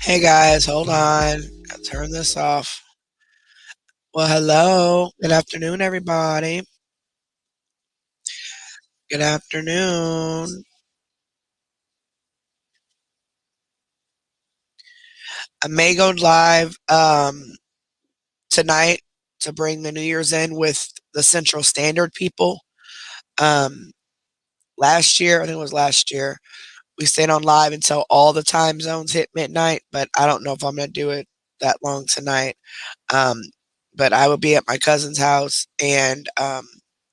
Hey guys, hold on. I'll turn this off. Well, hello. Good afternoon, everybody. Good afternoon. I may go live tonight to bring the New Year's in with the Central Standard people. Um, last year, I think it was last year, we stayed on live until all the time zones hit midnight, but I don't know if I'm going to do it that long tonight. Um, but I will be at my cousin's house and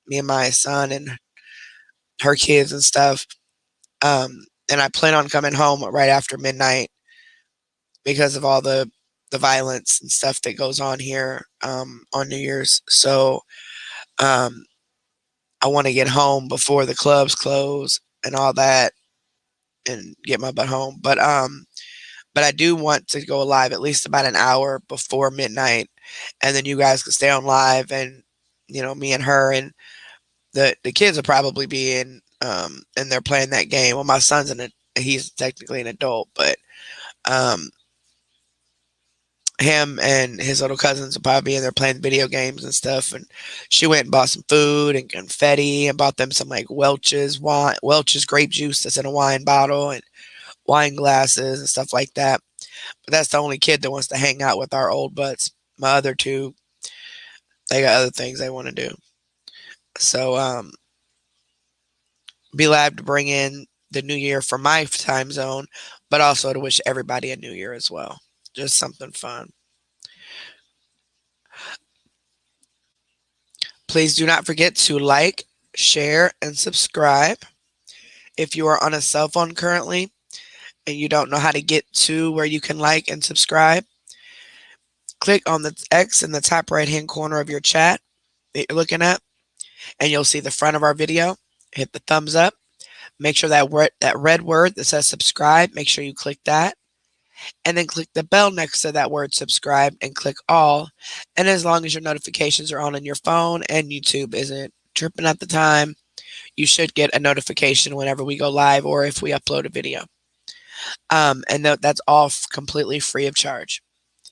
me and my son and her kids and stuff. And I plan on coming home right after midnight because of all the violence and stuff that goes on here on New Year's. So um, I want to get home before the clubs close and all that, and get my butt home. But I do want to go live at least about an hour before midnight, and then you guys can stay on live, and me and her and the kids will probably be in, and they're playing that game. Well, my son's he's technically an adult, but um, him and his little cousins will probably be in there playing video games and stuff. And she went and bought some food and confetti and bought them some like Welch's grape juice that's in a wine bottle and wine glasses and stuff like that. But that's the only kid that wants to hang out with our old butts. My other two, they got other things they want to do. So be glad to bring in the new year for my time zone, but also to wish everybody a new year as well. Just something fun. Please do not forget to like, share, and subscribe. If you are on a cell phone currently and you don't know how to get to where you can like and subscribe, click on the X in the top right-hand corner of your chat that you're looking at, and you'll see the front of our video. Hit the thumbs up. Make sure that red word that says subscribe, make sure you click that. And then click the bell next to that word subscribe and click all. And as long as your notifications are on your phone and YouTube isn't tripping at the time, you should get a notification whenever we go live or if we upload a video. And that's all completely free of charge.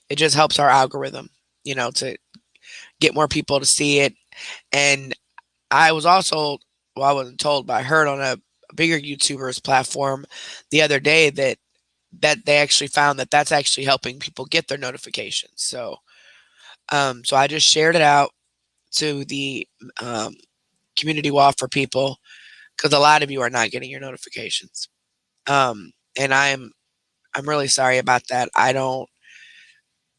It just helps our algorithm, to get more people to see it. And I was also, well, I wasn't told, but I heard on a bigger YouTuber's platform the other day that they actually found that that's actually helping people get their notifications. So I just shared it out to the community wall for people because a lot of you are not getting your notifications. And I'm really sorry about that. I don't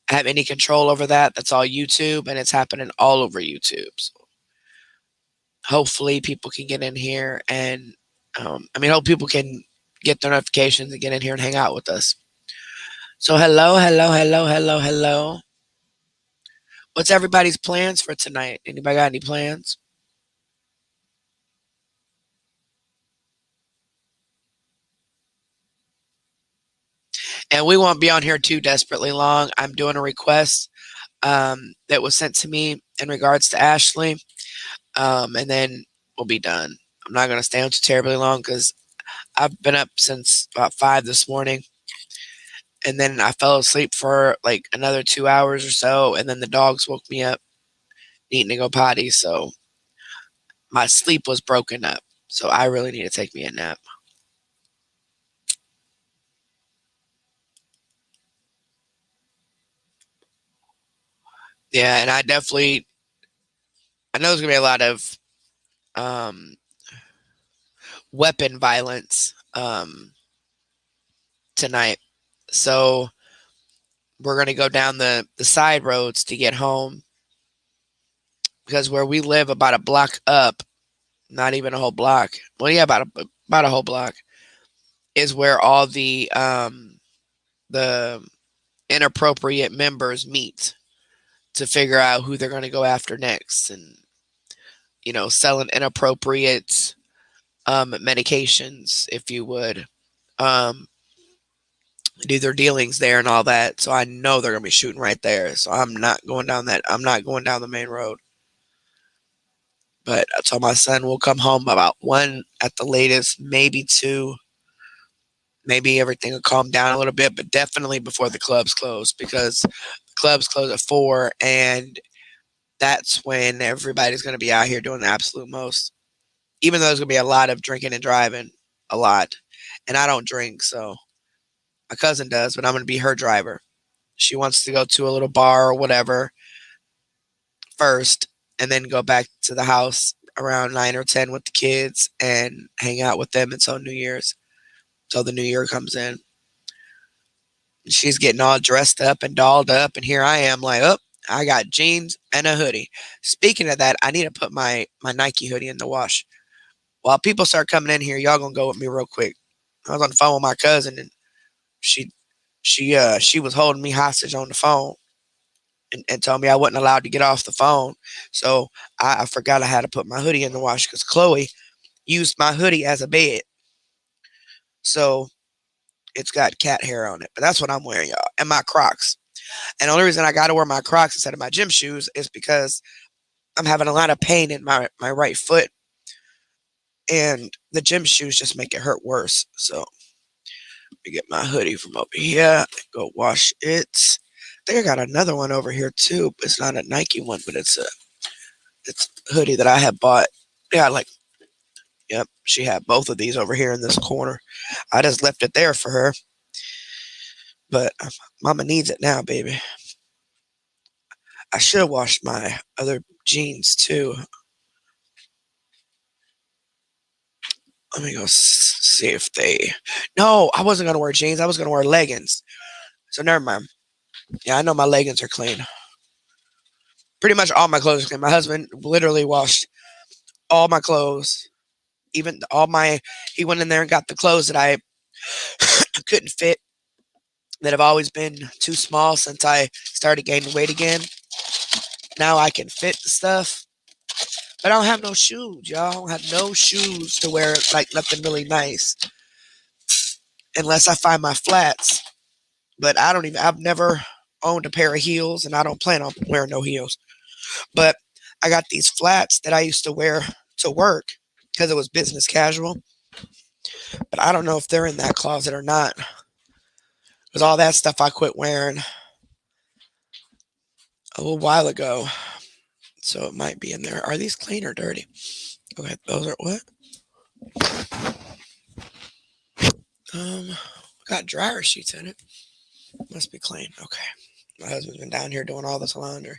have any control over that. That's all YouTube, and it's happening all over YouTube. So hopefully people can get in here and hope people can get their notifications and get in here and hang out with us. So hello, hello, hello, hello, hello. What's everybody's plans for tonight? Anybody got any plans? And we won't be on here too desperately long. I'm doing a request that was sent to me in regards to Ashley, and then we'll be done. I'm not going to stay on too terribly long because I've been up since about 5 this morning, and then I fell asleep for like another 2 hours or so, and then the dogs woke me up needing to go potty, so my sleep was broken up. So I really need to take me a nap. Yeah, and I know there's gonna be a lot of um, weapon violence tonight. So we're gonna go down the side roads to get home because where we live, about a block up, not even a whole block. Well, yeah, about a whole block is where all the inappropriate members meet to figure out who they're going to go after next, and selling inappropriate medications, if you would. Um, do their dealings there and all that. So I know they're gonna be shooting right there. So I'm not going down that. I'm not going down the main road. But I told my son we'll come home about 1 at the latest, maybe 2. Maybe everything will calm down a little bit, but definitely before the clubs close because the clubs close at 4, and that's when everybody's gonna be out here doing the absolute most. Even though there's gonna be a lot of drinking and driving, a lot, and I don't drink, so my cousin does, but I'm gonna be her driver. She wants to go to a little bar or whatever first, and then go back to the house around 9 or 10 with the kids and hang out with them until New Year's, until the New Year comes in. She's getting all dressed up and dolled up, and here I am like, oh, I got jeans and a hoodie. Speaking of that, I need to put my Nike hoodie in the wash. While people start coming in here, y'all gonna go with me real quick. I was on the phone with my cousin, and she she was holding me hostage on the phone and told me I wasn't allowed to get off the phone. So I forgot I had to put my hoodie in the wash because Chloe used my hoodie as a bed. So it's got cat hair on it. But that's what I'm wearing, y'all. And my Crocs. And the only reason I got to wear my Crocs instead of my gym shoes is because I'm having a lot of pain in my right foot. And the gym shoes just make it hurt worse. So let me get my hoodie from over here. Go wash it. I think I got another one over here too. It's not a Nike one, but it's a hoodie that I had bought. Yeah, like, yep, she had both of these over here in this corner. I just left it there for her, but Mama needs it now, baby. I should have washed my other jeans too. Let me go see if they. No, I wasn't gonna wear jeans. I was gonna wear leggings. So never mind. Yeah, I know my leggings are clean. Pretty much all my clothes are clean. My husband literally washed all my clothes, even all my. He went in there and got the clothes that I couldn't fit that have always been too small since I started gaining weight again. Now I can fit the stuff, but I don't have no shoes, y'all. I don't have no shoes to wear, like nothing really nice, unless I find my flats. But I've never owned a pair of heels, and I don't plan on wearing no heels. But I got these flats that I used to wear to work because it was business casual. But I don't know if they're in that closet or not. Because all that stuff I quit wearing a little while ago. So it might be in there. Are these clean or dirty? Okay, those are what? Got dryer sheets in it. Must be clean. Okay. My husband's been down here doing all this laundry.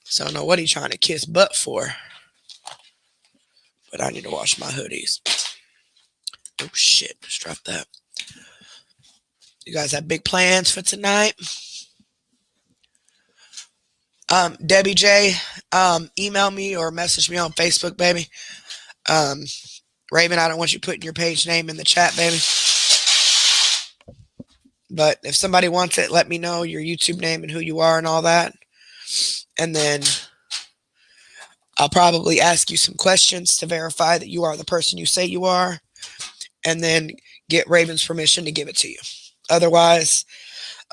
So I don't know what he's trying to kiss butt for. But I need to wash my hoodies. Oh shit, just dropped that. You guys have big plans for tonight? Debbie J, email me or message me on Facebook, baby. Raven, I don't want you putting your page name in the chat, baby. But if somebody wants it, let me know your YouTube name and who you are and all that. And then I'll probably ask you some questions to verify that you are the person you say you are. And then get Raven's permission to give it to you. Otherwise,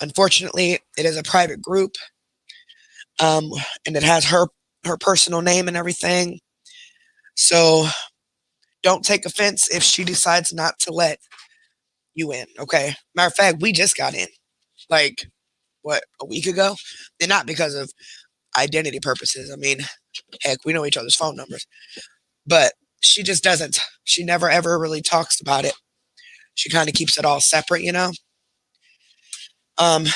unfortunately, it is a private group. And it has her personal name and everything. So don't take offense if she decides not to let you in, okay? Matter of fact, we just got in, like, what, a week ago? And not because of identity purposes. I mean, heck, we know each other's phone numbers. But she just doesn't. She never, ever really talks about it. She kind of keeps it all separate, you know? And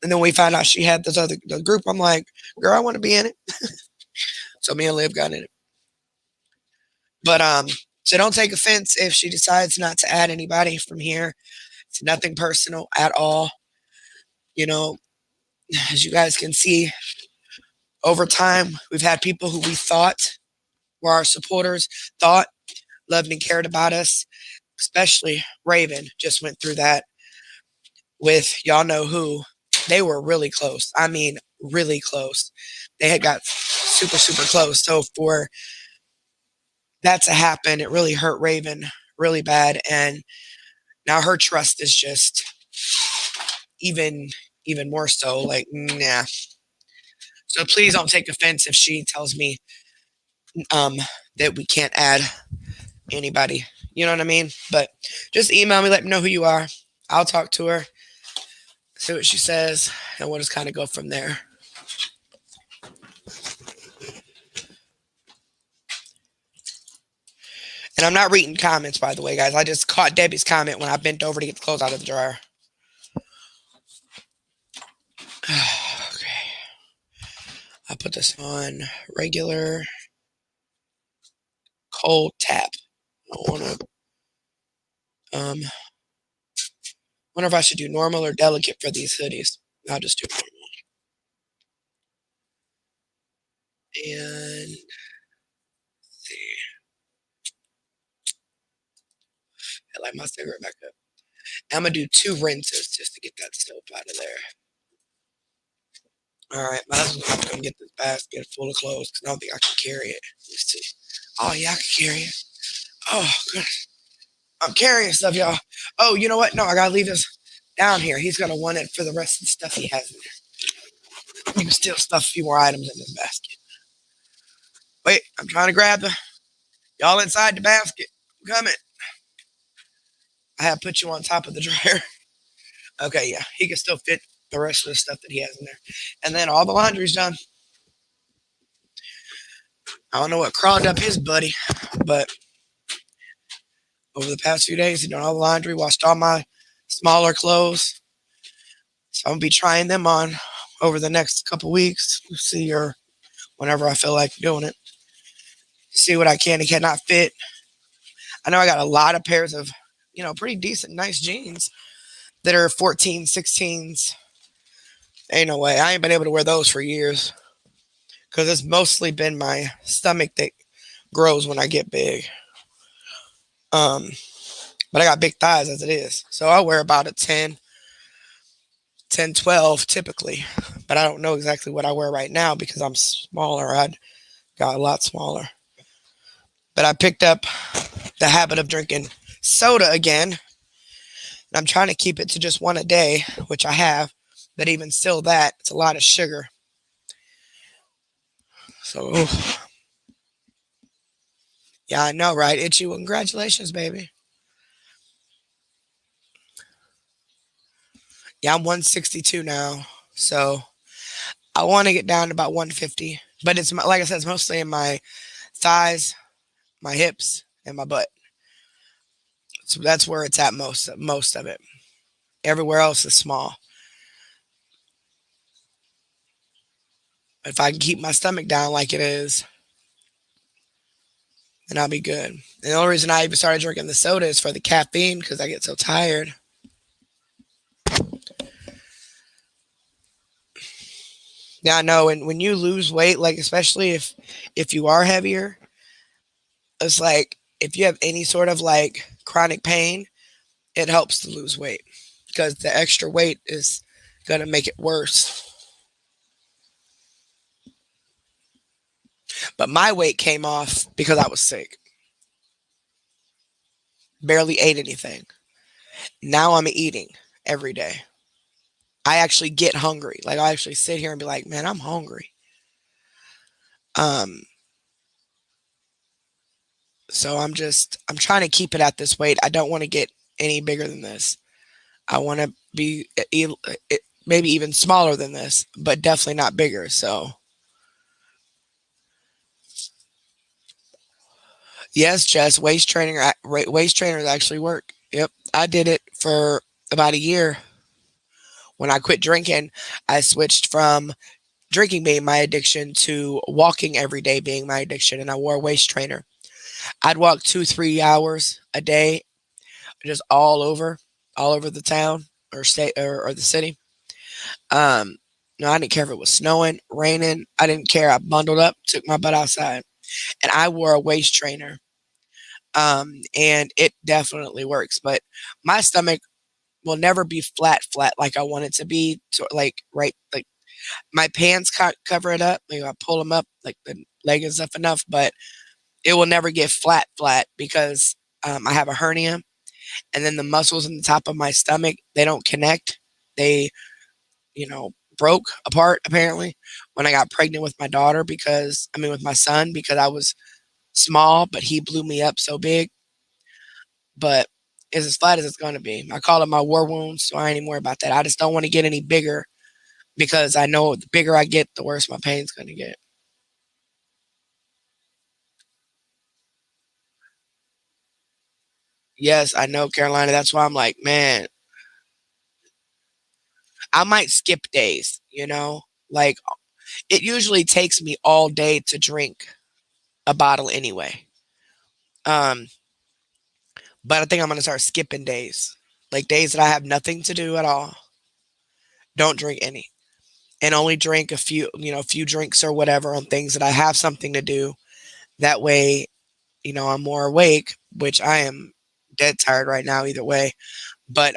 then we found out she had the group. I'm like, girl, I want to be in it. So me and Liv got in it. But so don't take offense if she decides not to add anybody from here. It's nothing personal at all. You know, as you guys can see, over time, we've had people who we thought were our supporters, thought loved and cared about us, especially Raven just went through that with y'all know who. They were really close. I mean, really close. They had got super, super close. So for that to happen, it really hurt Raven really bad. And now her trust is just even more so like, nah. So please don't take offense if she tells me that we can't add anybody. You know what I mean? But just email me, let me know who you are. I'll talk to her, see what she says, and we'll just kind of go from there. And I'm not reading comments, by the way, guys. I just caught Debbie's comment when I bent over to get the clothes out of the dryer. Okay. I'll put this on regular cold tap. I want to wonder if I should do normal or delicate for these hoodies. I'll just do normal. And see. I light my cigarette back up. I'm gonna do 2 rinses just to get that soap out of there. All right, my husband's about to come get this basket full of clothes because I don't think I can carry it. Let's see. Oh yeah, I can carry it. Oh, good. I'm carrying stuff, y'all. Oh, you know what? No, I gotta leave this down here. He's gonna want it for the rest of the stuff he has in there. You can still stuff a few more items in this basket. Wait, I'm trying to grab y'all inside the basket. I'm coming. I have put you on top of the dryer. Okay, yeah, he can still fit the rest of the stuff that he has in there. And then all the laundry's done. I don't know what crawled up his buddy, but over the past few days, he done all the laundry, washed all my smaller clothes. So I'm gonna be trying them on over the next couple weeks. We'll see, or whenever I feel like doing it. See what I can and cannot fit. I know I got a lot of pairs of, pretty decent, nice jeans that are 14, 16s. Ain't no way. I ain't been able to wear those for years because it's mostly been my stomach that grows when I get big. But I got big thighs as it is. So I'll wear about a 10. 10, 12 typically. But I don't know exactly what I wear right now because I'm smaller. I got a lot smaller. But I picked up the habit of drinking soda again. And I'm trying to keep it to just one a day, which I have. But even still, that it's a lot of sugar. So, yeah, I know, right? Itchy. Well, congratulations, baby. Yeah, I'm 162 now. So I want to get down to about 150. But it's like I said, it's mostly in my thighs, my hips, and my butt. So that's where it's at most of it. Everywhere else is small. If I can keep my stomach down like it is, then I'll be good. And the only reason I even started drinking the soda is for the caffeine because I get so tired. Yeah, I know. And when you lose weight, like especially if you are heavier, it's like if you have any sort of like chronic pain, it helps to lose weight because the extra weight is gonna make it worse. But my weight came off because I was sick. Barely ate anything. Now I'm eating every day. I actually get hungry. Like I actually sit here and be like, man, I'm hungry. Um, so I'm trying to keep it at this weight. I don't want to get any bigger than this. I want to be maybe even smaller than this, but definitely not bigger. So yes, Jess, waist trainers actually work. Yep, I did it for about a year. When I quit drinking, I switched from drinking being my addiction to walking every day being my addiction, and I wore a waist trainer. I'd walk 2 3 hours a day, just all over the town or state or the city. Um, no, I didn't care if it was snowing, raining. I didn't care. I bundled up, took my butt outside, and I wore a waist trainer. And it definitely works. But my stomach will never be flat like I want it to be. So like right, like my pants cover it up. Like I pull them up, like the leg is up enough, but it will never get flat because I have a hernia, and then the muscles in the top of my stomach they don't connect. They broke apart apparently when I got pregnant with my daughter because I mean with my son because I was small, but he blew me up so big. But it's as flat as it's going to be. I call it my war wounds, so I ain't even worried about that. I just don't want to get any bigger because I know the bigger I get, the worse my pain's going to get. Yes, I know, Carolina. That's why I'm like, man, I might skip days, Like it usually takes me all day to drink a bottle anyway. Um, but I think I'm gonna start skipping days. Like days that I have nothing to do at all. Don't drink any. And only drink a few drinks or whatever on things that I have something to do. That way, I'm more awake, which I am dead tired right now either way. But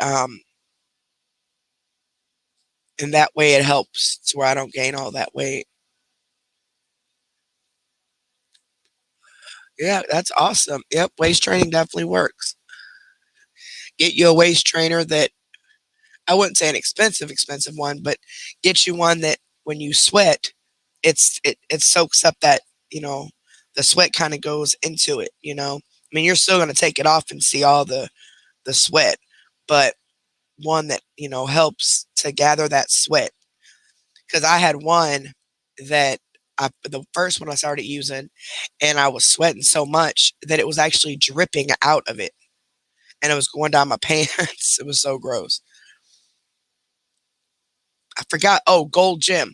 and that way it helps to where I don't gain all that weight. Yeah, that's awesome. Yep, waist training definitely works. Get you a waist trainer that I wouldn't say an expensive one, but get you one that when you sweat, it soaks up that, you know, the sweat kind of goes into it. I mean, you're still going to take it off and see all the sweat, but one that, helps to gather that sweat. Cuz I had one that the first one I started using and I was sweating so much that it was actually dripping out of it and it was going down my pants. It was so gross. I forgot. Oh, Gold Gym.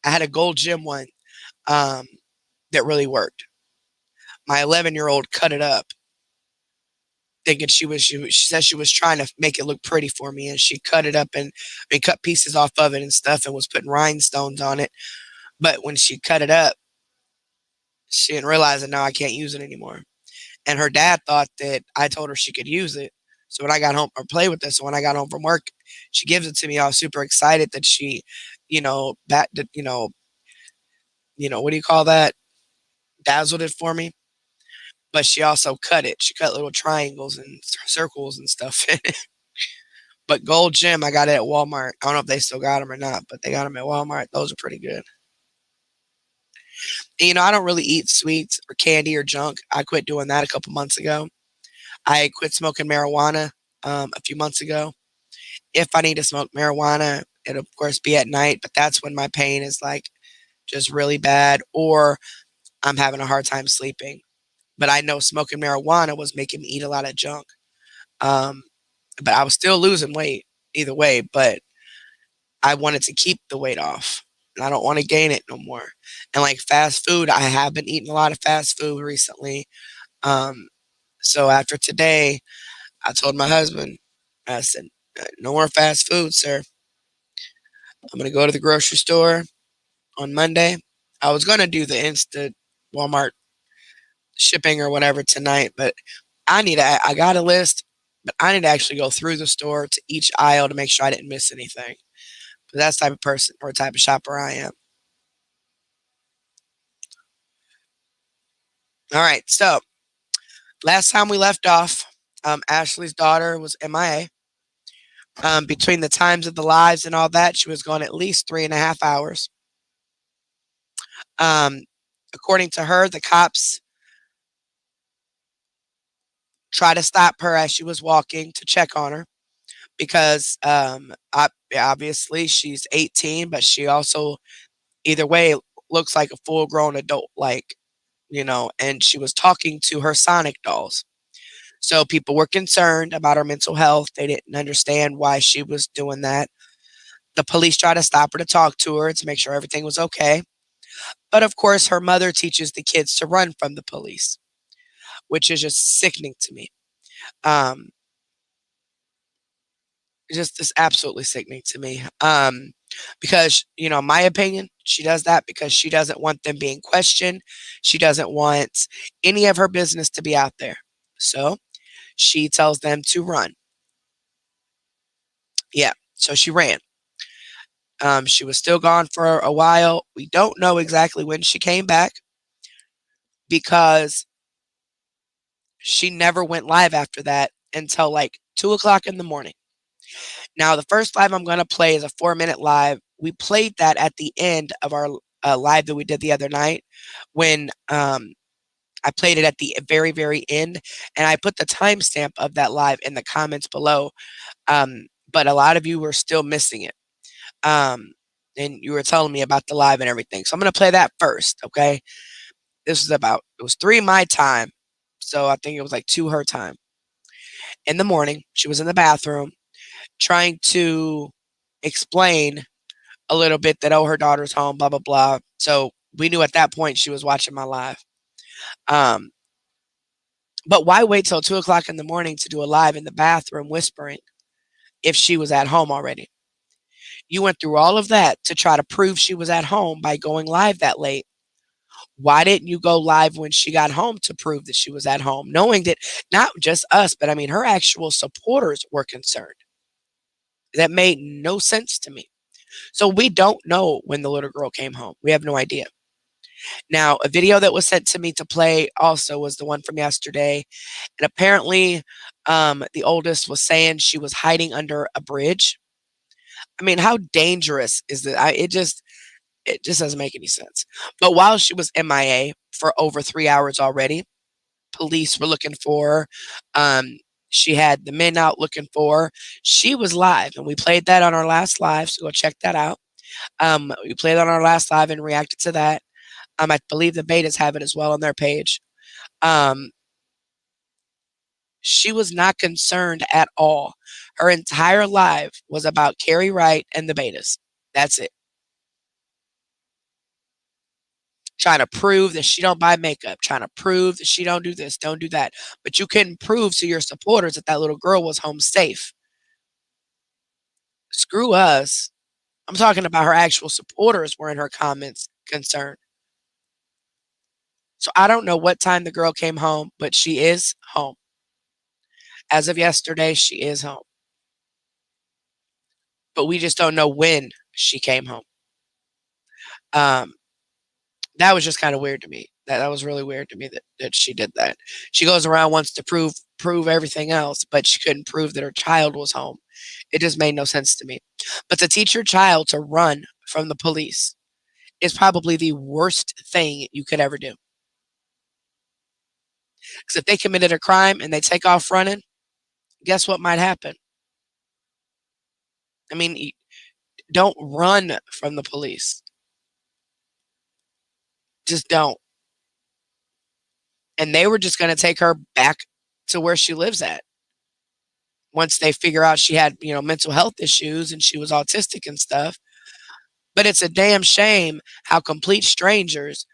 I had a Gold Gym one um, that really worked. My 11-year-old cut it up, thinking she said she was trying to make it look pretty for me, and she cut it up and cut pieces off of it and stuff, and was putting rhinestones on it. But when she cut it up, she didn't realize that now I can't use it anymore. And her dad thought that I told her she could use it, So when I got home, or play with this, so when I got home from work, she gives it to me. I was super excited that she, what do you call that? Dazzled it for me. But she also cut it. She cut little triangles and circles and stuff in it. But Gold Gem, I got it at Walmart. I don't know if they still got them or not, but they got them at Walmart. Those are pretty good. And, I don't really eat sweets or candy or junk. I quit doing that a couple months ago. I quit smoking marijuana a few months ago. If I need to smoke marijuana, it'll of course be at night, but that's when my pain is like just really bad, or I'm having a hard time sleeping. But I know smoking marijuana was making me eat a lot of junk. Um, but I was still losing weight either way. But I wanted to keep the weight off, and I don't want to gain it no more. And like fast food, I have been eating a lot of fast food recently. Um, so after today, I told my husband, I said, no more fast food, sir. I'm going to go to the grocery store on Monday. I was going to do the instant Walmart shipping or whatever tonight, but I got a list, but I need to actually go through the store to each aisle to make sure I didn't miss anything. But that's the type of person or type of shopper I am. All right. So last time we left off, Ashley's daughter was MIA. Between the times of the lives and all that, she was gone at least 3.5 hours. Um, According to her, the cops tried to stop her as she was walking to check on her because obviously she's 18, but she also, either way, looks like a full grown adult, and she was talking to her Sonic dolls. So people were concerned about her mental health. They didn't understand why she was doing that. The police tried to stop her to talk to her to make sure everything was okay. But of course, her mother teaches the kids to run from the police, which is just sickening to me. Um, just absolutely sickening to me. Because, my opinion, she does that because she doesn't want them being questioned. She doesn't want any of her business to be out there. So she tells them to run. Yeah. So she ran. She was still gone for a while. We don't know exactly when she came back because she never went live after that until like 2 o'clock in the morning. Now, the first live I'm going to play is a 4-minute live. We played that at the end of our live that we did the other night when I played it at the very, very end. And I put the timestamp of that live in the comments below. But a lot of you were still missing it. And you were telling me about the live and everything. So I'm going to play that first, okay? It was 3 my time. So I think it was like 2 her time. In the morning, she was in the bathroom trying to explain a little bit that, oh, her daughter's home, blah, blah, blah. So we knew at that point she was watching my live. Um, but why wait till 2 o'clock in the morning to do a live in the bathroom whispering if she was at home already? You went through all of that to try to prove she was at home by going live that late. Why didn't you go live when she got home to prove that she was at home, knowing that not just us, but I mean, her actual supporters were concerned? That made no sense to me. So we don't know when the little girl came home. We have no idea. Now, a video that was sent to me to play also was the one from yesterday. And apparently, the oldest was saying she was hiding under a bridge. I mean, how dangerous is it? It just doesn't make any sense. But while she was MIA for over 3 hours already, police were looking for her. She had the men out looking for her. She was live, and we played that on our last live, so go check that out. We played on our last live and reacted to that. I believe the betas have it as well on their page. Um, she was not concerned at all. Her entire live was about Carrie Wright and the betas. That's it. Trying to prove that she don't buy makeup, trying to prove that she don't do this, don't do that. But you couldn't prove to your supporters that that little girl was home safe. Screw us. I'm talking about her actual supporters were in her comments concerned. So I don't know what time the girl came home, but she is home. As of yesterday, she is home, but we just don't know when she came home. Um, that was just kind of weird to me. That was really weird to me that she did that. She goes around wants to prove everything else, but she couldn't prove that her child was home. It just made no sense to me. But to teach your child to run from the police is probably the worst thing you could ever do. Because if they committed a crime and they take off running, guess what might happen? I mean, don't run from the police. Just don't. And they were just going to take her back to where she lives at. Once they figure out she had, mental health issues and she was autistic and stuff. But it's a damn shame how complete strangers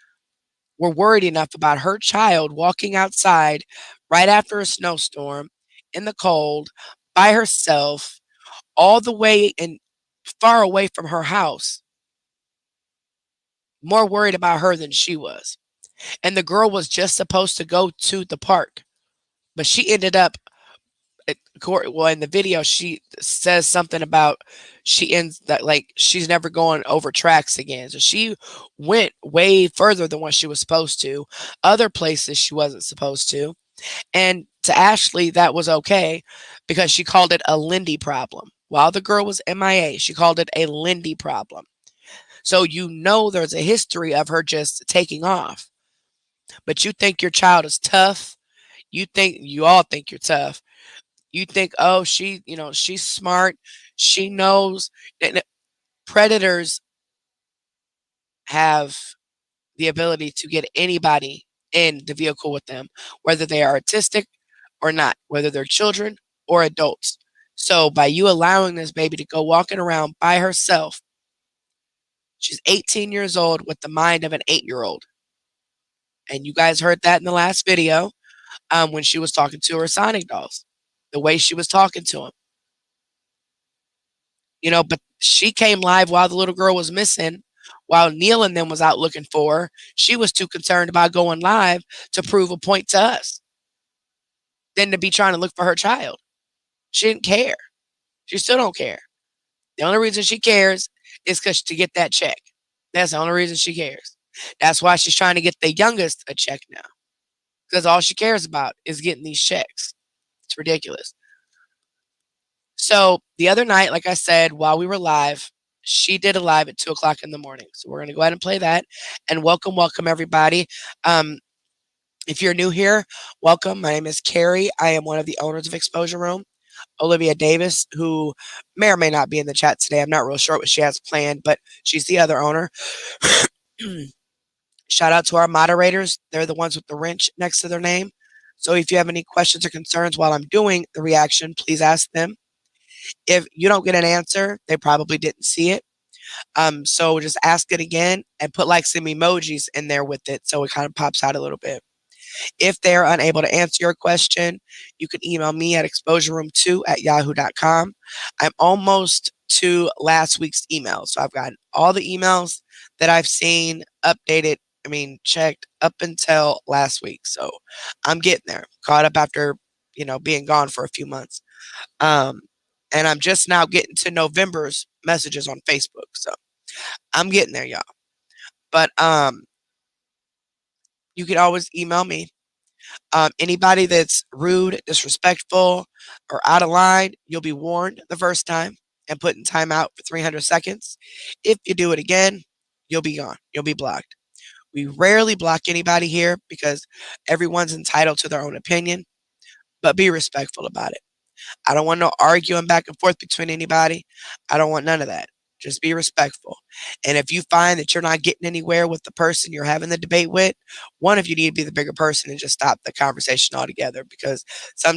were worried enough about her child walking outside right after a snowstorm in the cold by herself, all the way and far away from her house, more worried about her than she was. And the girl was just supposed to go to the park, but she ended up, well, in the video, she says something about she ends that like she's never going over tracks again. So she went way further than what she was supposed to, other places she wasn't supposed to. And to Ashley, that was okay because she called it a Lindy problem. While the girl was MIA, she called it a Lindy problem. So there's a history of her just taking off. But you think your child is tough. You all think you're tough. You think, oh, she's smart. She knows. And predators have the ability to get anybody in the vehicle with them, whether they are autistic or not, whether they're children or adults. So by you allowing this baby to go walking around by herself, she's 18 years old with the mind of an 8-year-old. And you guys heard that in the last video when she was talking to her Sonic dolls, the way she was talking to them. But she came live while the little girl was missing, while Neil and them was out looking for her. She was too concerned about going live to prove a point to us than to be trying to look for her child. She didn't care. She still don't care. The only reason she cares is because to get that check. That's the only reason she cares. That's why she's trying to get the youngest a check now. Because all she cares about is getting these checks. It's ridiculous. So the other night, like I said, while we were live, she did a live at 2 o'clock in the morning. So we're going to go ahead and play that. And welcome everybody. If you're new here, welcome. My name is Carrie. I am one of the owners of Exposure Room. Olivia Davis, who may or may not be in the chat today. I'm not real sure what she has planned, but she's the other owner. Shout out to our moderators. They're the ones with the wrench next to their name. So if you have any questions or concerns while I'm doing the reaction, please ask them. If you don't get an answer, they probably didn't see it. So just ask it again and put like some emojis in there with it so it kind of pops out a little bit. If they're unable to answer your question, you can email me at exposureroom2@yahoo.com. I'm almost to last week's emails. So I've got all the emails that I've seen updated, checked up until last week. So I'm getting there, caught up after, being gone for a few months. And I'm just now getting to November's messages on Facebook. So I'm getting there, y'all. But you can always email me. Anybody that's rude, disrespectful, or out of line, you'll be warned the first time and put in timeout for 300 seconds. If you do it again, you'll be gone. You'll be blocked. We rarely block anybody here because everyone's entitled to their own opinion, but be respectful about it. I don't want no arguing back and forth between anybody. I don't want none of that. Just be respectful. And if you find that you're not getting anywhere with the person you're having the debate with, one of you need to be the bigger person and just stop the conversation altogether. Because a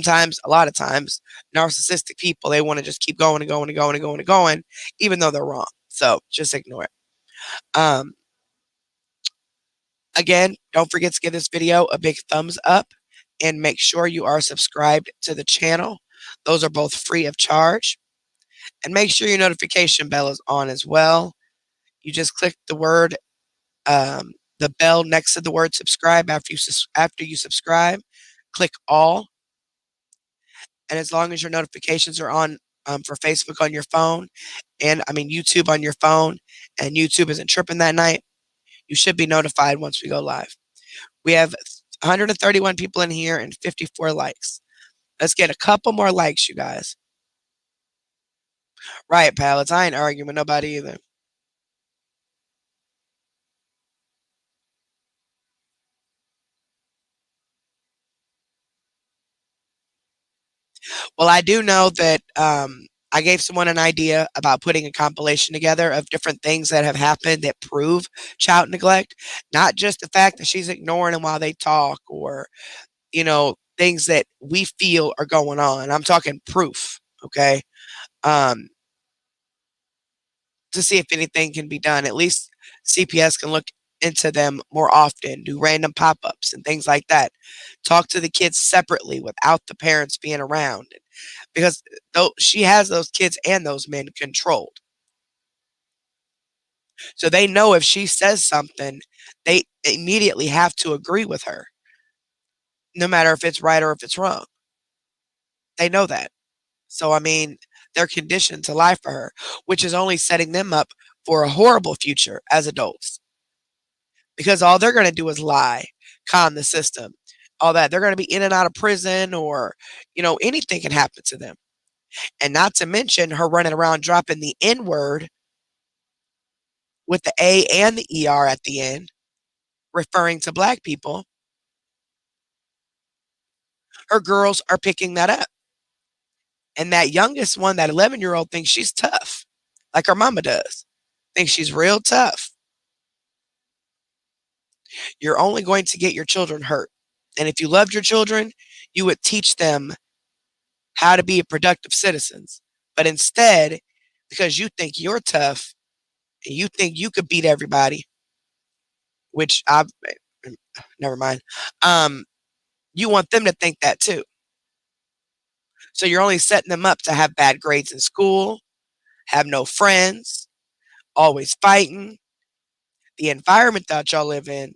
lot of times, narcissistic people, they want to just keep going and going and going and going and going, even though they're wrong. So just ignore it. Again, don't forget to give this video a big thumbs up and make sure you are subscribed to the channel. Those are both free of charge. And make sure your notification bell is on as well. You just click the word, the bell next to the word subscribe after you subscribe. Click all. and as long as your notifications are on, for Facebook on your phone, and I mean YouTube on your phone, and YouTube isn't tripping that night, you should be notified once we go live. We have 131 people in here and 54 likes. Let's get a couple more likes, you guys. Right, pallets. I ain't arguing with nobody either. Well, I do know that I gave someone an idea about putting a compilation together of different things that have happened that prove child neglect, not just the fact that she's ignoring them while they talk or, things that we feel are going on. I'm talking proof, okay? Um, to see if anything can be done. At least CPS can look into them more often, do random pop ups and things like that. Talk to the kids separately without the parents being around. Because though she has those kids and those men controlled. So they know if she says something, they immediately have to agree with her, no matter if it's right or if it's wrong. They know that. So, I mean, they're conditioned to lie for her, which is only setting them up for a horrible future as adults because all they're going to do is lie, con the system, all that. They're going to be in and out of prison or, anything can happen to them. And not to mention her running around dropping the N word with the A and the ER at the end, referring to black people. Her girls are picking that up. And that youngest one, that 11-year-old, thinks she's tough, like her mama does, thinks she's real tough. You're only going to get your children hurt. And if you loved your children, you would teach them how to be productive citizens. But instead, because you think you're tough and you think you could beat everybody, which I never mind. You want them to think that too. So you're only setting them up to have bad grades in school, have no friends, always fighting. The environment that y'all live in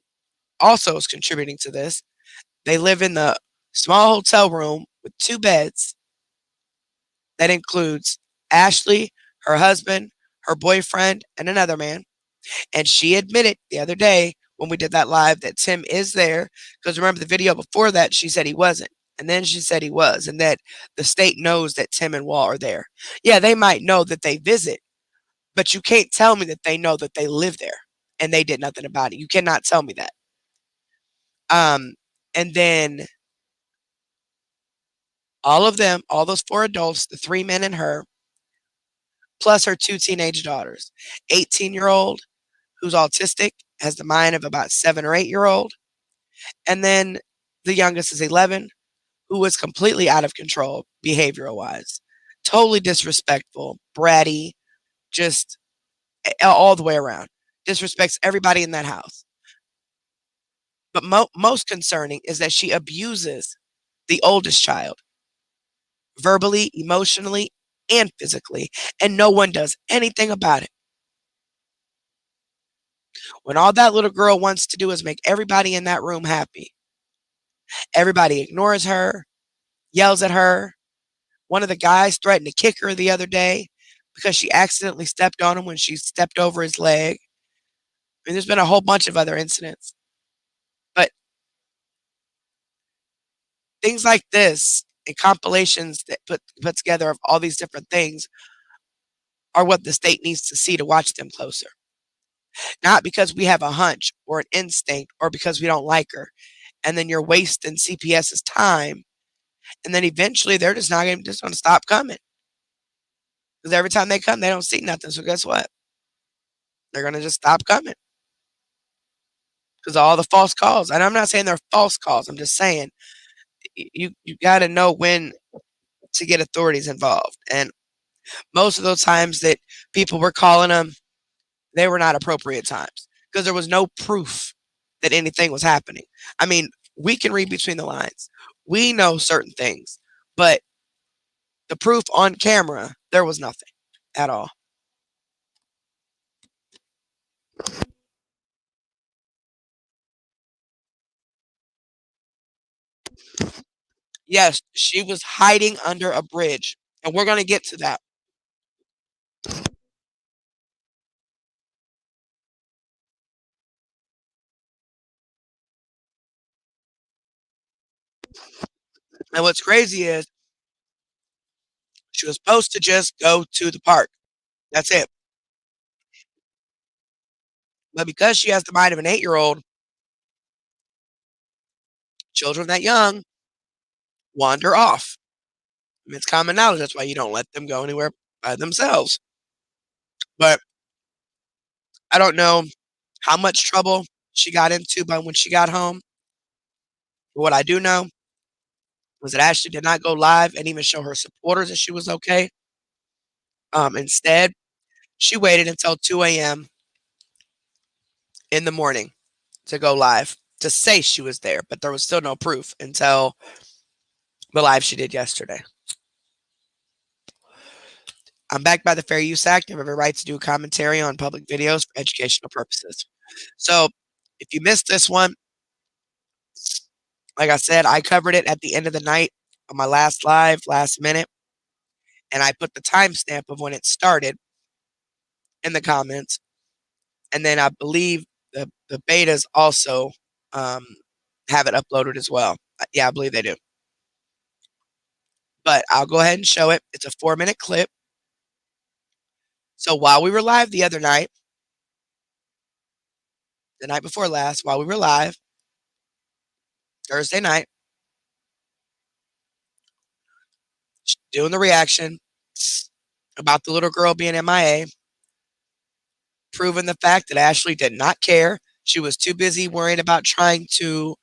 also is contributing to this. They live in the small hotel room with 2 beds that includes Ashley, her husband, her boyfriend, and another man. And she admitted the other day when we did that live that Tim is there. Because remember the video before that, she said he wasn't. And then she said he was, and that the state knows that Tim and Wall are there. Yeah, they might know that they visit, but you can't tell me that they know that they live there and they did nothing about it. You cannot tell me that. And then all of them, all those 4 adults, the 3 men and her, plus her 2 teenage daughters, 18-year-old who's autistic, has the mind of about 7 or 8-year-old, and then the youngest is 11, who was completely out of control behavioral wise, totally disrespectful, bratty, just all the way around, disrespects everybody in that house. But most concerning is that she abuses the oldest child verbally, emotionally, and physically, and no one does anything about it. When all that little girl wants to do is make everybody in that room happy, everybody ignores her, yells at her. One of the guys threatened to kick her the other day because she accidentally stepped on him when she stepped over his leg. I mean, there's been a whole bunch of other incidents. But things like this and compilations that put together of all these different things are what the state needs to see to watch them closer. Not because we have a hunch or an instinct or because we don't like her. And then you're wasting CPS's time. And then eventually they're just not just going to stop coming. Because every time they come, they don't see nothing. So guess what? They're going to just stop coming. Because all the false calls. And I'm not saying they're false calls. I'm just saying you got to know when to get authorities involved. And most of those times that people were calling them, they were not appropriate times because there was no proof that anything was happening. I mean, we can read between the lines. We know certain things, but the proof on camera, there was nothing at all. Yes, she was hiding under a bridge, and we're gonna get to that. And what's crazy is she was supposed to just go to the park. That's it. But because she has the mind of an 8-year-old, children that young wander off. It's common knowledge. That's why you don't let them go anywhere by themselves. But I don't know how much trouble she got into by when she got home. But what I do know was that Ashley did not go live and even show her supporters that she was okay. Instead, she waited until 2 a.m. in the morning to go live to say she was there, but there was still no proof until the live she did yesterday. I'm backed by the Fair Use Act and have every right to do commentary on public videos for educational purposes. So if you missed this one, like I said, I covered it at the end of the night on my last live, last minute, and I put the timestamp of when it started in the comments. And then I believe the betas also um, have it uploaded as well. Yeah, I believe they do. But I'll go ahead and show it. It's a 4-minute clip. So while we were live the other night, the night before last, while we were live, Thursday night, doing the reaction about the little girl being MIA, proving the fact that Ashley did not care. She was too busy worrying about trying to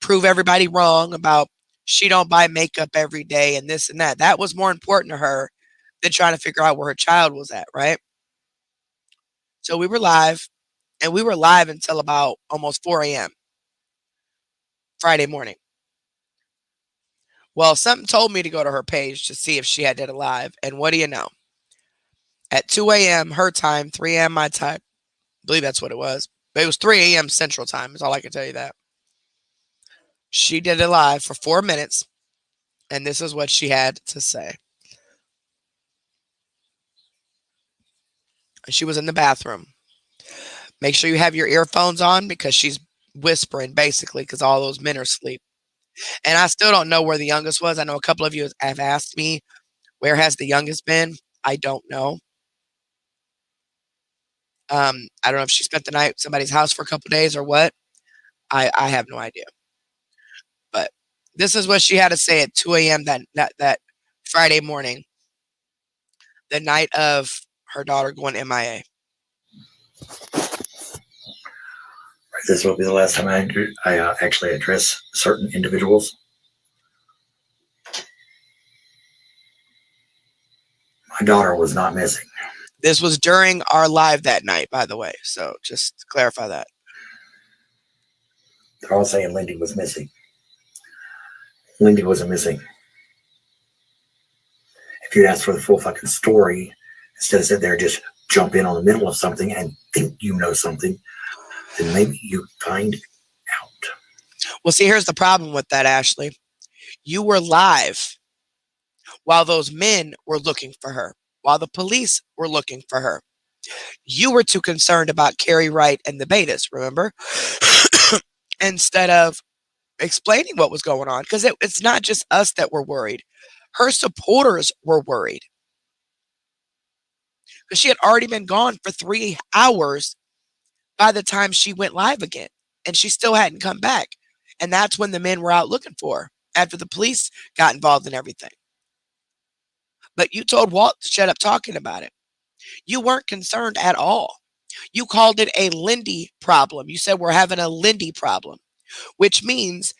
prove everybody wrong about she don't buy makeup every day and this and that. That was more important to her than trying to figure out where her child was at, right? So we were live, and we were live until about almost 4 a.m. Friday morning. Well, something told me to go to her page to see if she had did a live, and what do you know? At 2 a.m. her time, 3 a.m. my time, I believe that's what it was. But it was 3 a.m. Central Time, is all I can tell you that. She did it live for 4 minutes, and this is what she had to say. She was in the bathroom. Make sure you have your earphones on because she's whispering basically because all those men are asleep. And I still don't know where the youngest was. I know a couple of you have asked me, where has the youngest been? I don't know. I don't know if she spent the night at somebody's house for a couple days or what. I have no idea. But this is what she had to say at 2 a.m. That Friday morning, the night of her daughter going MIA. This will be the last time I actually address certain individuals. My daughter was not missing. This was during our live that night, by the way. So just to clarify that. They're all saying Lindy was missing. Lindy wasn't missing. If you'd asked for the full fucking story, instead of sitting there just jump in on the middle of something and think you know something, then maybe you find out. Well, see, here's the problem with that, Ashley. You were live while those men were looking for her, while the police were looking for her. You were too concerned about Carrie Wright and the betas, remember? Instead of explaining what was going on, because it's not just us that were worried. Her supporters were worried because she had already been gone for 3 hours by the time she went live again, and she still hadn't come back. And that's when the men were out looking for her after the police got involved in everything. But you told Walt to shut up talking about it. You weren't concerned at all. You called it a Lindy problem. You said we're having a Lindy problem, which means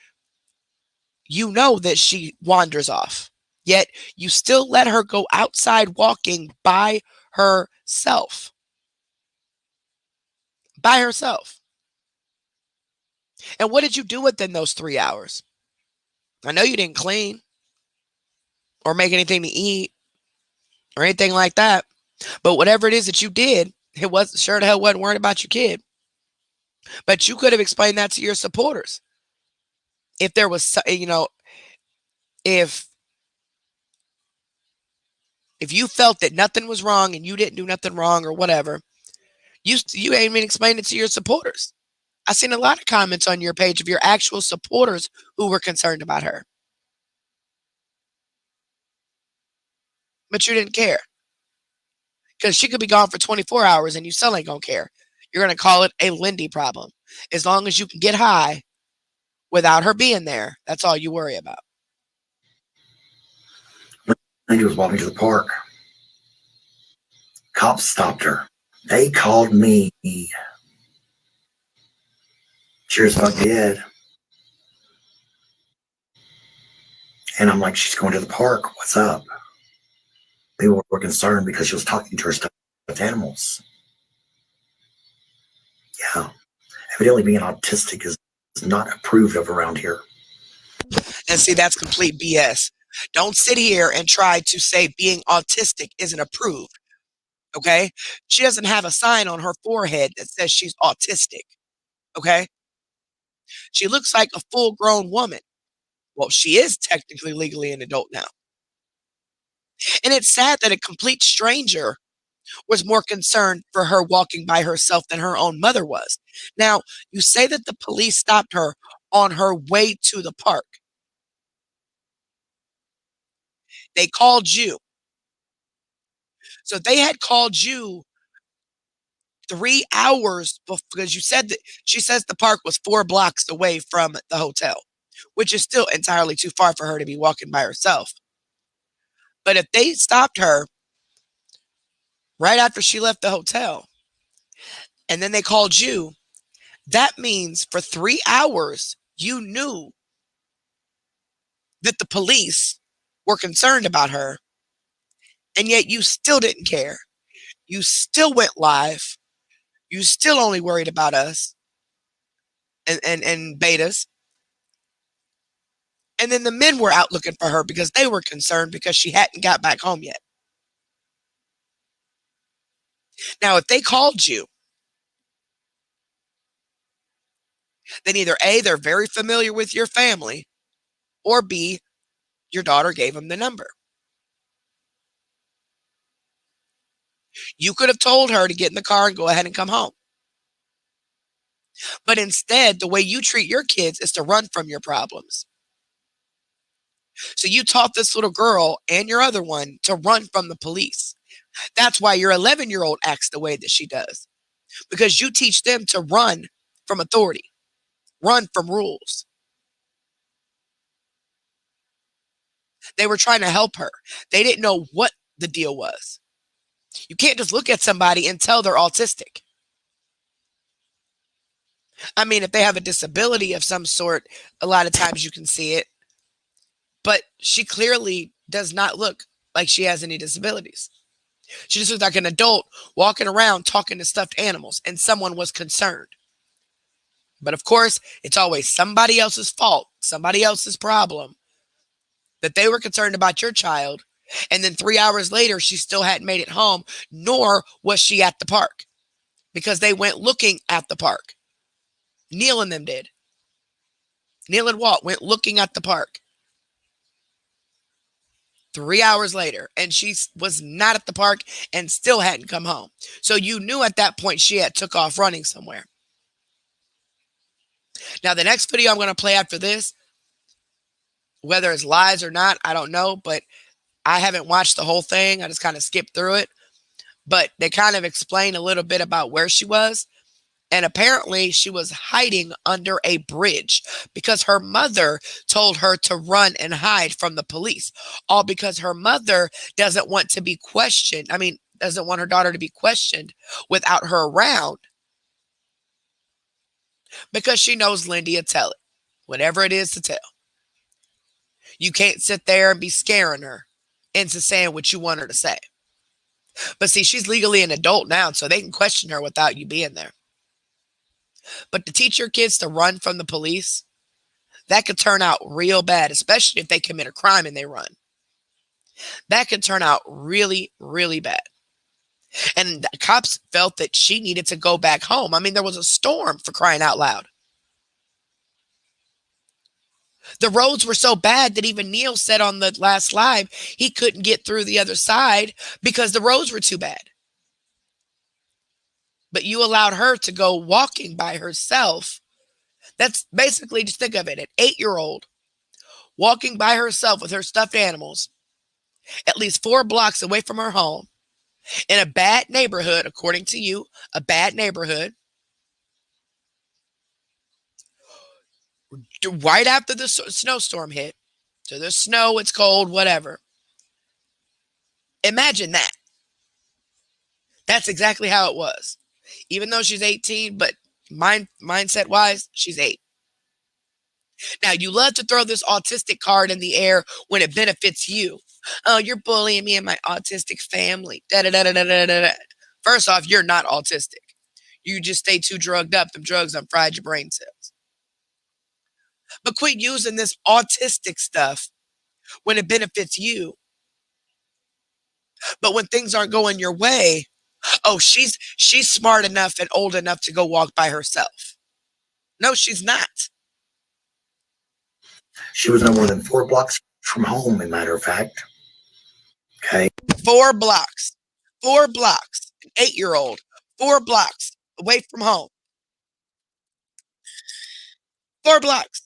you know that she wanders off. Yet you still let her go outside walking by herself. By herself. And what did you do within those 3 hours? I know you didn't clean or make anything to eat or anything like that. But whatever it is that you did, it was sure the hell wasn't worried about your kid. But you could have explained that to your supporters. If there was, if you felt that nothing was wrong and you didn't do nothing wrong or whatever, you ain't even explained it to your supporters. I seen a lot of comments on your page of your actual supporters who were concerned about her, but you didn't care because she could be gone for 24 hours and you still ain't gonna care. You're gonna call it a Lindy problem. As long as you can get high without her being there, that's all you worry about. Lindy was walking to the park. Cops stopped her. They called me. Sure as fuck did. And I'm like, she's going to the park. What's up? People were concerned because she was talking to her stuffed animals. Yeah. Evidently being autistic is not approved of around here. And see, that's complete BS. Don't sit here and try to say being autistic isn't approved. Okay? She doesn't have a sign on her forehead that says she's autistic. Okay? She looks like a full grown woman. Well, she is technically legally an adult now. And it's sad that a complete stranger was more concerned for her walking by herself than her own mother was. Now, you say that the police stopped her on her way to the park. They called you. So they had called you 3 hours because you said that she says the park was 4 blocks away from the hotel, which is still entirely too far for her to be walking by herself. But if they stopped her right after she left the hotel and then they called you, that means for 3 hours you knew that the police were concerned about her, and yet you still didn't care. You still went live. You still only worried about us and betas. And then the men were out looking for her because they were concerned because she hadn't got back home yet. Now, if they called you, then either A, they're very familiar with your family, or B, your daughter gave them the number. You could have told her to get in the car and go ahead and come home. But instead, the way you treat your kids is to run from your problems. So you taught this little girl and your other one to run from the police. That's why your 11-year-old acts the way that she does, because you teach them to run from authority, run from rules. They were trying to help her. They didn't know what the deal was. You can't just look at somebody and tell they're autistic. I mean, if they have a disability of some sort, a lot of times you can see it. But she clearly does not look like she has any disabilities. She just looks like an adult walking around talking to stuffed animals, and someone was concerned. But of course, it's always somebody else's fault, somebody else's problem, that they were concerned about your child. And then 3 hours later, she still hadn't made it home, nor was she at the park, because they went looking at the park. Neil and them did. Neil and Walt went looking at the park 3 hours later, and she was not at the park and still hadn't come home. So you knew at that point she had took off running somewhere. Now, the next video I'm going to play after this, whether it's lies or not, I don't know, but I haven't watched the whole thing. I just kind of skipped through it. But they kind of explain a little bit about where she was. And apparently she was hiding under a bridge because her mother told her to run and hide from the police, all because her mother doesn't want to be questioned. I mean, doesn't want her daughter to be questioned without her around, because she knows Lindy will tell it, whatever it is to tell. You can't sit there and be scaring her into saying what you want her to say. But see, she's legally an adult now, so they can question her without you being there. But to teach your kids to run from the police, that could turn out real bad, especially if they commit a crime and they run. That could turn out really, really bad. And the cops felt that she needed to go back home. I mean, there was a storm, for crying out loud. The roads were so bad that even Neil said on the last live he couldn't get through the other side because the roads were too bad. But you allowed her to go walking by herself. That's basically, just think of it, an 8-year-old walking by herself with her stuffed animals at least 4 blocks away from her home in a bad neighborhood, according to you, a bad neighborhood, right after the snowstorm hit. So there's snow, it's cold, whatever. Imagine that. That's exactly how it was. Even though she's 18, but mindset wise, she's 8. Now, you love to throw this autistic card in the air when it benefits you. Oh, you're bullying me and my autistic family. Da da da da da da da. First off, you're not autistic. You just stay too drugged up. Them drugs done fried your brain cells. But quit using this autistic stuff when it benefits you. But when things aren't going your way, oh, she's smart enough and old enough to go walk by herself. No, she's not. She was no more than 4 blocks from home, as a matter of fact. Okay. 4 blocks. 4 blocks. An 8-year-old. 4 blocks away from home. 4 blocks.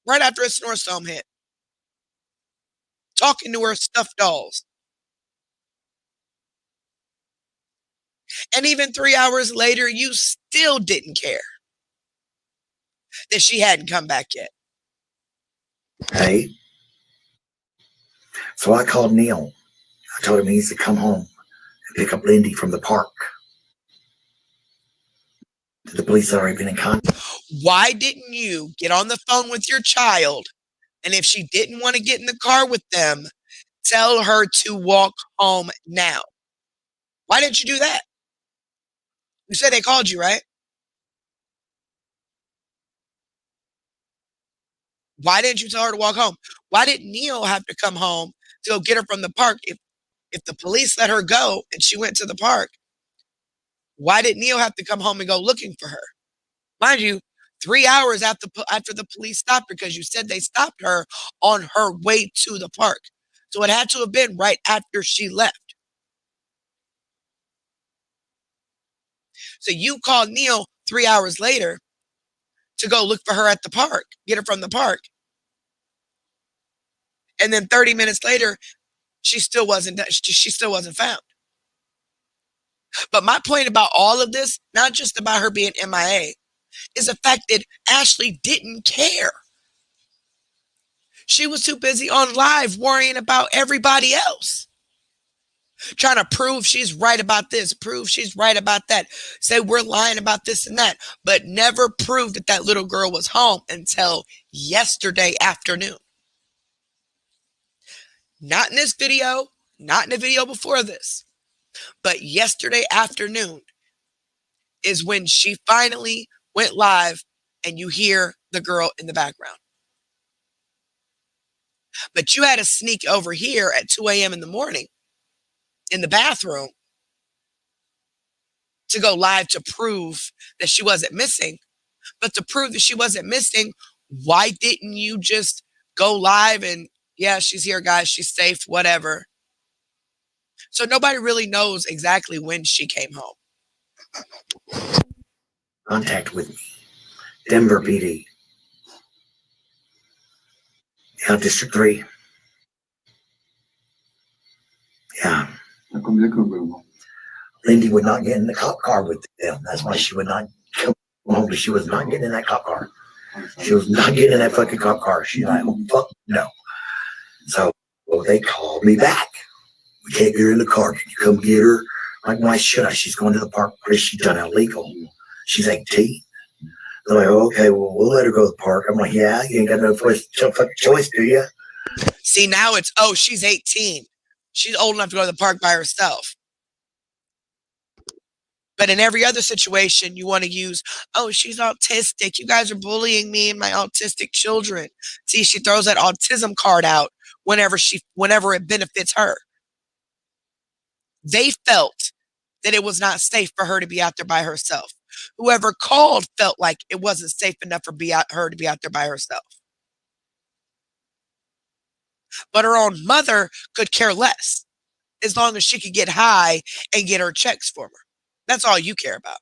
Right after a snowstorm hit. Talking to her stuffed dolls. And even 3 hours later, you still didn't care that she hadn't come back yet. Okay. So I called Neil. I told him he needs to come home and pick up Lindy from the park. The police had already been in contact. Why didn't you get on the phone with your child? And if she didn't want to get in the car with them, tell her to walk home now. Why didn't you do that? You said they called you, right? Why didn't you tell her to walk home? Why did Neil have to come home to go get her from the park? If the police let her go and she went to the park, why did Neil have to come home and go looking for her? Mind you, 3 hours after the police stopped her, because you said they stopped her on her way to the park. So it had to have been right after she left. So you called Neil 3 hours later to go look for her at the park, get her from the park. And then 30 minutes later, she still wasn't found. But my point about all of this, not just about her being MIA, is the fact that Ashley didn't care. She was too busy on live worrying about everybody else. Trying to prove she's right about this, prove she's right about that, say we're lying about this and that, but never proved that that little girl was home until yesterday afternoon. Not in this video, not in the video before this, but yesterday afternoon is when she finally went live and you hear the girl in the background. But you had to sneak over here at 2 a.m. in the morning in the bathroom to go live to prove that she wasn't missing. But to prove that she wasn't missing, why didn't you just go live and, yeah, she's here, guys, she's safe, whatever. So nobody really knows exactly when she came home. Contact with me. Denver PD. Yeah, District 3. Yeah. Lindy would not get in the cop car with them. That's why she would not come home. She was not getting in that cop car. She was not getting in that fucking cop car. She's like, oh, fuck no. So, well, they called me back. We can't get her in the car. Can you come get her? Like, why should I? She's going to the park. What has she done illegal? She's 18. They're like, okay, well, we'll let her go to the park. I'm like, yeah, you ain't got no fucking choice, do you? See, now it's, oh, she's 18. She's old enough to go to the park by herself. But in every other situation, you want to use, oh, she's autistic. You guys are bullying me and my autistic children. See, she throws that autism card out whenever it benefits her. They felt that it was not safe for her to be out there by herself. Whoever called felt like it wasn't safe enough for her to be out there by herself. But her own mother could care less as long as she could get high and get her checks for her. That's all you care about.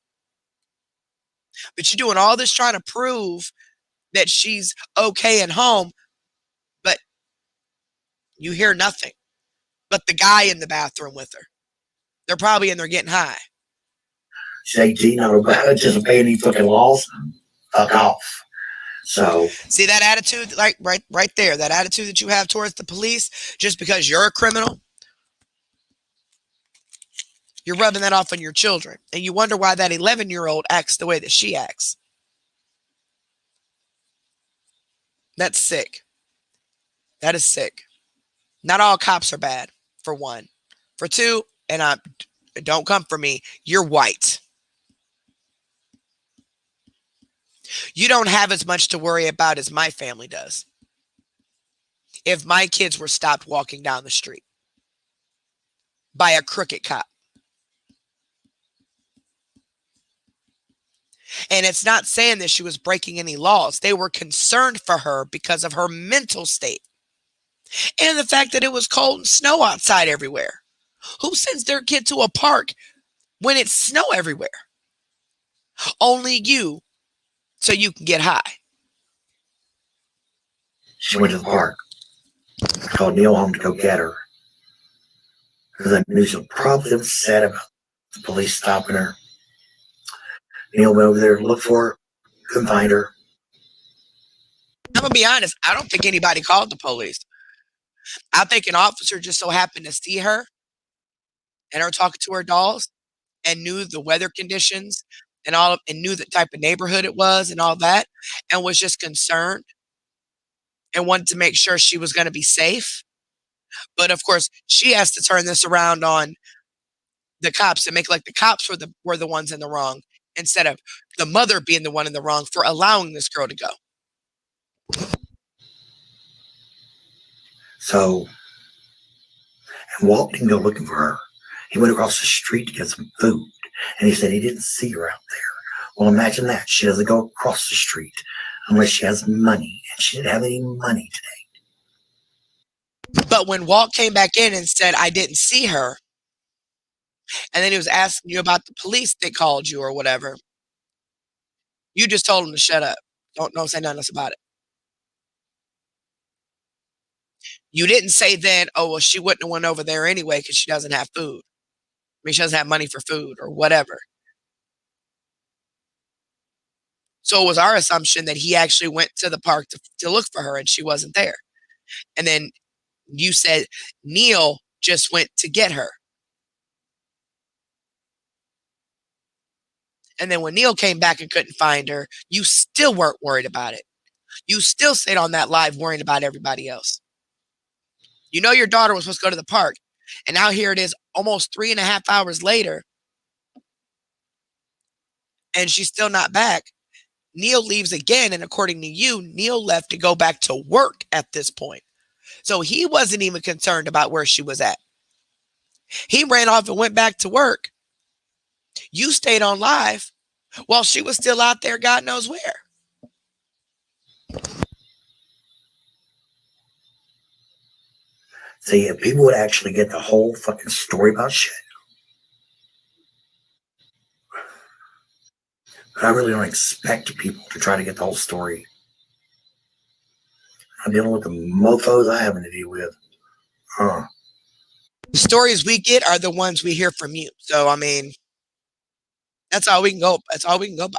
But you're doing all this trying to prove that she's okay at home, but you hear nothing but the guy in the bathroom with her. They're probably in there getting high. She's 18, not obey any fucking laws. Fuck off. So see that attitude, like right there, that attitude that you have towards the police, just because you're a criminal, you're rubbing that off on your children, and you wonder why that 11-year-old acts the way that she acts. That's sick. That is sick. Not all cops are bad, for one. For two, and don't come for me, you're white. You don't have as much to worry about as my family does. If my kids were stopped walking down the street by a crooked cop. And it's not saying that she was breaking any laws. They were concerned for her because of her mental state. And the fact that it was cold and snow outside everywhere. Who sends their kid to a park when it's snow everywhere? Only you, so you can get high. She went to the park. I called Neil home to go get her. Because I knew she was probably upset about the police stopping her. Neil went over there to look for her. Couldn't find her. I'm going to be honest. I don't think anybody called the police. I think an officer just so happened to see her and her talking to her dolls and knew the weather conditions and knew the type of neighborhood it was and all that, and was just concerned and wanted to make sure she was going to be safe. But of course, she has to turn this around on the cops and make like the cops were the ones in the wrong, instead of the mother being the one in the wrong for allowing this girl to go. So, and Walt didn't go looking for her. He went across the street to get some food, and he said he didn't see her out there. Well, imagine that. She doesn't go across the street unless she has money, and she didn't have any money today. But when Walt came back in and said, I didn't see her, and then he was asking you about the police that called you or whatever, you just told him to shut up. Don't say nothing else about it. You didn't say then, oh, well, she wouldn't have went over there anyway because she doesn't have food. I mean, she doesn't have money for food or whatever. So it was our assumption that he actually went to the park to look for her and she wasn't there. And then you said Neil just went to get her. And then when Neil came back and couldn't find her, you still weren't worried about it. You still stayed on that live worrying about everybody else. You know your daughter was supposed to go to the park. And now here it is almost 3.5 hours later. And she's still not back. Neil leaves again. And according to you, Neil left to go back to work at this point. So he wasn't even concerned about where she was at. He ran off and went back to work. You stayed on live while she was still out there, God knows where. See, if people would actually get the whole fucking story about shit. But I really don't expect people to try to get the whole story. I'm dealing with the mofos I having to deal with. The stories we get are the ones we hear from you. So, I mean, that's all we can go. That's all we can go by.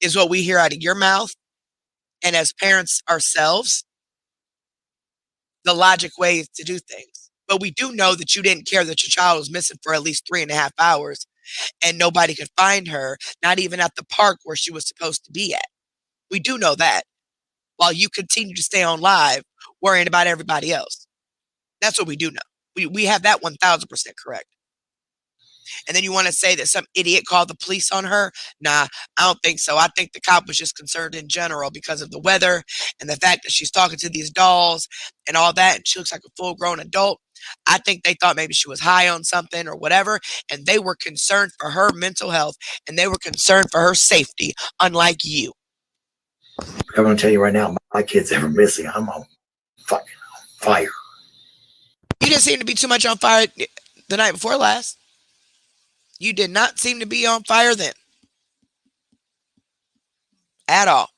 Is what we hear out of your mouth. And as parents ourselves, the logic ways to do things. But we do know that you didn't care that your child was missing for at least 3.5 hours and nobody could find her, not even at the park where she was supposed to be at. We do know that, while you continue to stay on live worrying about everybody else. That's what we do know. We have that 1,000% correct. And then you want to say that some idiot called the police on her? Nah, I don't think so. I think the cop was just concerned in general because of the weather and the fact that she's talking to these dolls and all that, and she looks like a full grown adult. I think they thought maybe she was high on something or whatever, and they were concerned for her mental health and they were concerned for her safety, unlike you. I'm going to tell you right now, my kid's ever missing. I'm on fucking fire. You didn't seem to be too much on fire the night before last. You did not seem to be on fire then. At all.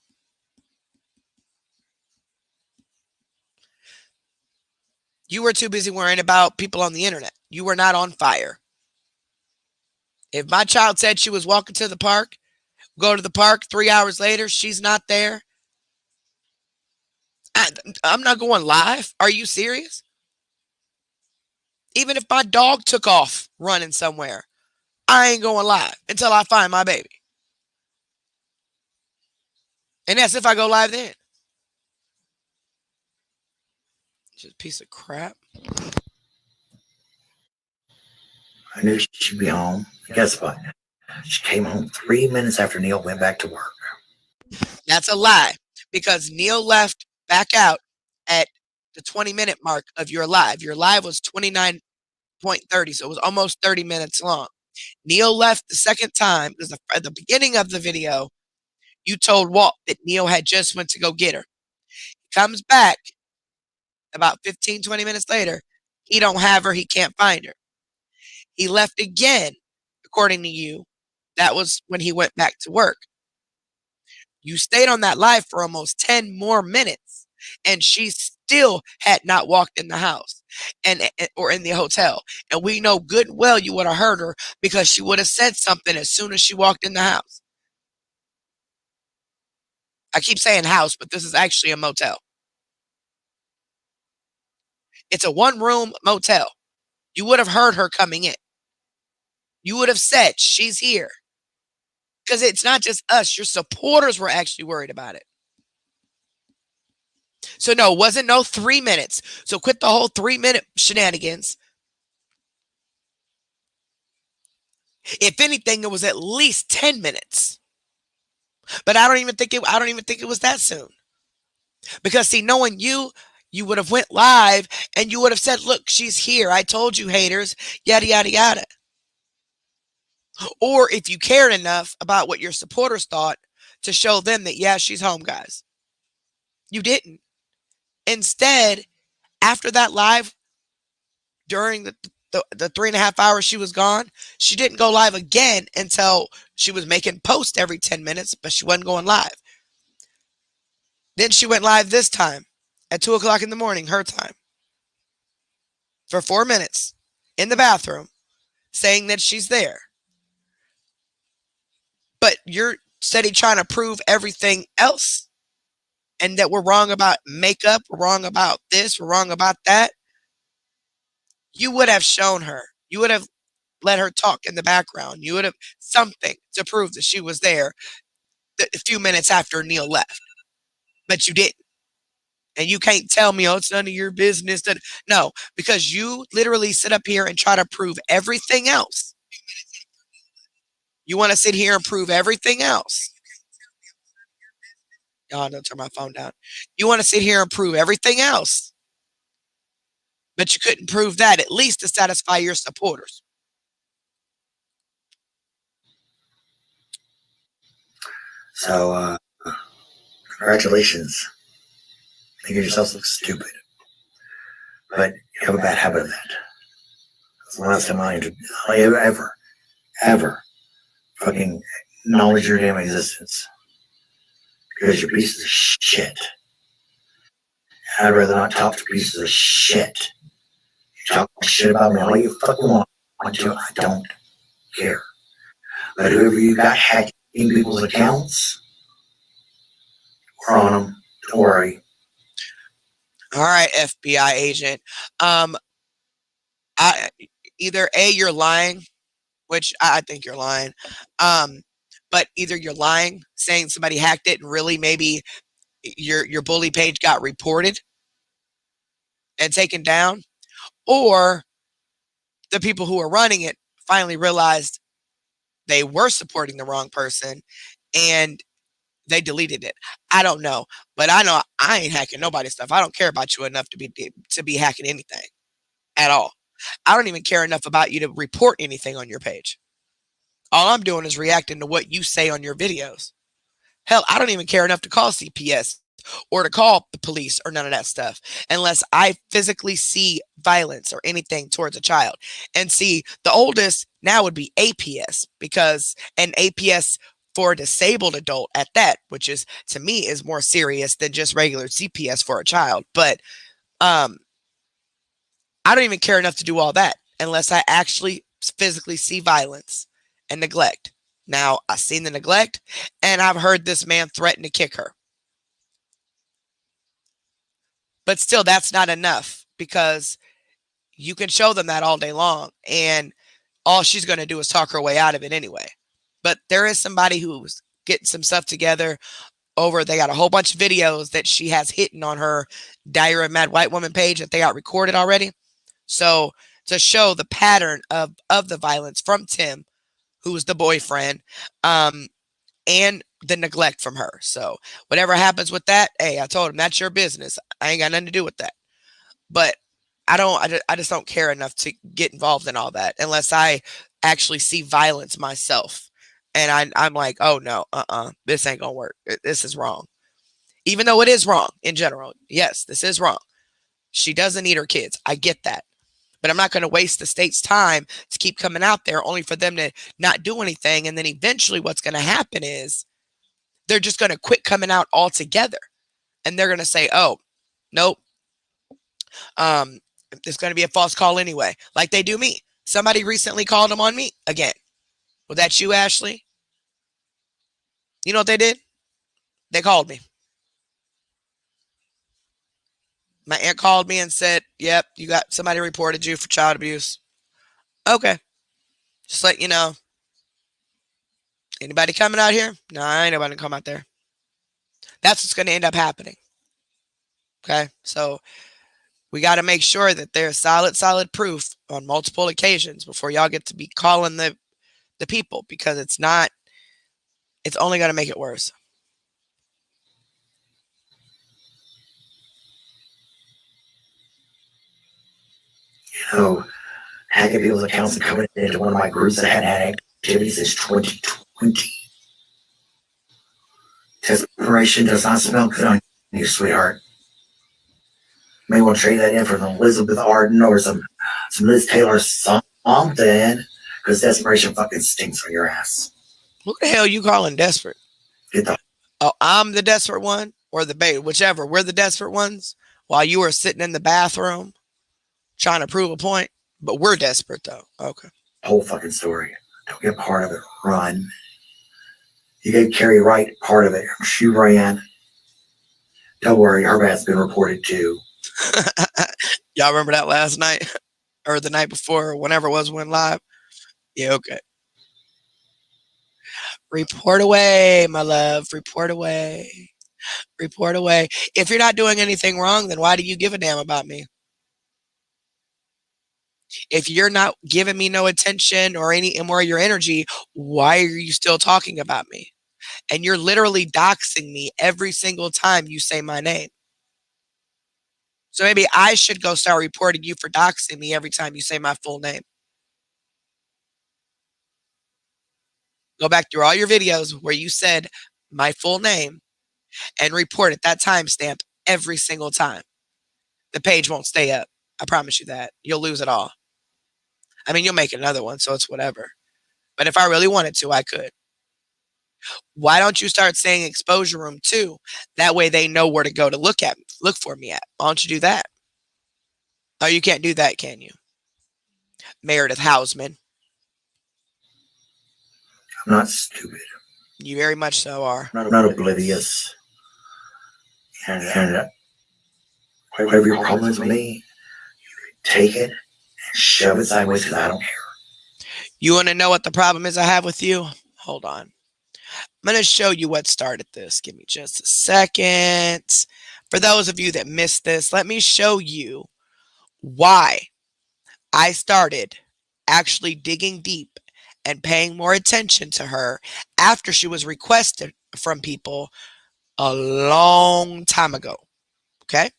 You were too busy worrying about people on the internet. You were not on fire. If my child said she was walking to the park, go to the park, 3 hours later, she's not there, I'm not going live. Are you serious? Even if my dog took off running somewhere, I ain't going live until I find my baby. And that's if I go live then. Just a piece of crap. I knew she'd be home. Guess what? She came home 3 minutes after Neil went back to work. That's a lie because Neil left back out at the 20-minute mark of your live. Your live was 29.30, so it was almost 30 minutes long. Neil left the second time because at the beginning of the video, you told Walt that Neil had just went to go get her. He comes back about 15, 20 minutes later. He don't have her. He can't find her. He left again, according to you. That was when he went back to work. You stayed on that live for almost 10 more minutes, and she still had not walked in the house or in the hotel. And we know good and well you would have heard her because she would have said something as soon as she walked in the house. I keep saying house, but this is actually a motel. It's a one-room motel. You would have heard her coming in. You would have said, she's here. Because it's not just us. Your supporters were actually worried about it. So no, it wasn't no 3 minutes. So quit the whole 3-minute shenanigans. If anything, it was at least 10 minutes. But I don't even think it was that soon. Because see, knowing you would have went live and you would have said, look, she's here. I told you, haters, yada, yada, yada. Or if you cared enough about what your supporters thought to show them that, yeah, she's home, guys. You didn't. Instead, after that live, during the 3.5 hours she was gone, she didn't go live again until she was making posts every 10 minutes, but she wasn't going live. Then she went live this time at 2 o'clock in the morning, her time, for 4 minutes in the bathroom saying that she's there. But you're steady trying to prove everything else and that we're wrong about makeup, we're wrong about this, we're wrong about that. You would have shown her. You would have let her talk in the background. You would have something to prove that she was there a few minutes after Neil left. But you didn't. And you can't tell me, oh, it's none of your business. No, because you literally sit up here and try to prove everything else. You want to sit here and prove everything else. Oh, don't turn my phone down. You want to sit here and prove everything else. But you couldn't prove that, at least to satisfy your supporters. So, congratulations. Making yourselves look stupid. But you have a bad habit of that. That's the last time I ever fucking acknowledge your damn existence. Because you're pieces of shit. I'd rather not talk to pieces of shit. You talk shit about me all you fucking want to. I don't care. But whoever you got hacking people's accounts, we're on them. Don't worry. All right, FBI agent. Either A, you're lying, which I think you're lying. But either you're lying, saying somebody hacked it, and really maybe your bully page got reported and taken down, or the people who are running it finally realized they were supporting the wrong person and they deleted it. I don't know, but I know I ain't hacking nobody's stuff. I don't care about you enough to be hacking anything at all. I don't even care enough about you to report anything on your page. All I'm doing is reacting to what you say on your videos. Hell, I don't even care enough to call CPS or to call the police or none of that stuff unless I physically see violence or anything towards a child. And see, the oldest now would be APS because an APS for a disabled adult at that, which is to me is more serious than just regular CPS for a child. But um I don't even care enough to do all that unless I actually physically see violence and neglect. Now, I've seen the neglect and I've heard this man threaten to kick her. But still, that's not enough because you can show them that all day long and all she's going to do is talk her way out of it anyway. But there is somebody who's getting some stuff together over, they got a whole bunch of videos that she has hidden on her Diary of a Mad White Woman page that they got recorded already. So to show the pattern of the violence from Tim, who's the boyfriend, and the neglect from her. So whatever happens with that, hey, I told him that's your business. I ain't got nothing to do with that. But I just don't care enough to get involved in all that unless I actually see violence myself. And I'm like, oh no, this ain't gonna work. This is wrong. Even though it is wrong in general. Yes, this is wrong. She doesn't need her kids. I get that. But I'm not going to waste the state's time to keep coming out there only for them to not do anything. And then eventually what's going to happen is they're just going to quit coming out altogether. And they're going to say, oh, nope, it's going to be a false call anyway, like they do me. Somebody recently called them on me again. Was that you, Ashley? You know what they did? They called me. My aunt called me and said, yep, you got somebody reported you for child abuse. Okay. Just let you know. Anybody coming out here? No, I ain't nobody come out there. That's what's going to end up happening. Okay. So we got to make sure that there's solid proof on multiple occasions before y'all get to be calling the people, because it's not, it's only going to make it worse. You know, hacking people's accounts and coming into one of my groups that had activities since 2020. Desperation does not smell good on you, sweetheart. You may want to trade that in for an Elizabeth Arden or some Liz Taylor something, because desperation fucking stinks on your ass. Who the hell you calling desperate? Get the Oh, I'm the desperate one, or the bait, whichever. We're the desperate ones while you are sitting in the bathroom trying to prove a point. But we're desperate though. Okay. whole fucking story. Don't get part of it. Run. You gave Carrie Wright part of it. She ran. Don't worry, her bad's been reported too. Y'all remember that last night or the night before, or whenever it was, went live? Yeah, okay. Report away, my love. Report away. Report away. If you're not doing anything wrong, then why do you give a damn about me? If you're not giving me no attention or any more of your energy, why are you still talking about me? And you're literally doxing me every single time you say my name. So maybe I should go start reporting you for doxing me every time you say my full name. Go back through all your videos where you said my full name and report at that timestamp every single time. The page won't stay up. I promise you that. You'll lose it all. I mean, you'll make another one, so it's whatever. But if I really wanted to, I could. Why don't you start saying exposure room too? That way they know where to go to look for me at. Why don't you do that? Oh, you can't do that, can you? Meredith Hausman. I'm not stupid. You very much so are. I'm not oblivious. And whatever your problem is with me, take it and shove it sideways because I don't care. You want to know what the problem is I have with you? Hold on. I'm going to show you what started this. Give me just a second. For those of you that missed this, let me show you why I started actually digging deep and paying more attention to her after she was requested from people a long time ago. Okay?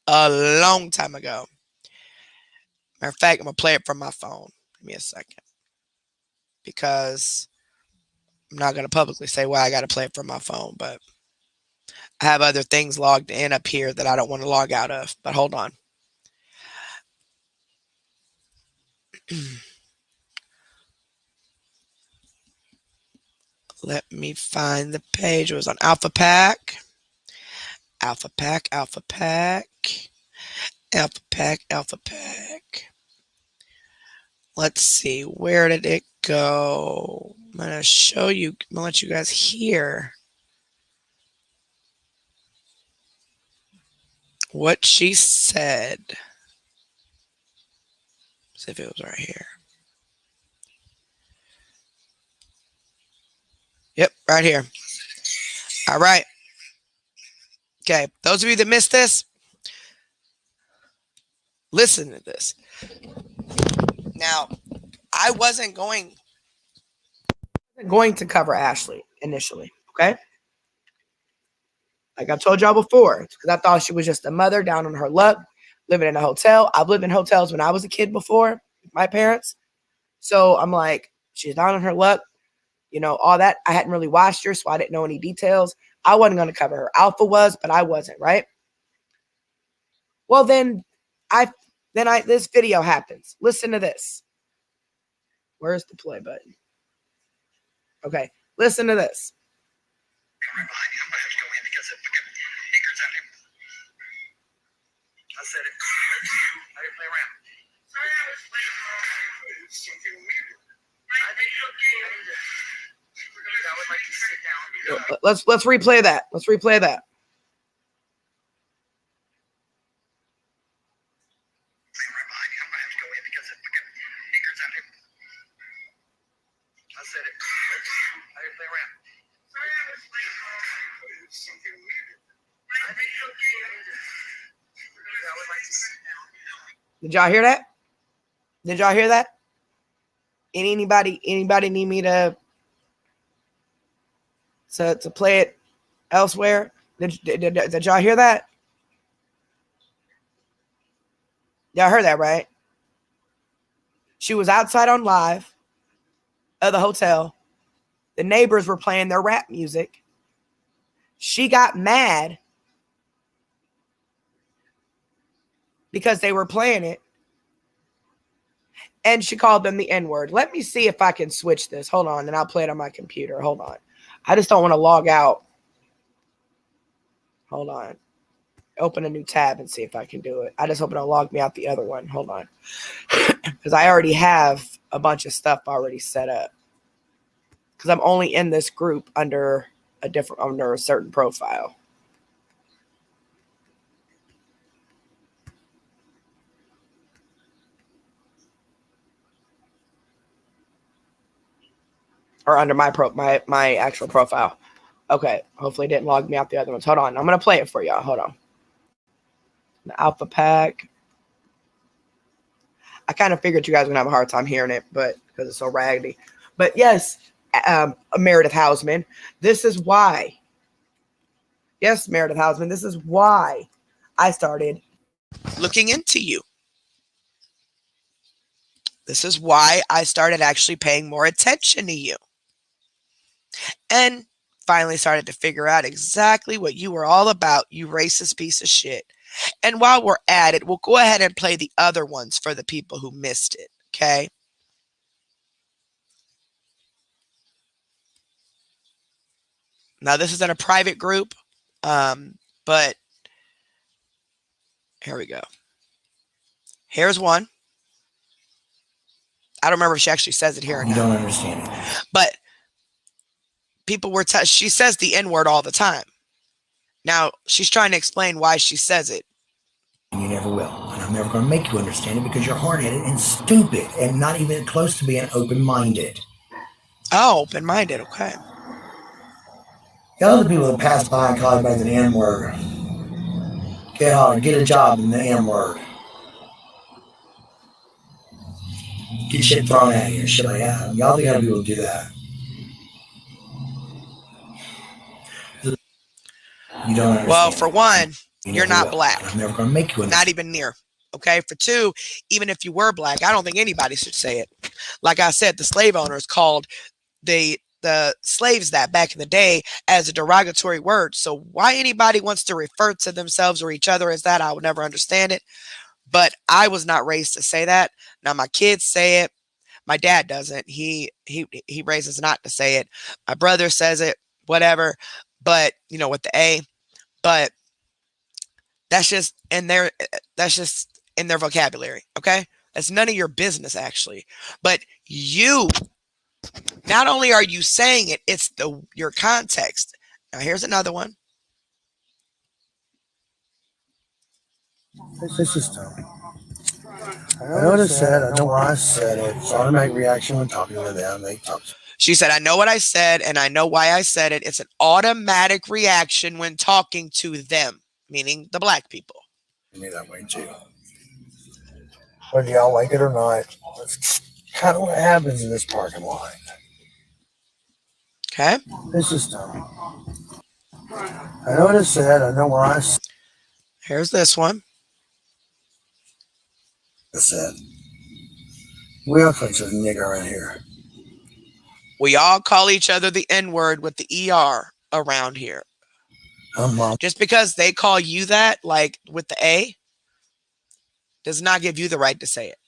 A long time ago. Matter of fact, I'm going to play it from my phone. Give me a second. Because I'm not going to publicly say why I got to play it from my phone, but I have other things logged in up here that I don't want to log out of. But hold on. Let me find the page. It was on Alpha Pack. Alpha Pack, Alpha Pack. Alpha Pack, Alpha Pack. Let's see. Where did it go? I'm going to show you. I'm going to let you guys hear what she said. See if it was right here. Yep, right here. All right. Okay, those of you that missed this, listen to this. Now, I wasn't going to cover Ashley initially, okay? Like I told y'all before, because I thought she was just a mother down on her luck, living in a hotel. I've lived in hotels when I was a kid before, my parents. So I'm like, she's down on her luck, you know, all that. I hadn't really watched her, so I didn't know any details. I wasn't going to cover her. Alpha was, but I wasn't, right? Well, then this video happens. Listen to this. Where's the play button? Okay, listen to this. I said it. I didn't play around. Let's replay that. Let's replay that. I said it. I didn't play around. Did y'all hear that? Did y'all hear that? Anybody need me to play it elsewhere? Did y'all hear that? Y'all heard that, right? She was outside on live of the hotel. The neighbors were playing their rap music. She got mad because they were playing it. And she called them the N-word. Let me see if I can switch this. Hold on, and I'll play it on my computer. Hold on. I just don't want to log out. Hold on. Open a new tab and see if I can do it. I just hope it'll log me out the other one. Hold on. Because I already have a bunch of stuff already set up. Because I'm only in this group under a certain profile. Or under my actual profile. Okay. Hopefully it didn't log me out the other ones. Hold on. I'm going to play it for y'all. Hold on. The Alpha Pack. I kind of figured you guys were going to have a hard time hearing it, but because it's so raggedy. But yes, Meredith Hausman, this is why. Yes, Meredith Hausman, this is why I started looking into you. This is why I started actually paying more attention to you. And finally started to figure out exactly what you were all about, you racist piece of shit. And while we're at it, we'll go ahead and play the other ones for the people who missed it, okay? Now, this is in a private group, but here we go. Here's one. I don't remember if she actually says it here or not. You don't understand it. But people were, she says the N-word all the time. Now, she's trying to explain why she says it. You never will. And I'm never going to make you understand it because you're hard-headed and stupid and not even close to being open-minded. Oh, open-minded, okay. The other people that pass by and call you by the N-word. Get a job in the N-word. get shit thrown at you and shit like that. Y'all think other people do that. You don't Well, understand. for one, You you're never not will. black. And I'm never going to make you Not understand. even near. Okay. For two, even if you were black, I don't think anybody should say it. Like I said, the slave owners called the slaves that back in the day as a derogatory word. So why anybody wants to refer to themselves or each other as that, I would never understand it. But I was not raised to say that. Now my kids say it. My dad doesn't. He raises not to say it. My brother says it, whatever. But with the A. But that's just in their vocabulary. Okay. That's none of your business actually. But you, not only are you saying it, it's your context. Now here's another one. It's just dumb. I know what I said. I know why I said it. It's automatic reaction when talking to them. They talk. She said, I know what I said and I know why I said it. It's an automatic reaction when talking to them, meaning the black people. Me that way too. Whether y'all like it or not, that's kind of what happens in this parking lot. Okay. It's just dumb. I know what I said. I know why I Here's this one. said. We all call each other nigger around here. We all call each other the N-word with the ER around here. Mom. Just because they call you that, like with the A, does not give you the right to say it.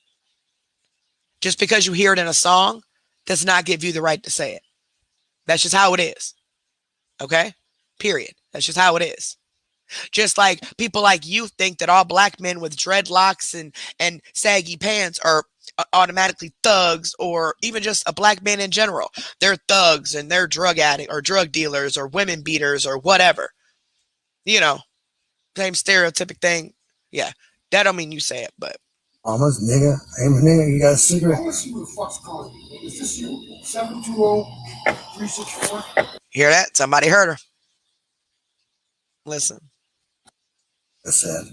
Just because you hear it in a song does not give you the right to say it. That's just how it is. Okay? Period. That's just how it is. Just like people like you think that all black men with dreadlocks and saggy pants are automatically thugs, or even just a black man in general. They're thugs and they're drug addict or drug dealers or women beaters or whatever. Same stereotypic thing. Yeah. That don't mean you say it, but Almost nigga. Hey, nigga, you got a cigarette? Let's see who the fuck's calling you. Is this you? 720-364? Hear that? Somebody heard her. Listen. I said,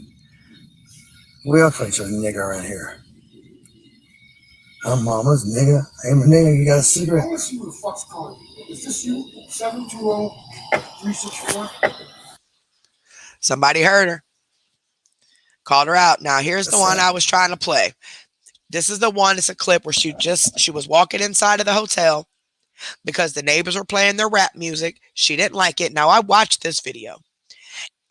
we all call each other nigga around here. I'm mama's nigga. Hey, nigga, you got a cigarette? Let's see who the fuck's calling you. Is this you? 720-364? Somebody heard her. Called her out. Now here's the one I was trying to play. This is the one. It's a clip where she was walking inside of the hotel because the neighbors were playing their rap music. She didn't like it. Now I watched this video.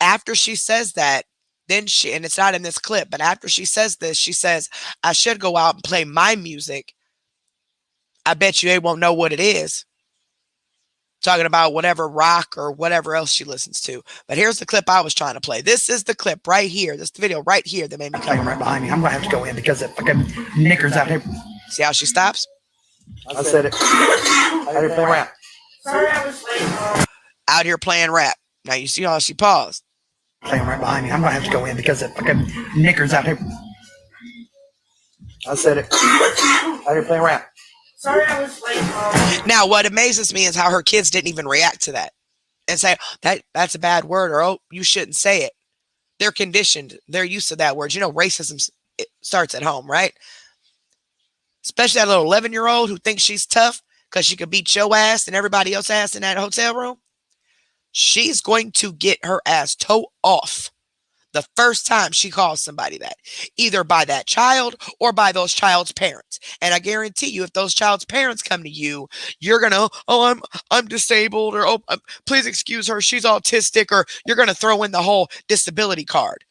After she says that, and it's not in this clip, but after she says this, she says, I should go out and play my music. I bet you they won't know what it is. Talking about whatever rock or whatever else she listens to. But here's the clip I was trying to play. This is the clip right here. This is the video right here that made me come right behind me. I'm going to have to go in because the fucking knickers out here. See how she stops? I said it. Out here playing rap. Sorry, I was late. Out here playing rap. Now you see how she paused. Playing right behind me. I'm going to have to go in because the fucking knickers out here. I said it. Out here playing rap. Sorry, I was late. Now, what amazes me is how her kids didn't even react to that and say, that's a bad word, or, oh, you shouldn't say it. They're conditioned. They're used to that word. Racism starts at home, right? Especially that little 11-year-old who thinks she's tough because she could beat your ass and everybody else's ass in that hotel room. She's going to get her ass toe off the first time she calls somebody that, either by that child or by those child's parents. And I guarantee you, if those child's parents come to you, you're gonna, oh, I'm disabled, or, oh, please excuse her, she's autistic, or you're gonna throw in the whole disability card.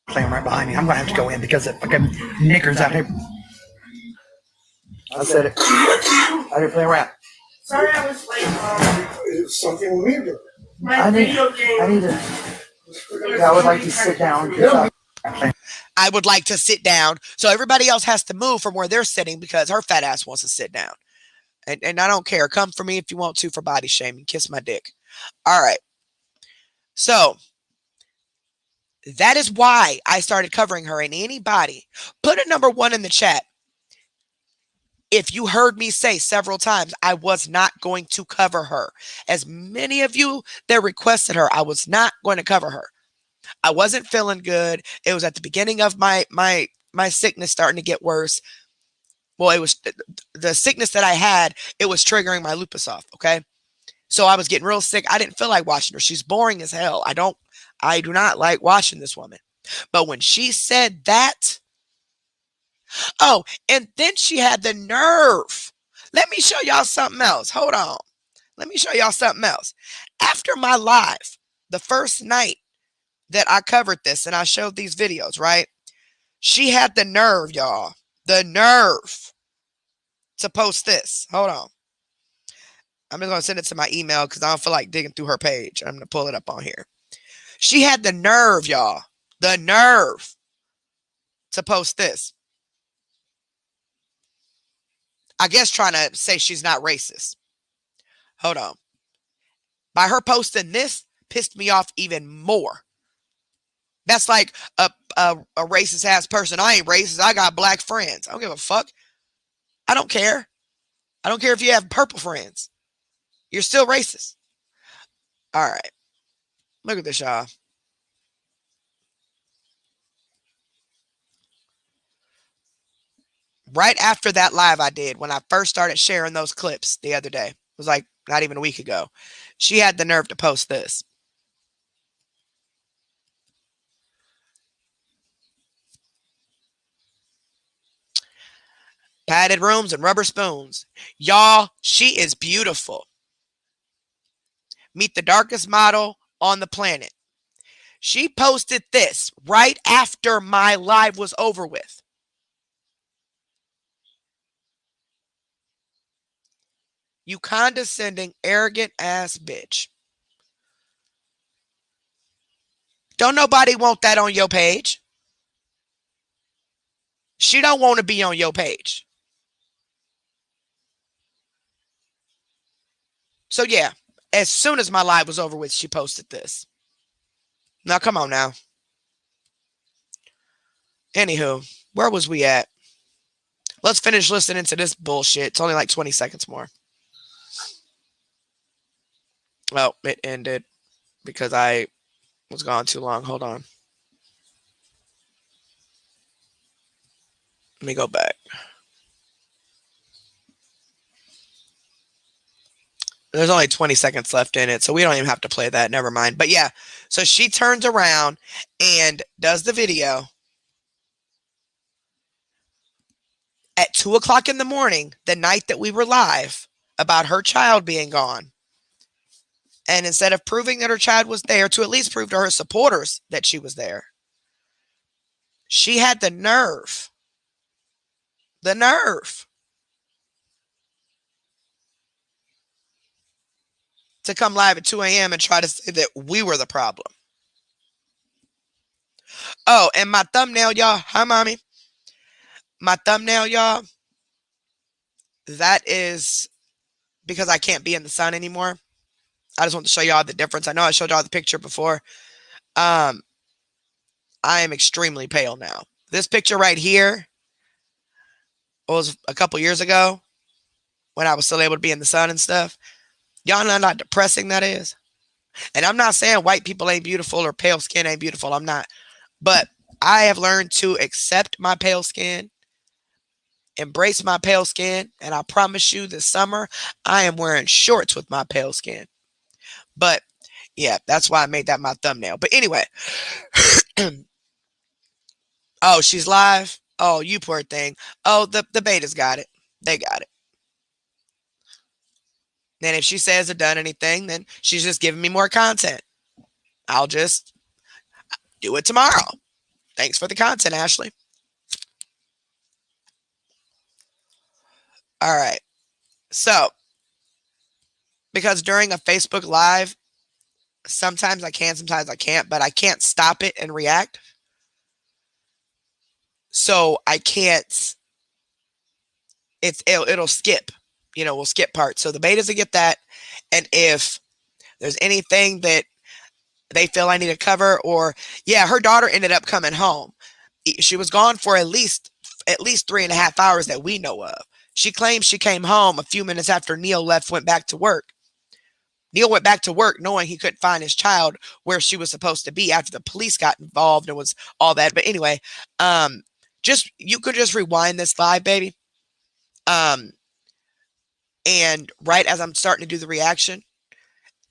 Playing right behind me. I'm gonna have to go in because the fucking knickers out here. I said it. Out here playing rap. Sorry, I was late. It's something weird. I need to. I would like to sit down. I would like to sit down. So everybody else has to move from where they're sitting because her fat ass wants to sit down. And I don't care. Come for me if you want to for body shaming. Kiss my dick. All right. So that is why I started covering her. And anybody, put a number 1 in the chat. If you heard me say several times, I was not going to cover her. As many of you that requested her, I was not going to cover her. I wasn't feeling good. It was at the beginning of my my sickness starting to get worse. Well, it was the sickness that I had, it was triggering my lupus off, okay? So I was getting real sick. I didn't feel like watching her. She's boring as hell. I do not like watching this woman. But when she said that, oh, and then she had the nerve. Let me show y'all something else. Hold on. Let me show y'all something else. After my live, the first night that I covered this and I showed these videos, right? She had the nerve, y'all. The nerve to post this. Hold on. I'm just going to send it to my email because I don't feel like digging through her page. I'm going to pull it up on here. She had the nerve, y'all. The nerve to post this. I guess trying to say she's not racist. Hold on. By her posting this, pissed me off even more. That's like a racist ass person. I ain't racist. I got black friends. I don't give a fuck. I don't care. I don't care if you have purple friends. You're still racist. All right. Look at this, y'all. Right after that live I did, when I first started sharing those clips the other day, it was like not even a week ago, she had the nerve to post this. Padded rooms and rubber spoons. Y'all, she is beautiful. Meet the darkest model on the planet. She posted this right after my live was over with. You condescending, arrogant ass bitch. Don't nobody want that on your page. She don't want to be on your page. So yeah, as soon as my live was over with, she posted this. Now come on now. Anywho, where was we at? Let's finish listening to this bullshit. It's only like 20 seconds more. Oh, it ended because I was gone too long. Hold on. Let me go back. There's only 20 seconds left in it, so we don't even have to play that. Never mind. But yeah, so she turns around and does the video at 2 o'clock in the morning, the night that we were live, about her child being gone. And instead of proving that her child was there, to at least prove to her supporters that she was there, she had the nerve to come live at 2 a.m. and try to say that we were the problem. Oh, and my thumbnail, y'all. Hi, mommy. My thumbnail, y'all. That is because I can't be in the sun anymore. I just want to show y'all the difference. I know I showed y'all the picture before. I am extremely pale now. This picture right here was a couple years ago when I was still able to be in the sun and stuff. Y'all know how depressing that is. And I'm not saying white people ain't beautiful or pale skin ain't beautiful. I'm not. But I have learned to accept my pale skin, embrace my pale skin, and I promise you this summer I am wearing shorts with my pale skin. But yeah, that's why I made that my thumbnail. But anyway. Oh, she's live? Oh, you poor thing. Oh, the betas got it. They got it. Then if she says I've done anything, then she's just giving me more content. I'll just do it tomorrow. Thanks for the content, Ashley. All right. So, because during a Facebook Live, sometimes I can, sometimes I can't, but I can't stop it and react. So I can't, it'll skip, we'll skip parts. So the betas will get that. And if there's anything that they feel I need to cover, or yeah, her daughter ended up coming home. She was gone for at least 3.5 hours that we know of. She claims she came home a few minutes after Neil went back to work. Neil went back to work knowing he couldn't find his child where she was supposed to be after the police got involved and was all that. But anyway, You could just rewind this live, baby. Um, and right as I'm starting to do the reaction,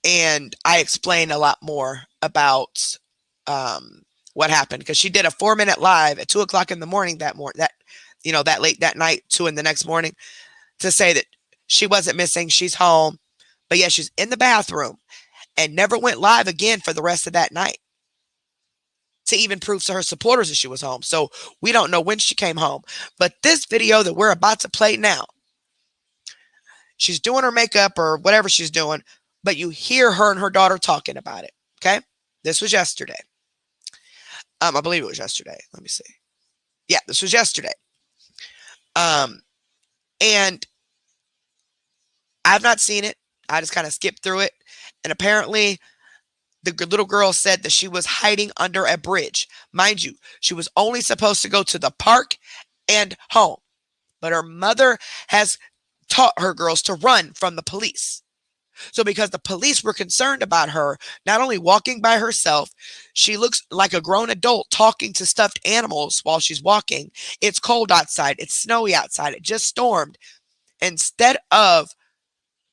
and I explain a lot more about um, what happened, because she did a 4-minute live at 2 o'clock in the morning that morning, that late that night, 2 in the next morning, to say that she wasn't missing, she's home, but yeah, she's in the bathroom, and never went live again for the rest of that night to even prove to her supporters that she was home. So we don't know when she came home. But this video that we're about to play now, she's doing her makeup or whatever she's doing, but you hear her and her daughter talking about it. Okay. This was yesterday. I believe it was yesterday. Let me see. Yeah, this was yesterday. Um, and I've not seen it. I just kind of skipped through it. And apparently, the little girl said that she was hiding under a bridge. Mind you, she was only supposed to go to the park and home. But her mother has taught her girls to run from the police. So because the police were concerned about her not only walking by herself, she looks like a grown adult talking to stuffed animals while she's walking. It's cold outside. It's snowy outside. It just stormed. Instead of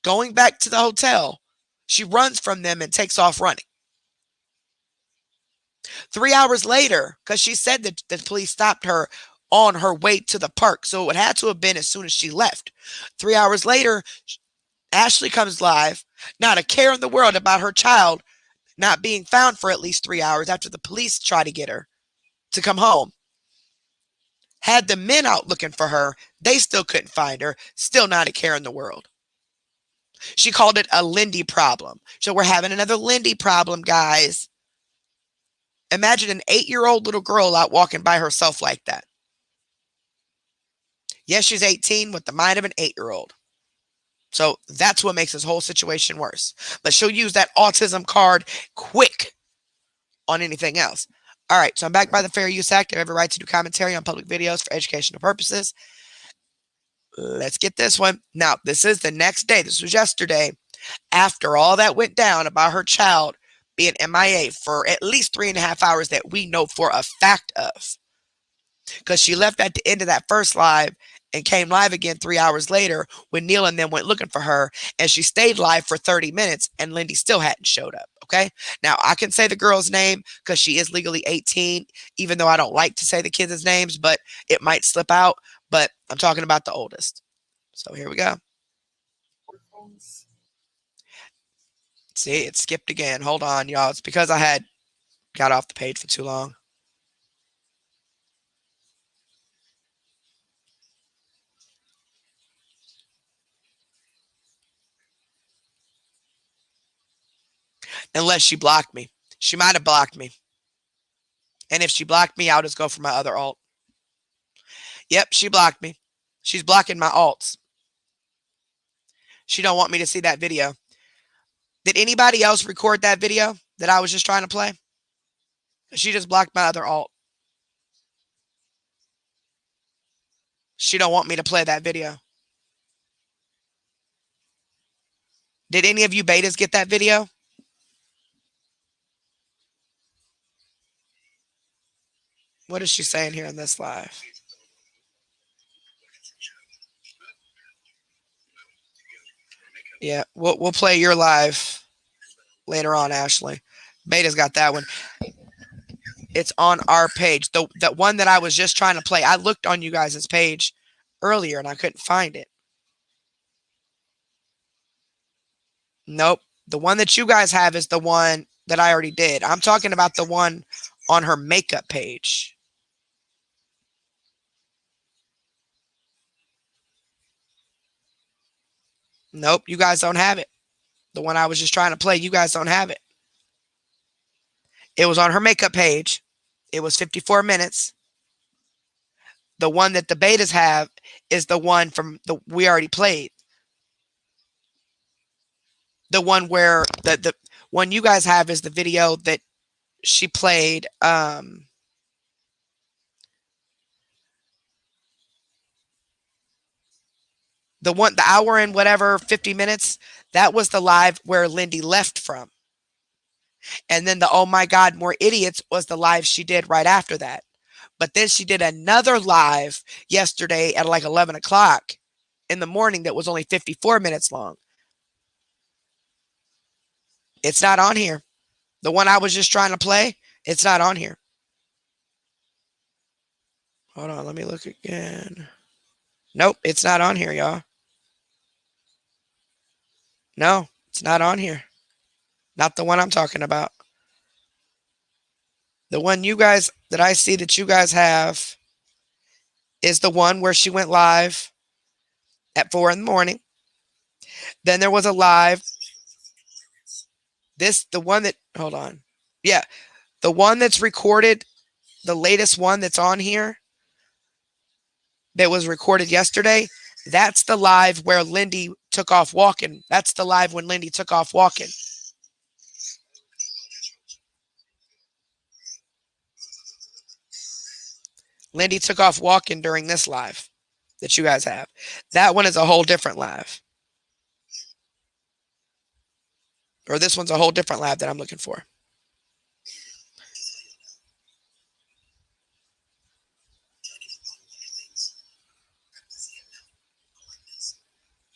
going back to the hotel, she runs from them and takes off running. 3 hours later, because she said that the police stopped her on her way to the park. So it had to have been as soon as she left. 3 hours later, Ashley comes live, not a care in the world about her child not being found for at least 3 hours after the police tried to get her to come home. Had the men out looking for her, they still couldn't find her, still not a care in the world. She called it a Lindy problem. So we're having another Lindy problem, guys. Imagine an 8-year-old little girl out walking by herself like that. Yes, she's 18 with the mind of an 8-year-old. So that's what makes this whole situation worse. But she'll use that autism card quick on anything else. All right, so I'm back by the Fair Use Act. I have every right to do commentary on public videos for educational purposes. Let's get this one. Now, this is the next day. This was yesterday. After all that went down about her child being MIA for at least 3.5 hours that we know for a fact of. Because she left at the end of that first live and came live again 3 hours later when Neil and them went looking for her, and she stayed live for 30 minutes and Lindy still hadn't showed up. Okay. Now I can say the girl's name because she is legally 18, even though I don't like to say the kids' names, but it might slip out. But I'm talking about the oldest. So here we go. See, it skipped again. Hold on, y'all. It's because I had got off the page for too long. Unless she blocked me. She might have blocked me. And if she blocked me, I'll just go for my other alt. Yep, she blocked me. She's blocking my alts. She don't want me to see that video. Did anybody else record that video that I was just trying to play? She just blocked my other alt. She don't want me to play that video. Did any of you betas get that video? What is she saying here in this live? Yeah, we'll play your live later on, Ashley. Beta's got that one. It's on our page. The one that I was just trying to play. I looked on you guys' page earlier and I couldn't find it. Nope. The one that you guys have is the one that I already did. I'm talking about the one on her makeup page. Nope, you guys don't have it. The one I was just trying to play, you guys don't have it. It was on her makeup page. It was 54 minutes. The one that the betas have is the one from the we already played. The one where the one you guys have is the video that she played. The hour and whatever 50 minutes, that was the live where Lindy left from. And then the oh my God, more idiots was the live she did right after that. But then she did another live yesterday at like 11 o'clock in the morning that was only 54 minutes long. It's not on here. The one I was just trying to play, it's not on here. Hold on, let me look again. Nope, it's not on here, y'all. No, it's not on here. Not the one I'm talking about. The one you guys that I see that you guys have is the one where she went live at 4 in the morning. Then there was a live. The one that, hold on. Yeah, the one that's recorded, the latest one that's on here that was recorded yesterday, that's the live where Lindy took off walking. That's the live when Lindy took off walking. Lindy took off walking during this live that you guys have. That one is a whole different live. Or this one's a whole different live that I'm looking for.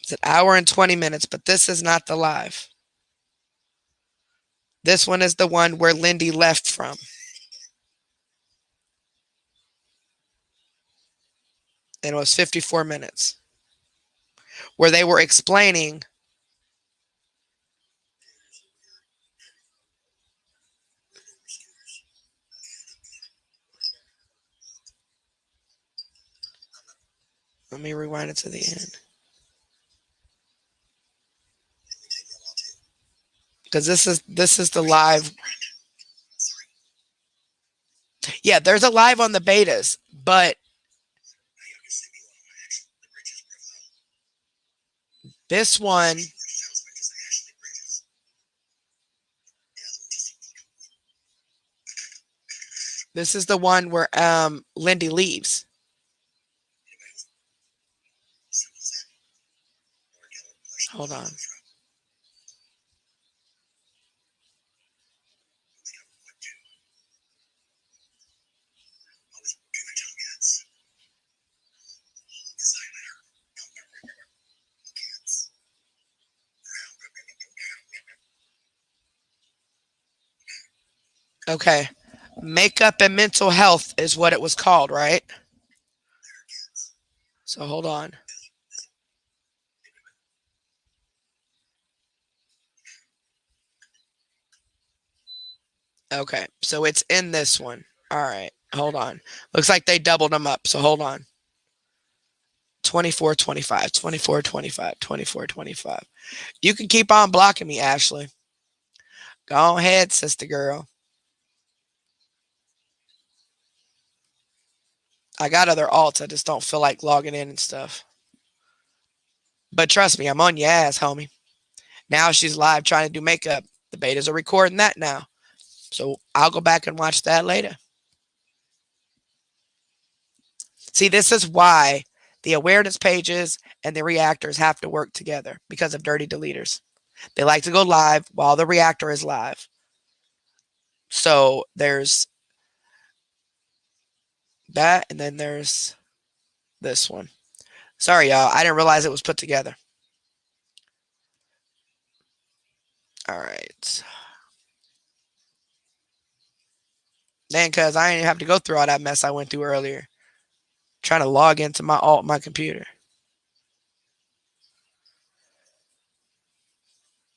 It's an hour and 20 minutes, but this is not the live. This one is the one where Lindy left from. And it was 54 minutes. Where they were explaining let me rewind it to the end. Because this is the live. Yeah, there's a live on the betas, but this one, this is the one where Lindy leaves. Hold on. Okay. Makeup and mental health is what it was called, right? So hold on. Okay. So it's in this one. All right. Hold on. Looks like they doubled them up. So hold on. 24, 25, 24, 25, 24, 25. You can keep on blocking me, Ashley. Go ahead, sister girl. I got other alts. I just don't feel like logging in and stuff. But trust me, I'm on your ass, homie. Now she's live trying to do makeup. The betas are recording that now. So I'll go back and watch that later. See, this is why the awareness pages and the reactors have to work together because of dirty deleters. They like to go live while the reactor is live. So there's that, and then there's this one. Sorry, y'all. I didn't realize it was put together. All right. Man, cuz I didn't have to go through all that mess I went through earlier. Trying to log into my computer.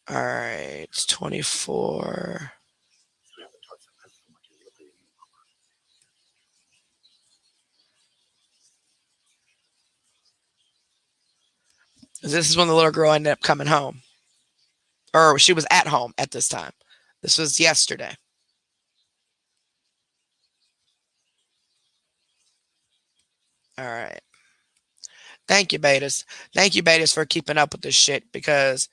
All right. It's 24. This is when the little girl ended up coming home. Or she was at home at this time. This was yesterday. All right. Thank you, betas. Thank you, betas, for keeping up with this shit because.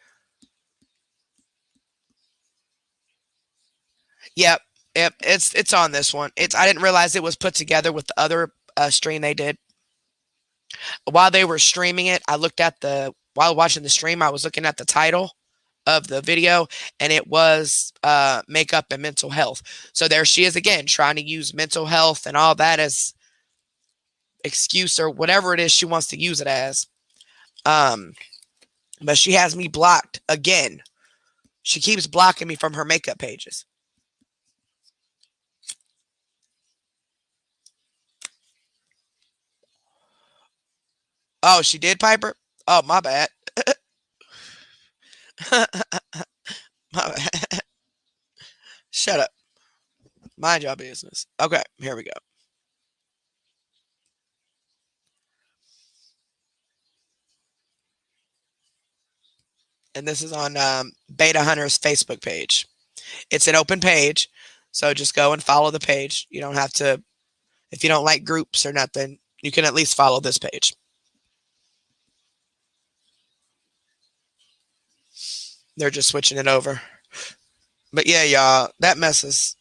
Yep, it's on this one. I didn't realize it was put together with the other stream they did. While they were streaming it, while watching the stream, I was looking at the title of the video, and it was makeup and mental health. So there she is again, trying to use mental health and all that as excuse or whatever it is she wants to use it as. Um, but she has me blocked again. She keeps blocking me from her makeup pages. Oh, she did, Piper? Oh, my bad. My bad. Shut up. Mind your business. Okay, here we go. And this is on Beta Hunter's Facebook page. It's an open page, so just go and follow the page. You don't have to, if you don't like groups or nothing, you can at least follow this page. They're just switching it over. But yeah, y'all, that mess is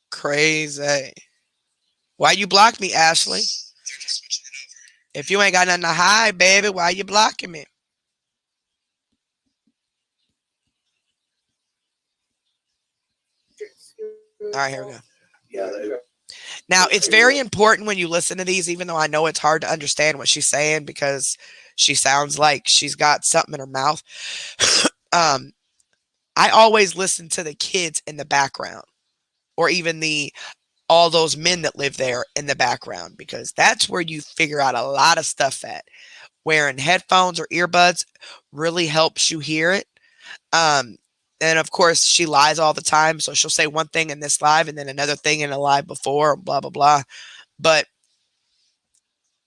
crazy. Why you block me, Ashley? If you ain't got nothing to hide, baby, why you blocking me? All right, here we go. Yeah, Now, it's very important when you listen to these, even though I know it's hard to understand what she's saying because she sounds like she's got something in her mouth. I always listen to the kids in the background or even all those men that live there in the background because that's where you figure out a lot of stuff at. Wearing headphones or earbuds really helps you hear it. And of course, she lies all the time. So she'll say one thing in this live and then another thing in a live before, blah, blah, blah. But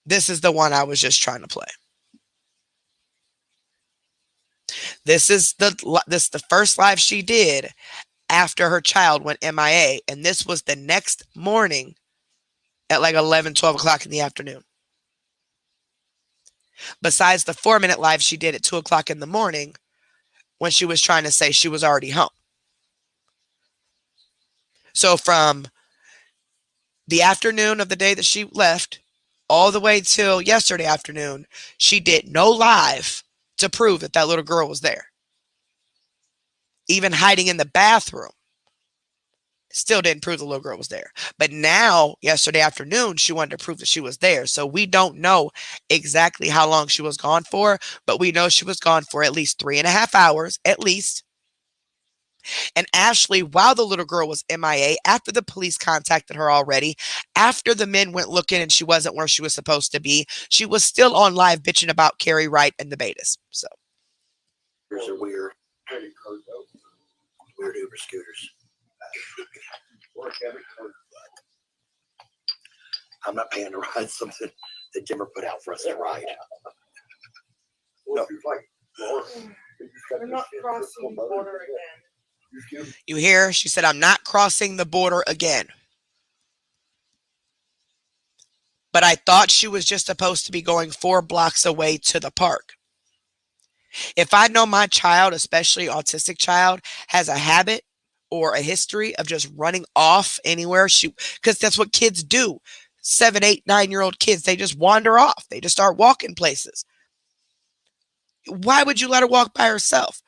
this is the one I was just trying to play. This is the first live she did after her child went MIA. And this was the next morning at like 11, 12 o'clock in the afternoon. Besides the 4-minute live she did at 2 o'clock in the morning when she was trying to say she was already home. So from the afternoon of the day that she left all the way till yesterday afternoon, she did no live to prove that that little girl was there. Even hiding in the bathroom still didn't prove the little girl was there. But now, yesterday afternoon, she wanted to prove that she was there. So we don't know exactly how long she was gone for, but we know she was gone for at least 3.5 hours, at least. And Ashley, while the little girl was MIA, after the police contacted her already, after the men went looking and she wasn't where she was supposed to be, she was still on live bitching about Carrie Wright and the betas. So scooters are weird. Weird Uber scooters. I'm not paying to ride something that Jimmer put out for us to ride. No. We're not crossing the border again. you hear? She said, I'm not crossing the border again. But I thought she was just supposed to be going 4 blocks away to the park. If I know my child, especially autistic child, has a habit or a history of just running off anywhere, because that's what kids do. 7, 8, 9-year-old kids, they just wander off. They just start walking places. Why would you let her walk by herself?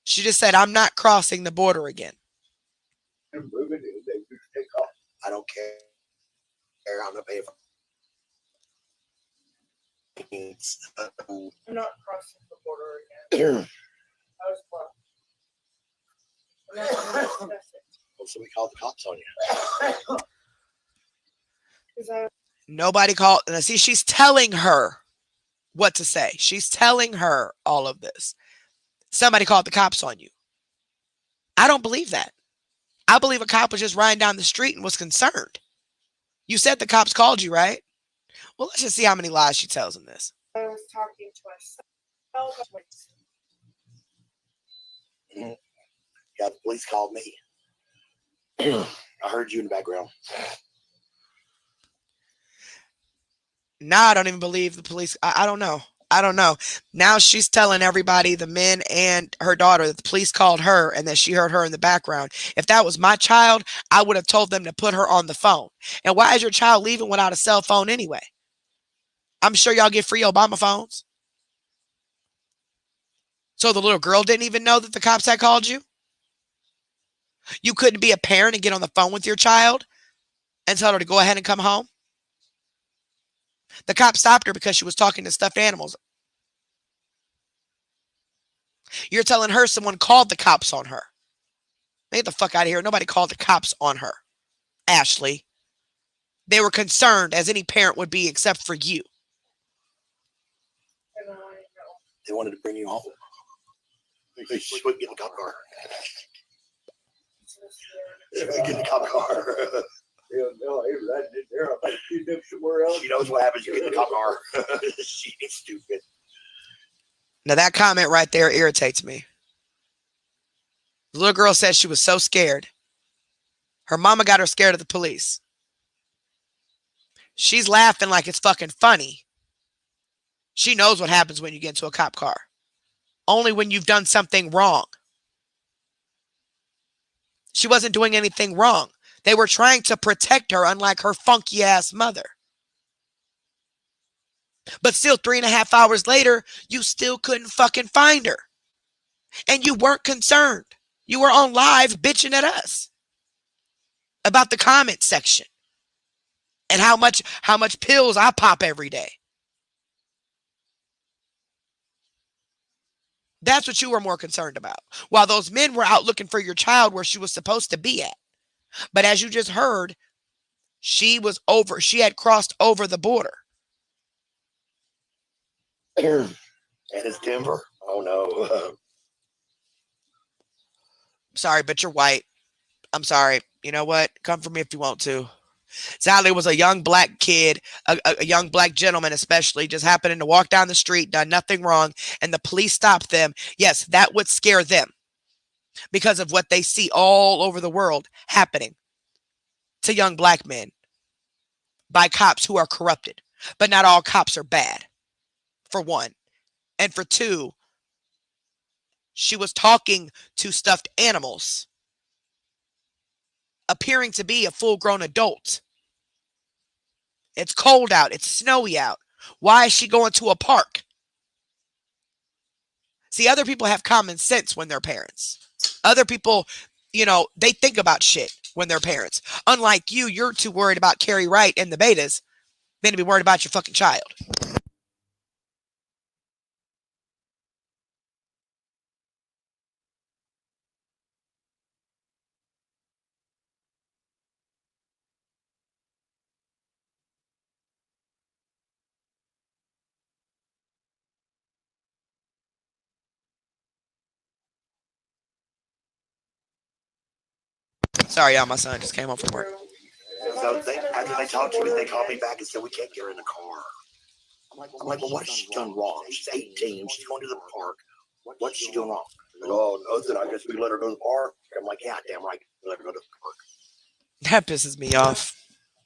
She just said, I'm not crossing the border again. I don't care. I'm not paying for We're not crossing the border again. I was blocked. We're not gonna discuss it. So we called the cops on you. 'Cause Nobody called. And see, she's telling her what to say. She's telling her all of this. Somebody called the cops on you. I don't believe that. I believe a cop was just riding down the street and was concerned. You said the cops called you, right? Well, let's just see how many lies she tells in this. I was talking to myself. Yeah, the police called me. I heard you in the background. Now I don't even believe the police. I don't know. I don't know. Now she's telling everybody, the men and her daughter, that the police called her and that she heard her in the background. If that was my child, I would have told them to put her on the phone. And why is your child leaving without a cell phone anyway? I'm sure y'all get free Obama phones. So the little girl didn't even know that the cops had called you? You couldn't be a parent and get on the phone with your child and tell her to go ahead and come home? The cop stopped her because she was talking to stuffed animals. You're telling her someone called the cops on her. Get the fuck out of here. Nobody called the cops on her, Ashley. They were concerned, as any parent would be, except for you. They wanted to bring you home. They should get in the cop car. Get in the cop car. She knows what happens. You get in the cop car. She is stupid. Now that comment right there irritates me. The little girl said she was so scared. Her mama got her scared of the police. She's laughing like it's fucking funny. She knows what happens when you get into a cop car. Only when you've done something wrong. She wasn't doing anything wrong. They were trying to protect her, unlike her funky ass mother. But still, 3.5 hours later, you still couldn't fucking find her. And you weren't concerned. You were on live bitching at us about the comment section and how much pills I pop every day. That's what you were more concerned about. While those men were out looking for your child where she was supposed to be at. But as you just heard, she had crossed over the border. And it's Denver. Oh no. Sorry, but you're white. I'm sorry. You know what? Come for me if you want to. Sally was a young black kid, a young black gentleman especially, just happening to walk down the street, done nothing wrong, and the police stopped them. Yes, that would scare them because of what they see all over the world happening to young black men by cops who are corrupted. But not all cops are bad, for one. And for two, she was talking to stuffed animals, appearing to be a full-grown adult. It's cold out. It's snowy out. Why is she going to a park? See, other people have common sense when they're parents. Other people, they think about shit when they're parents. Unlike you, you're too worried about Carrie Wright and the betas than to be worried about your fucking child. Sorry, y'all, my son just came home from work. So after they talked to me, they called me back and said, we can't get her in the car. I'm like, well, what has she done wrong? She's 18. She's going to the park. What's she doing wrong? Like, oh, nothing. I guess we let her go to the park. I'm like, yeah, damn right. We let her go to the park. That pisses me off.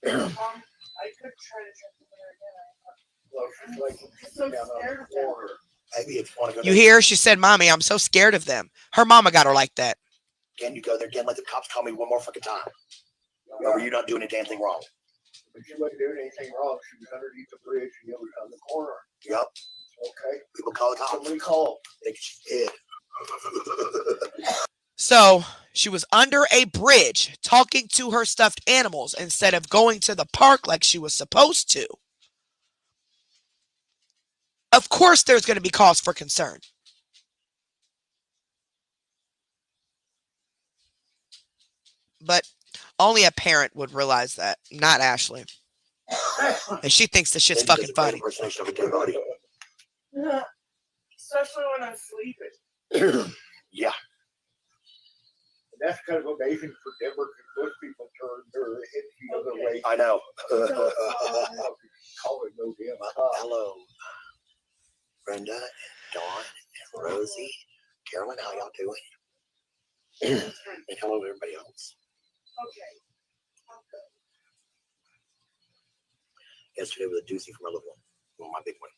I could try to check the mirror again. So scared of them. Maybe if you want to go You hear? She said, Mommy, I'm so scared of them. Her mama got her like that. Can you go there again? Let the cops call me one more fucking time. Or you're not doing a damn thing wrong. But she wasn't doing anything wrong. She was underneath the bridge and it was on the corner. Yep. Okay. People call the cops. Somebody called. Think she's dead. So she was under a bridge talking to her stuffed animals instead of going to the park like she was supposed to. Of course there's going to be cause for concern. But only a parent would realize that, not Ashley. And she thinks the shit's fucking funny. Yeah. Especially when I'm sleeping. Yeah. And that's kind of amazing for Denver because most people turn their heads the other way. I know. Calling no damn. Hello, Brenda, Dawn, and Rosie, Carolyn. How y'all doing? And hello, everybody else. Okay. Yesterday was a doozy for my little one. Well, my big one.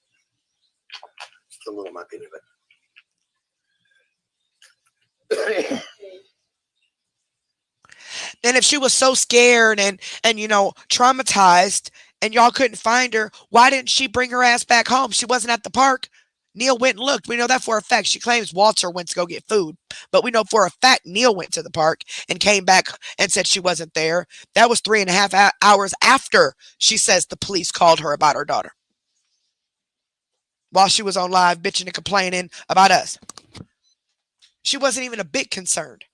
Still little in my opinion, but. And if she was so scared and traumatized and y'all couldn't find her, why didn't she bring her ass back home? She wasn't at the park. Neil went and looked. We know that for a fact. She claims Walter went to go get food, but we know for a fact Neil went to the park and came back and said she wasn't there. That was 3.5 hours after she says the police called her about her daughter. while she was on live bitching and complaining about us. She wasn't even a bit concerned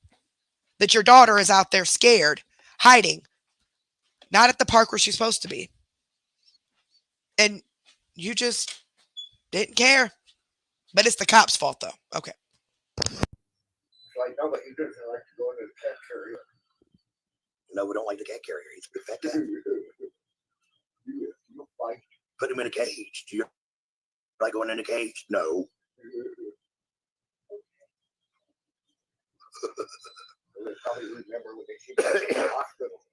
that your daughter is out there scared, hiding, not at the park where she's supposed to be. And you just didn't care. But it's the cops' fault, though. Okay. So I know that he doesn't like to go into the cat carrier. No, we don't like the cat carrier. He's a big fat cat. You'll fight. Put him in a cage. Do you like going in a cage? No. They probably remember when they came to the hospital.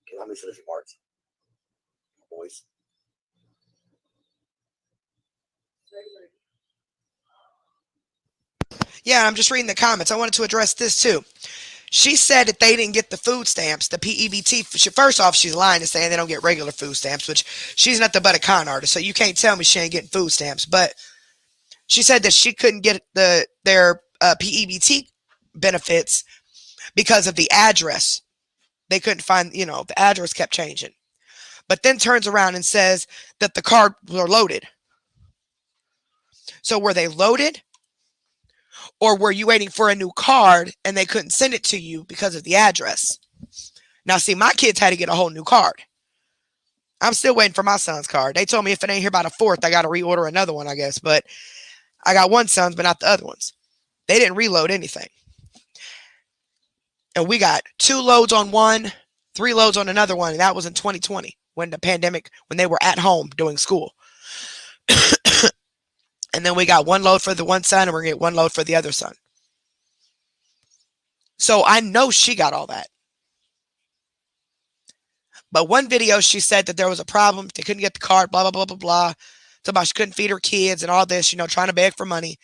Okay, let me see the parts. Boys. Yeah, I'm just reading the comments. I wanted to address this too. She said that they didn't get the food stamps, the PEBT. First off, she's lying and saying they don't get regular food stamps, which she's nothing but a con artist. So you can't tell me she ain't getting food stamps. But she said that she couldn't get their PEBT benefits because of the address. They couldn't find, the address kept changing. But then turns around and says that the cards were loaded. So were they loaded? Or were you waiting for a new card and they couldn't send it to you because of the address? Now, see, my kids had to get a whole new card. I'm still waiting for my son's card. They told me if it ain't here by the 4th, I got to reorder another one, I guess. But I got one son's, but not the other ones. They didn't reload anything. And we got 2 loads on one, 3 loads on another one. And that was in 2020 when the pandemic, when they were at home doing school. And then we got 1 load for the one son and we're going to get 1 load for the other son. So I know she got all that. But one video, she said that there was a problem. They couldn't get the card, blah, blah, blah, blah, blah. So about she couldn't feed her kids and all this, trying to beg for money.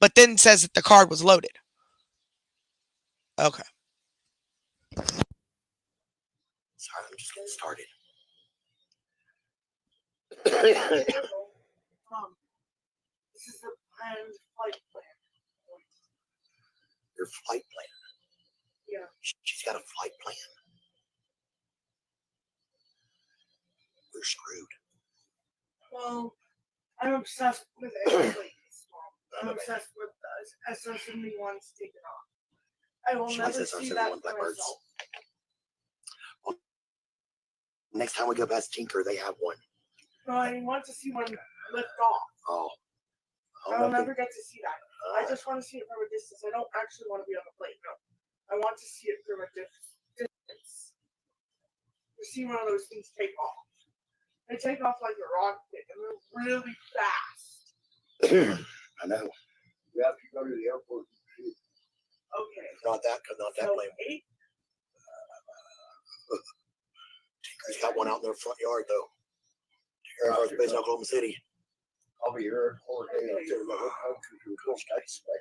But then says that the card was loaded. Okay. Sorry, I'm just getting started. This is the planned flight plan. Your flight plan. Yeah. She's got a flight plan. We're screwed. Well, I'm obsessed with airplanes. I'm obsessed with SR-71 taken off. I will She never likes see SR-71 that for Blackbirds. myself. Well, next time we go past Tinker, they have one. No, I want to see one lift off. Oh. I'll never get to see that. I just want to see it from a distance. I don't actually want to be on the plane. No. I want to see it from a distance. To see one of those things take off. They take off like a rocket and they're really fast. I know. You have to go to the airport and see. Okay. Not that So plane. 8. Tinker's got one out in their front yard, though. Air Force Base in Oklahoma City. I'll be here in 4 days. Okay. To go to Coast Mexico.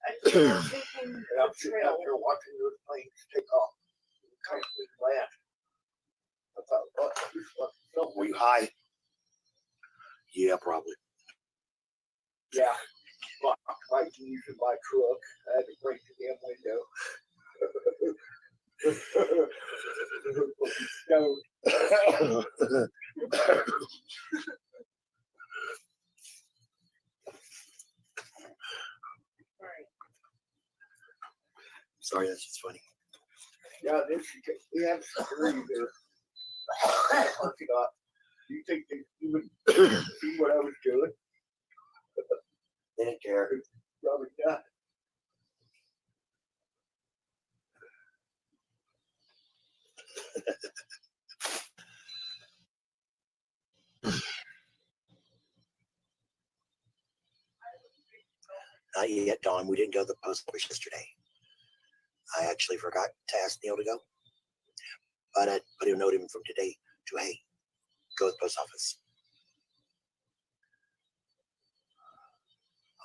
I think I'm taking And the I'm sitting out trail. here watching those planes take off. Constantly land. I thought, what? This fucking film. Were you high? Yeah, probably. Yeah. My keys in my truck. I had to break the damn window. Stoned. Alright. Sorry, that's just funny. Yeah, we have security there. Parking lot. Do you think they even see what I was doing? They didn't care. Probably not. Not yet, Dawn. We didn't go to the post office yesterday. I actually forgot to ask Neil to go. But I put a note in from today to, hey, go to the post office.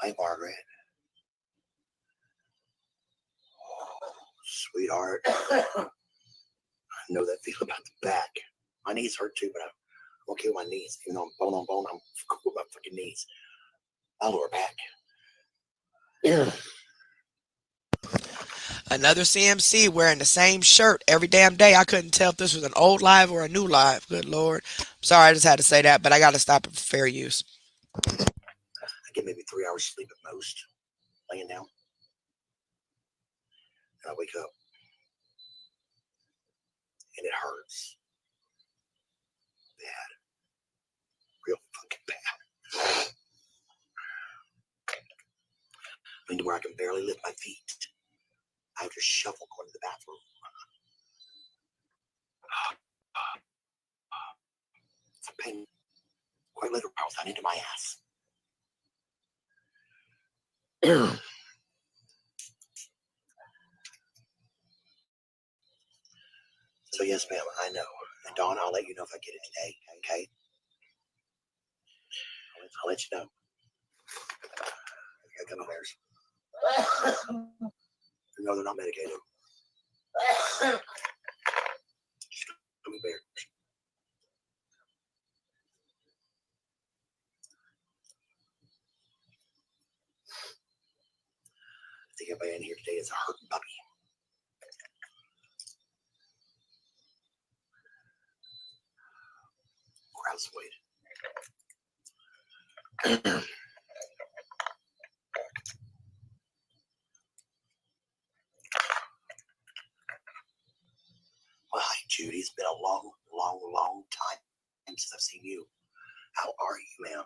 Hi, Margaret. Oh, sweetheart. I know that feeling about the back. My knees hurt too, but I'm okay with my knees. Even though I'm bone on bone, I'm cool with my fucking knees. My lower back. Another CMC wearing the same shirt every damn day. I couldn't tell if this was an old live or a new live. Good Lord. Sorry, I just had to say that, but I got to stop it for fair use. I get maybe 3 hours sleep at most, laying down. And I wake up, and it hurts. Bad. Real fucking bad. I mean, to where I can barely lift my feet. I have to shuffle going to the bathroom. It's a pain. Quite literally rolls down into my ass. So yes, ma'am, I know. And Dawn, I'll let you know if I get it today, okay? I'll let you know. I got gummy bears. No, they're not medicated. Just gummy bears. I think everybody in here today is a hurting puppy. Grouse weight. Well, hi, Judy. It's been a long, long, long time since I've seen you. How are you, ma'am?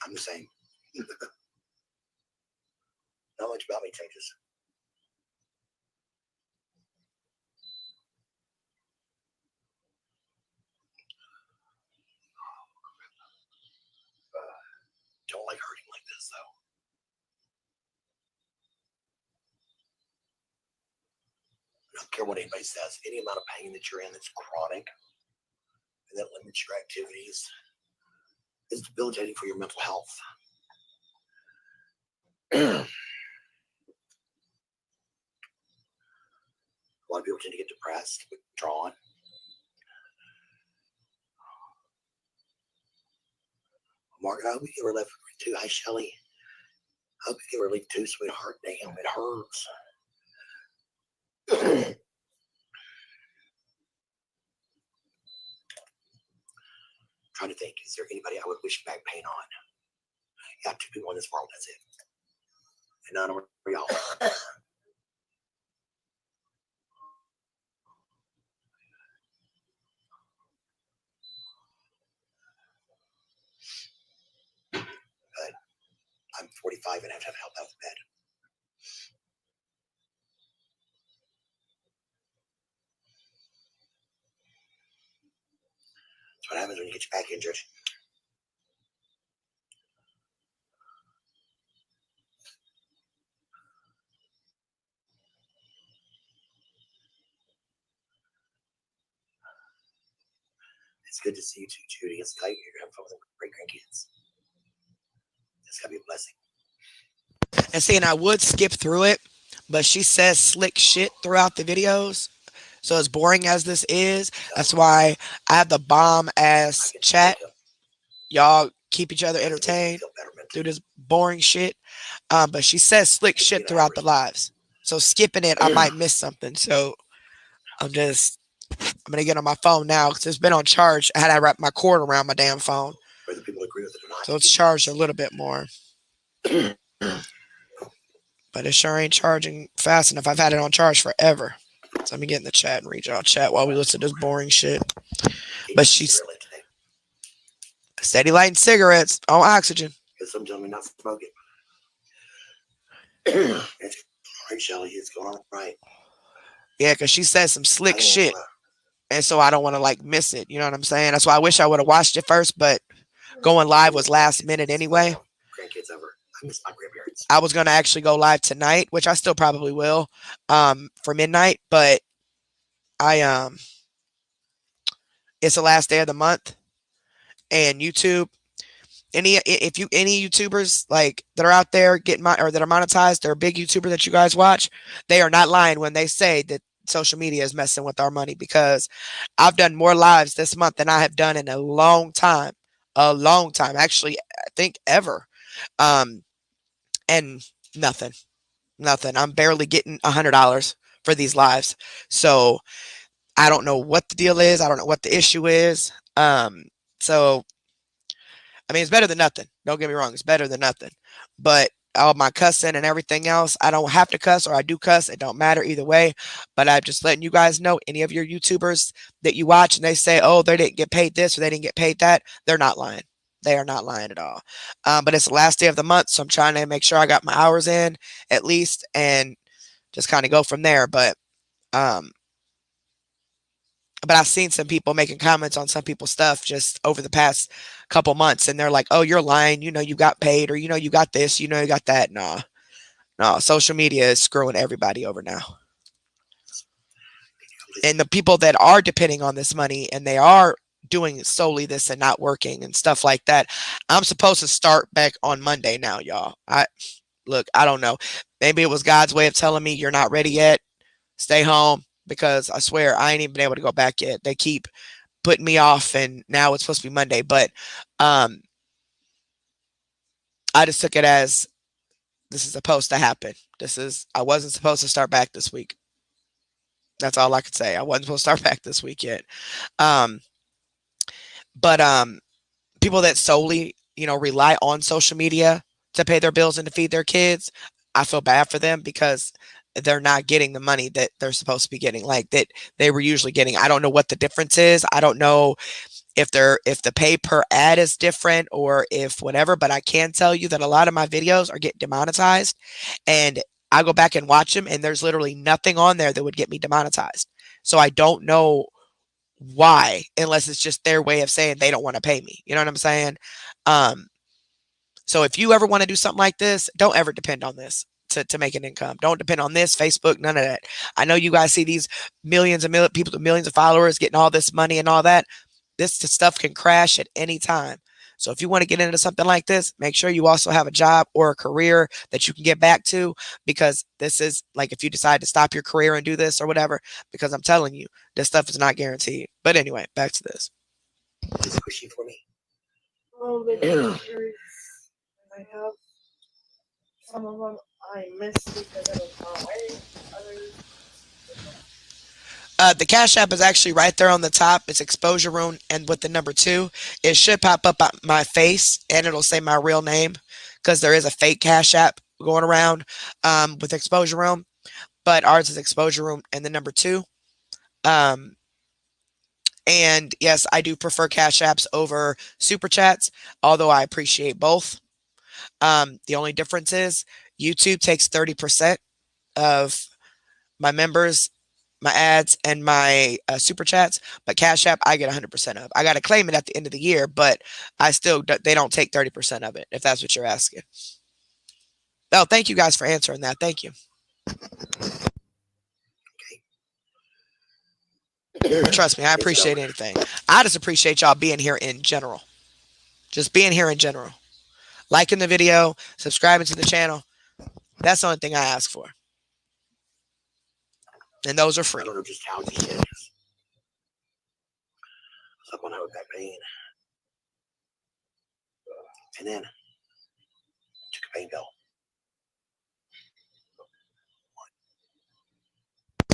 I'm the same. Not much about me changes. Don't like hurting like this, though. I don't care what anybody says. Any amount of pain that you're in that's chronic and that limits your activities is debilitating for your mental health. A lot of people tend to get depressed, withdrawn. Mark, I hope you get relief too. Hi, Shelly. I hope you get relief too, sweetheart. Damn, it hurts. Trying to think, is there anybody I would wish back pain on? Yeah, 2 people in this world, that's it. And none of them are y'all. But I'm 45 and I have to have help out of bed. That's what happens when you get your back injured. It's good to see you too, Judy. It's tight. You're having fun with great grandkids. It's gotta be a blessing. And see, and I would skip through it, but she says slick shit throughout the videos. So as boring as this is, that's why I have the bomb ass chat. Y'all keep each other entertained through this boring shit. But she says slick shit throughout the lives. So skipping it, I might miss something. So I'm gonna get on my phone now because it's been on charge. I had to wrap my cord around my damn phone. Whether people agree with it or not. So it's charged a little bit more. But it sure ain't charging fast enough. I've had it on charge forever. So let me get in the chat and read y'all chat while we listen to this boring shit. But she's steady lighting cigarettes on oxygen. Because some gentlemen not smoking. It's right, Shelly. It's going on right. Yeah, because she says some slick shit. And so I don't want to like miss it. You know what I'm saying? That's why I wish I would have watched it first, but going live was last minute anyway. Grandkids ever. I miss my grandparents. I was gonna actually go live tonight, which I still probably will, for midnight, but it's the last day of the month, and YouTube Any YouTubers like that are out there getting or that are monetized, they're big YouTuber that you guys watch, they are not lying when they say that social media is messing with our money, because I've done more lives this month than I have done in a long time. A long time. Actually, I think ever. Um, and nothing. Nothing. I'm barely getting $100 for these lives. So I don't know what the deal is. I don't know what the issue is. So I mean, it's better than nothing. Don't get me wrong, it's better than nothing. But all my cussing and everything else, I don't have to cuss or I do cuss. It don't matter either way. But I'm just letting you guys know, any of your YouTubers that you watch and they say, oh, they didn't get paid this or they didn't get paid that, they're not lying. They are not lying at all. But it's the last day of the month, so I'm trying to make sure I got my hours in at least and just kind of go from there. Um, but I've seen some people making comments on some people's stuff just over the past couple months, and they're like, "Oh, you're lying. You know, you got paid, or you know, you got this. You know, you got that." No, no. Social media is screwing everybody over now, and the people that are depending on this money and they are doing solely this and not working and stuff like that. I'm supposed to start back on Monday now, y'all. I look. I don't know. Maybe it was God's way of telling me you're not ready yet. Stay home, because I swear I ain't even been able to go back yet. They keep putting me off, and now it's supposed to be Monday. But um, I just took it as this is supposed to happen. I wasn't supposed to start back this week. That's all I could say. I wasn't supposed to start back this week yet. Um, but people that solely, rely on social media to pay their bills and to feed their kids, I feel bad for them, because they're not getting the money that they're supposed to be getting, like that they were usually getting. I don't know what the difference is. I don't know if the pay per ad is different or if whatever, but I can tell you that a lot of my videos are getting demonetized, and I go back and watch them and there's literally nothing on there that would get me demonetized. So I don't know why, unless it's just their way of saying they don't want to pay me. You know what I'm saying? Um, so if you ever want to do something like this, don't ever depend on this to make an income. Don't depend on this, Facebook, none of that. I know you guys see these millions and people with millions of followers getting all this money and all that. This stuff can crash at any time. So if you want to get into something like this, make sure you also have a job or a career that you can get back to, because this is like, if you decide to stop your career and do this or whatever, because I'm telling you, this stuff is not guaranteed. But anyway, back to this. It's squishy for me. A little bit easier. I have some of them I missed because I was not away. Others. The Cash App is actually right there on the top. It's Exposure Room, and with the number 2, it should pop up at my face and it'll say my real name, because there is a fake Cash App going around with Exposure Room, but ours is Exposure Room and the number 2. Um, and yes, I do prefer Cash Apps over Super Chats, although I appreciate both. The only difference is YouTube takes 30% of my members, my ads, and my Super Chats, but Cash App I get 100% of. I got to claim it at the end of the year, but they don't take 30% of it, if that's what you're asking. Oh, thank you guys for answering that. Thank you. Trust me, I appreciate anything. I just appreciate y'all being here in general. Just being here in general. Liking the video, subscribing to the channel. That's the only thing I ask for. And those are I free. don't know just how this is. So I'm with that pain. And then took a pain pill.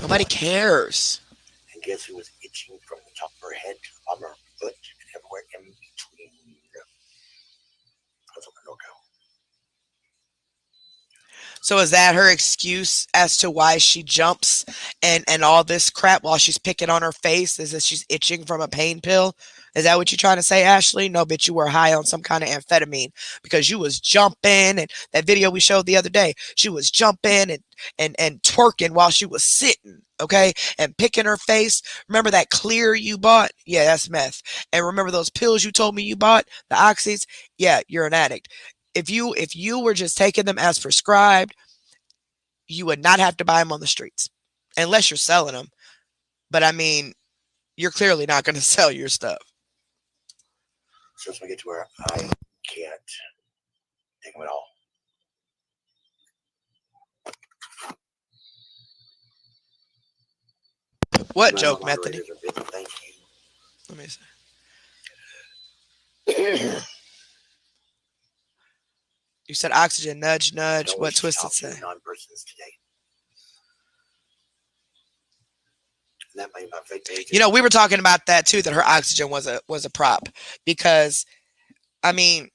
Nobody cares. And guess who was itching from the top of her head to the bottom of her foot and everywhere in between? That's what I don't know. So is that her excuse as to why she jumps and all this crap while she's picking on her face? Is that she's itching from a pain pill? Is that what you're trying to say, Ashley? No, bitch, you were high on some kind of amphetamine, because you was jumping, and that video we showed the other day, she was jumping and twerking while she was sitting, okay, and picking her face. Remember that clear you bought? Yeah, that's meth. And remember those pills you told me you bought, the oxys? Yeah, you're an addict. If you were just taking them as prescribed, you would not have to buy them on the streets, unless you're selling them. But I mean, you're clearly not going to sell your stuff. So as we get to where I can't take them at all. What joke, Methany? Thank Let me see. you. You said oxygen, nudge, nudge. Don't What wish to Twisted talk to say? non-persons today. And that made my fake page. You know, we were talking about that too. That her oxygen was a prop because, I mean,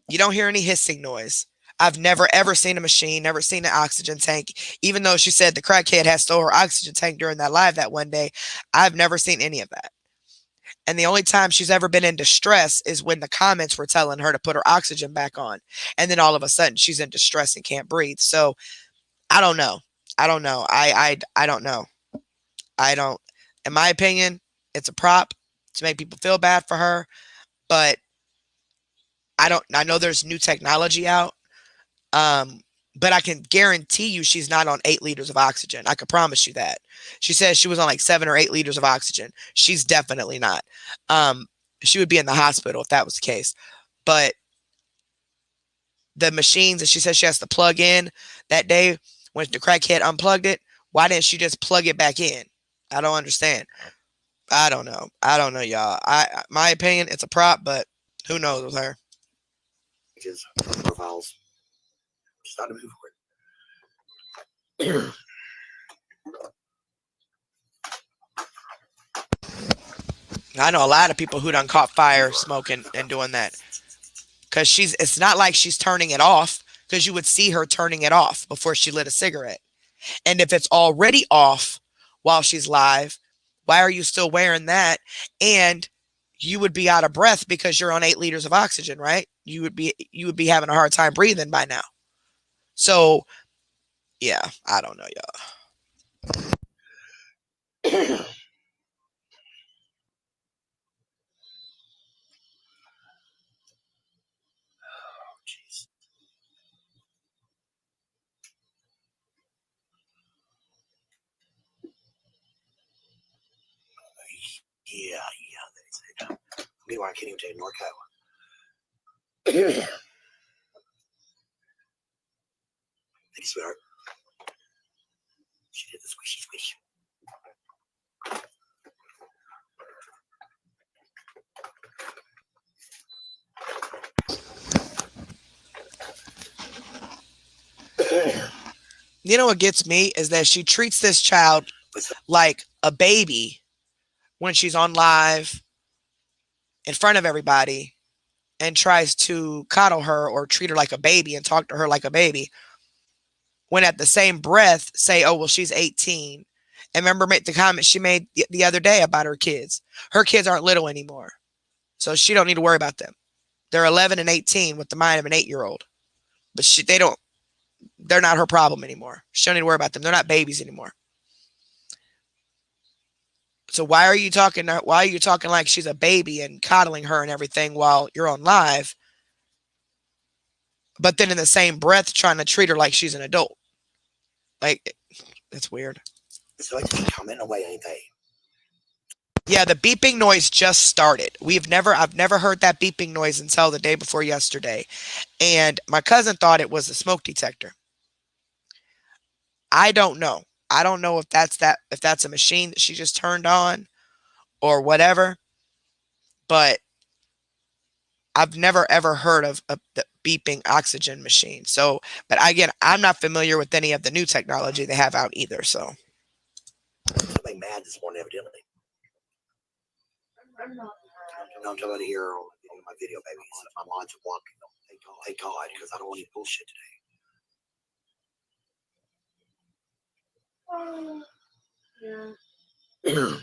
you don't hear any hissing noise. I've never ever seen a machine, never seen an oxygen tank. Even though she said the crackhead had stole her oxygen tank during that live that one day, I've never seen any of that. And the only time she's ever been in distress is when the comments were telling her to put her oxygen back on. And then all of a sudden she's in distress and can't breathe. So I don't know. I don't know. I don't know. I don't, in my opinion, it's a prop to make people feel bad for her. But I know there's new technology out. Um, but I can guarantee you she's not on 8 liters of oxygen. I could promise you that. She says she was on like 7 or 8 liters of oxygen. She's definitely not. Um, she would be in the hospital if that was the case. But the machines that she says she has to plug in that day when the crackhead unplugged it, why didn't she just plug it back in? I don't understand. I don't know. I don't know, y'all. My opinion, it's a prop, but who knows with her? Pages, profiles. Just not to move for it. I know a lot of people who done caught fire smoking and doing that. Because it's not like she's turning it off, because you would see her turning it off before she lit a cigarette. And if it's already off while she's live, why are you still wearing that? And you would be out of breath because you're on 8 liters of oxygen, right? You would be having a hard time breathing by now. So yeah, I don't know, y'all. Jeez. Yeah. That's it. Meanwhile, I can't even take Norco. Thank you, sweetheart. She did the squishy squish. You know what gets me is that she treats this child like a baby when she's on live in front of everybody and tries to coddle her or treat her like a baby and talk to her like a baby, when at the same breath say, oh, well, she's 18. And remember the comment she made the other day about her kids. Her kids aren't little anymore, so she don't need to worry about them. They're 11 and 18 with the mind of an 8-year-old. But they're not her problem anymore. She don't need to worry about them. They're not babies anymore. So why are you talking like she's a baby and coddling her and everything while you're on live, but then in the same breath trying to treat her like she's an adult? Like, that's weird. So I just comment away, ain't they? Yeah, the beeping noise just started. I've never heard that beeping noise until the day before yesterday. And my cousin thought it was a smoke detector. I don't know. I don't know if that's a machine that she just turned on or whatever, but I've never ever heard of the beeping oxygen machine. So, but again, I'm not familiar with any of the new technology they have out either. So, Something mad this morning, evidently. I'm not. I'm telling you here on my video, baby. My lines are walking. Thank God, because I don't want any bullshit Yeah. today.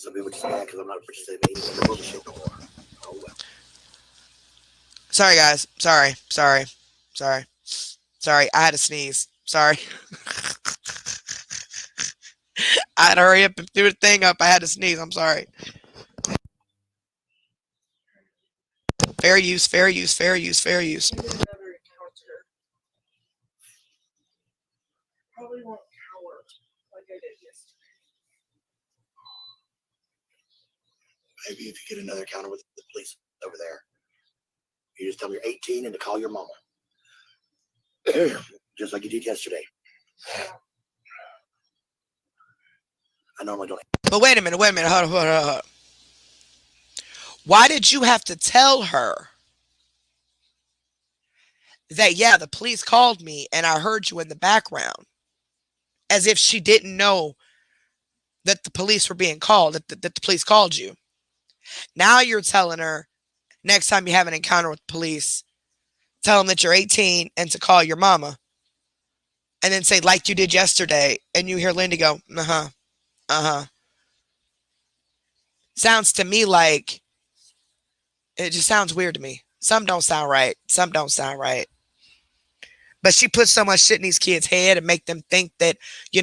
Some people just mad because I'm not participating in the bullshit no more. Oh well. Sorry, guys. Sorry. I had to sneeze. Sorry. I had to hurry up and do the thing up. I had to sneeze. I'm sorry. Fair use. I did another encounter. Probably won't cower like I did yesterday. Maybe if you get another encounter with the police over there, you just tell them you're 18 and to call your mama. Just like you did yesterday. I normally don't. But wait a minute. Hold on. Why did you have to tell her that, yeah, the police called me and I heard you in the background? As if she didn't know that the police were being called, that the police called you. Now you're telling her, next time you have an encounter with police, tell them that you're 18 and to call your mama. And then say, like you did yesterday, and you hear Lindy go, Sounds to me like, it just sounds weird to me. Some don't sound right. But she puts so much shit in these kids' head and make them think that, she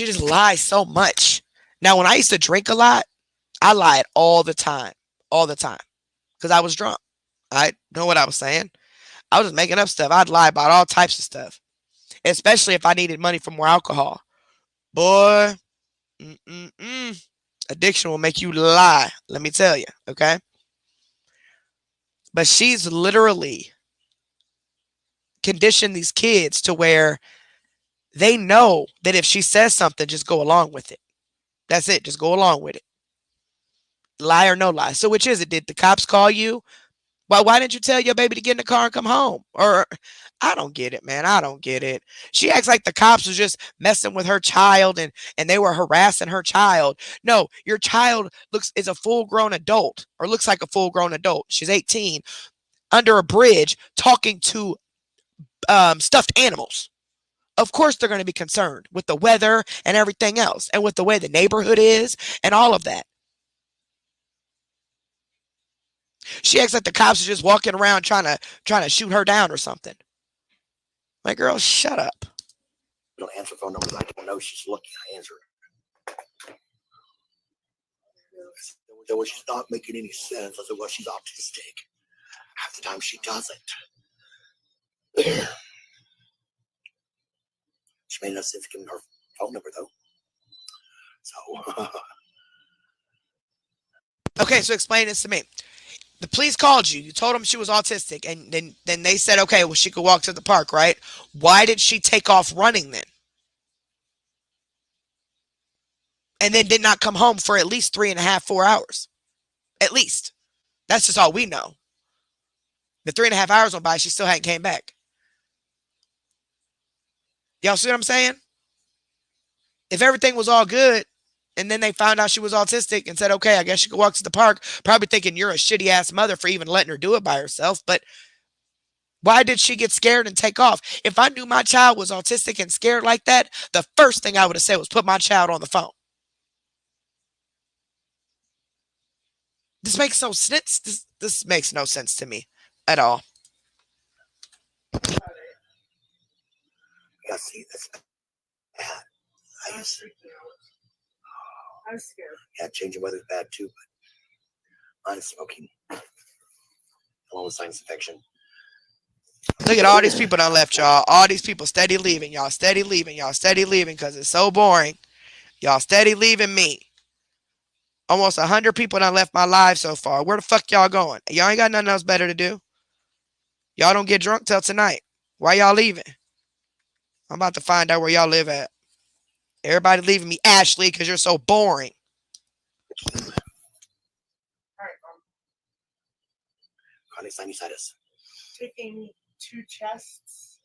just lies so much. Now, when I used to drink a lot, I lied all the time. Because I was drunk. I know what I was saying. I was just making up stuff. I'd lie about all types of stuff. Especially if I needed money for more alcohol. Boy, addiction will make you lie. Let me tell you, okay? But she's literally conditioned these kids to where they know that if she says something, just go along with it. That's it. Just go along with it. Lie or no lie. So which is it? Did the cops call you? Well, why didn't you tell your baby to get in the car and come home? Or I don't get it, man. I don't get it. She acts like the cops was just messing with her child and they were harassing her child. No, your child is a full-grown adult or looks like a full-grown adult. She's 18 under a bridge talking to stuffed animals. Of course they're going to be concerned with the weather and everything else and with the way the neighborhood is and all of that. She acts like the cops are just walking around trying to shoot her down or something. My girl, shut up. Don't answer phone numbers. I don't know. She's looking. I answer. So she's not making any sense. I said, well, she's autistic. Half the time she doesn't. She made no sense giving her phone number though. So. Okay, so explain this to me. The police called you. You told them she was autistic, and then they said, okay, well, she could walk to the park, right? Why did she take off running then? And then did not come home for at least 3.5, 4 hours. At least. That's just all we know. The 3.5 hours went by, she still hadn't came back. Y'all see what I'm saying? If everything was all good, and then they found out she was autistic and said, okay, I guess she could walk to the park, probably thinking you're a shitty ass mother for even letting her do it by herself. But why did she get scared and take off? If I knew my child was autistic and scared like that, the first thing I would have said was put my child on the phone. This makes no sense. This makes no sense to me at all. Yeah, see, that's bad. I was freaking out. I was scared. Yeah, changing weather is bad too, but mine is smoking. Along with sinus infection. Look at all these people that left, y'all. All these people steady leaving. Y'all steady leaving because it's so boring. Y'all steady leaving me. Almost 100 people that left my live so far. Where the fuck y'all going? Y'all ain't got nothing else better to do. Y'all don't get drunk till tonight. Why y'all leaving? I'm about to find out where y'all live at. Everybody leaving me, Ashley, because you're so boring. All right, Chronic sinusitis. taking 2 chests.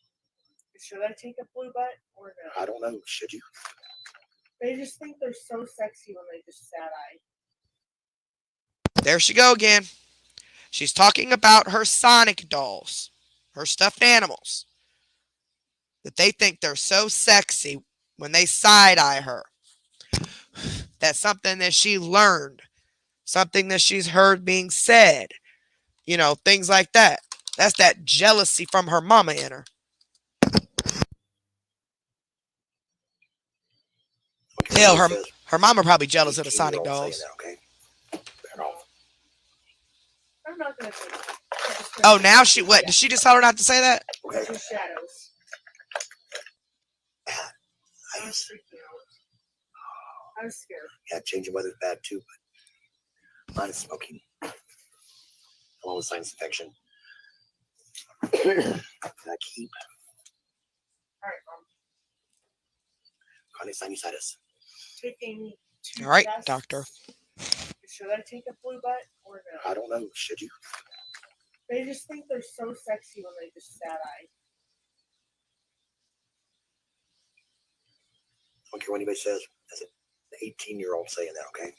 Should I take a blue butt or no? I don't know. Should you? They just think they're so sexy when they just sad eye. There she go again. She's talking about her Sonic dolls, her stuffed animals, that they think they're so sexy when they side-eye her. That's something that she learned, something that she's heard being said, things like that. That's that jealousy from her mama in her. Hell, her mama probably jealous of the Sonic dolls. I'm not gonna say that. Oh, now she what? Did she just tell her not to say that? Two shadows. I was freaking out. I was scared. Yeah, changing weather's bad too, but mine is smoking. Along with sinus infection. I keep All right, Mom. chronic sinusitis. Taking two All right, tests. doctor. Should I take a flu butt or no? I don't know. Should you? They just think they're so sexy when they just sad eye. I don't care what anybody says. That's an 18-year-old saying that, okay?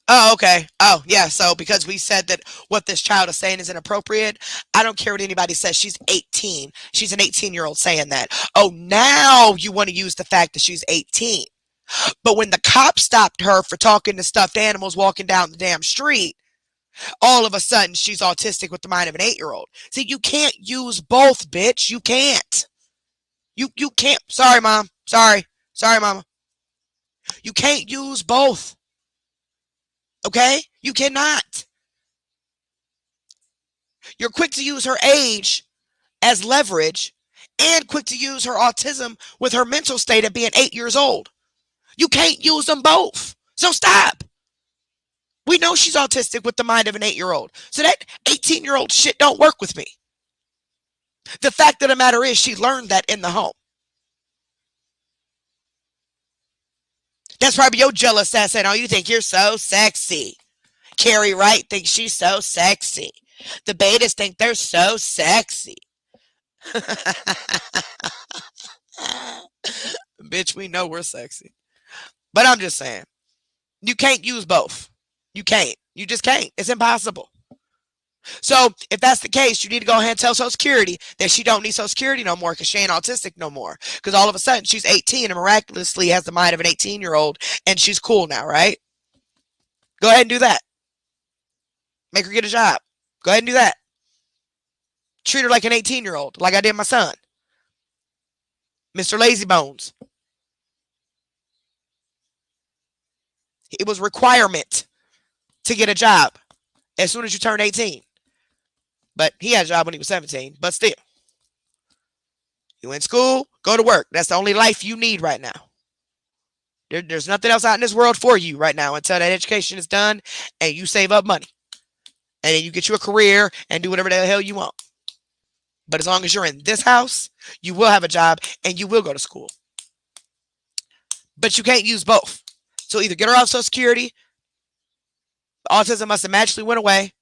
Oh, okay. Oh, yeah. So because we said that what this child is saying is inappropriate, I don't care what anybody says. She's 18. She's an 18-year-old saying that. Oh, now you want to use the fact that she's 18. But when the cop stopped her for talking to stuffed animals walking down the damn street, all of a sudden she's autistic with the mind of an 8-year-old. See, you can't use both, bitch. You can't. You can't. Sorry, Mom. Sorry, Mama. You can't use both. Okay? You cannot. You're quick to use her age as leverage and quick to use her autism with her mental state of being 8 years old. You can't use them both. So stop. We know she's autistic with the mind of an 8-year-old. So that 18-year-old shit don't work with me. The fact of the matter is she learned that in the home. That's probably your jealous ass saying, oh, you think you're so sexy. Carrie Wright thinks she's so sexy. The betas think they're so sexy. Bitch, we know we're sexy. But I'm just saying, you can't use both. You can't. You just can't. It's impossible. So if that's the case, you need to go ahead and tell Social Security that she don't need Social Security no more because she ain't autistic no more. Because all of a sudden she's 18 and miraculously has the mind of an 18-year-old and she's cool now, right? Go ahead and do that. Make her get a job. Go ahead and do that. Treat her like an 18-year-old, like I did my son. Mr. Lazybones. It was requirement to get a job as soon as you turn 18. But he had a job when he was 17. But still. You in school, go to work. That's the only life you need right now. There's nothing else out in this world for you right now until that education is done and you save up money. And then you get you a career and do whatever the hell you want. But as long as you're in this house, you will have a job and you will go to school. But you can't use both. So either get her off Social Security, autism must have magically went away.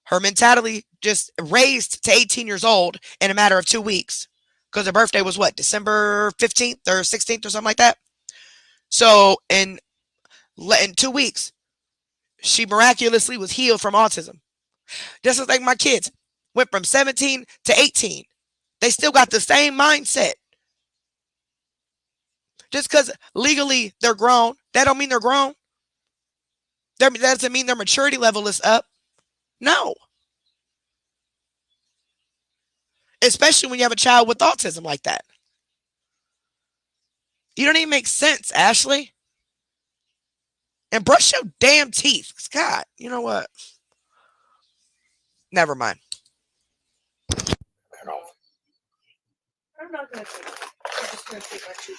Her mentality just raised to 18 years old in a matter of 2 weeks. Because her birthday was what, December 15th or 16th or something like that? So in 2 weeks, she miraculously was healed from autism. Just like my kids went from 17 to 18. They still got the same mindset. Just because legally they're grown, that don't mean they're grown. That doesn't mean their maturity level is up. No. Especially when you have a child with autism like that. You don't even make sense, Ashley. And brush your damn teeth. God, you know what? Never mind. I'm not gonna take it. I'm just gonna take my two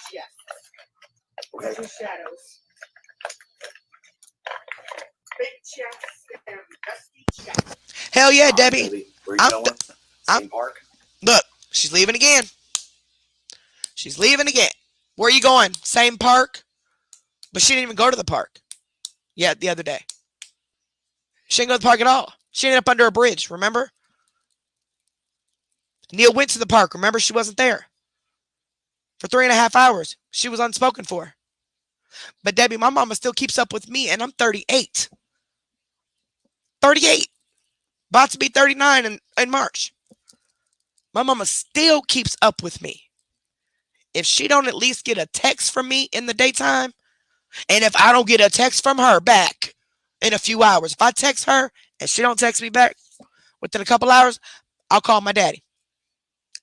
Okay. Two shadows. Big chest and dusty chest. Hell yeah, Debbie. Where you going? Same park? Look, she's leaving again. She's leaving again. Where are you going? Same park? But she didn't even go to the park. Yeah, the other day. She didn't go to the park at all. She ended up under a bridge, remember? Neil went to the park. Remember, she wasn't there. For 3.5 hours. She was unspoken for. But Debbie, my mama still keeps up with me, and I'm 38. 38. About to be 39 in March. My mama still keeps up with me. If she don't at least get a text from me in the daytime, And if I don't get a text from her back in a few hours, if I text her and she don't text me back within a couple hours, I'll call my daddy.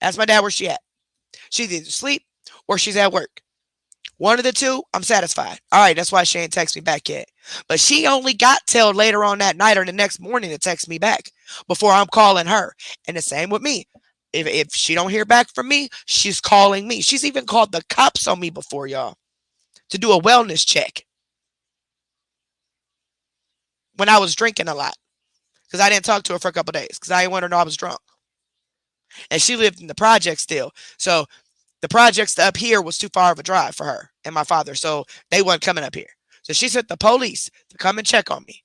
Ask my dad where she at. She's either asleep or she's at work. One of the two, I'm satisfied. All right, that's why she ain't text me back yet. But she only got till later on that night or the next morning to text me back before I'm calling her. And the same with me. If she don't hear back from me, she's calling me. She's even called the cops on me before, y'all, to do a wellness check when I was drinking a lot because I didn't talk to her for a couple days because I didn't want her to know I was drunk. And she lived in the project still. So the projects up here was too far of a drive for her and my father. So they weren't coming up here. So she sent the police to come and check on me.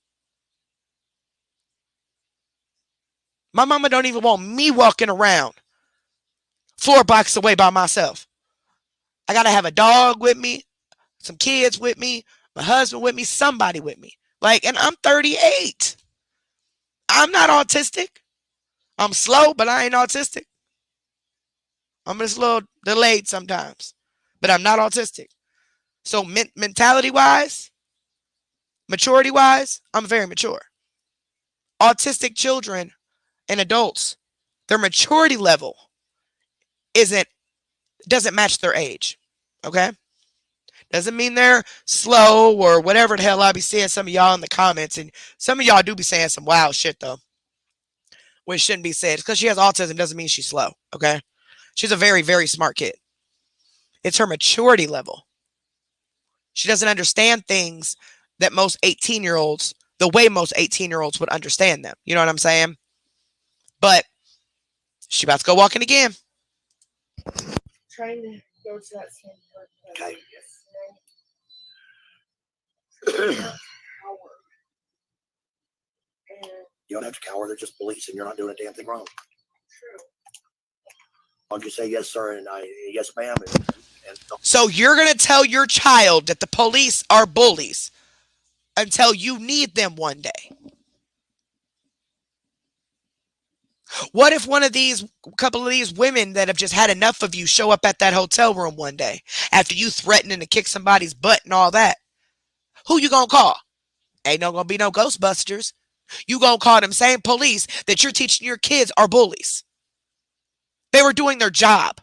My mama don't even want me walking around 4 blocks away by myself. I got to have a dog with me, some kids with me, my husband with me, somebody with me. Like, and I'm 38. I'm not autistic. I'm slow, but I ain't autistic. I'm just a little delayed sometimes, but I'm not autistic. So mentality wise, maturity wise, I'm very mature. Autistic children and adults, their maturity level doesn't match their age. Okay? Doesn't mean they're slow or whatever the hell I be seeing some of y'all in the comments. And some of y'all do be saying some wild shit though. Which shouldn't be said. Because she has autism doesn't mean she's slow. Okay? She's a very, very smart kid. It's her maturity level. She doesn't understand things that most 18-year-olds, the way most 18-year-olds would understand them. You know what I'm saying? But she about to go walking again. Trying to go to that same part. Okay. You don't have to cower. They're just police, and you're not doing a damn thing wrong. True. I'll just say yes, sir, and yes, ma'am. And So you're going to tell your child that the police are bullies until you need them one day. What if couple of these women that have just had enough of you show up at that hotel room one day after you threatening to kick somebody's butt and all that? Who you going to call? Ain't no going to be no Ghostbusters. You going to call them same police that you're teaching your kids are bullies. They were doing their job.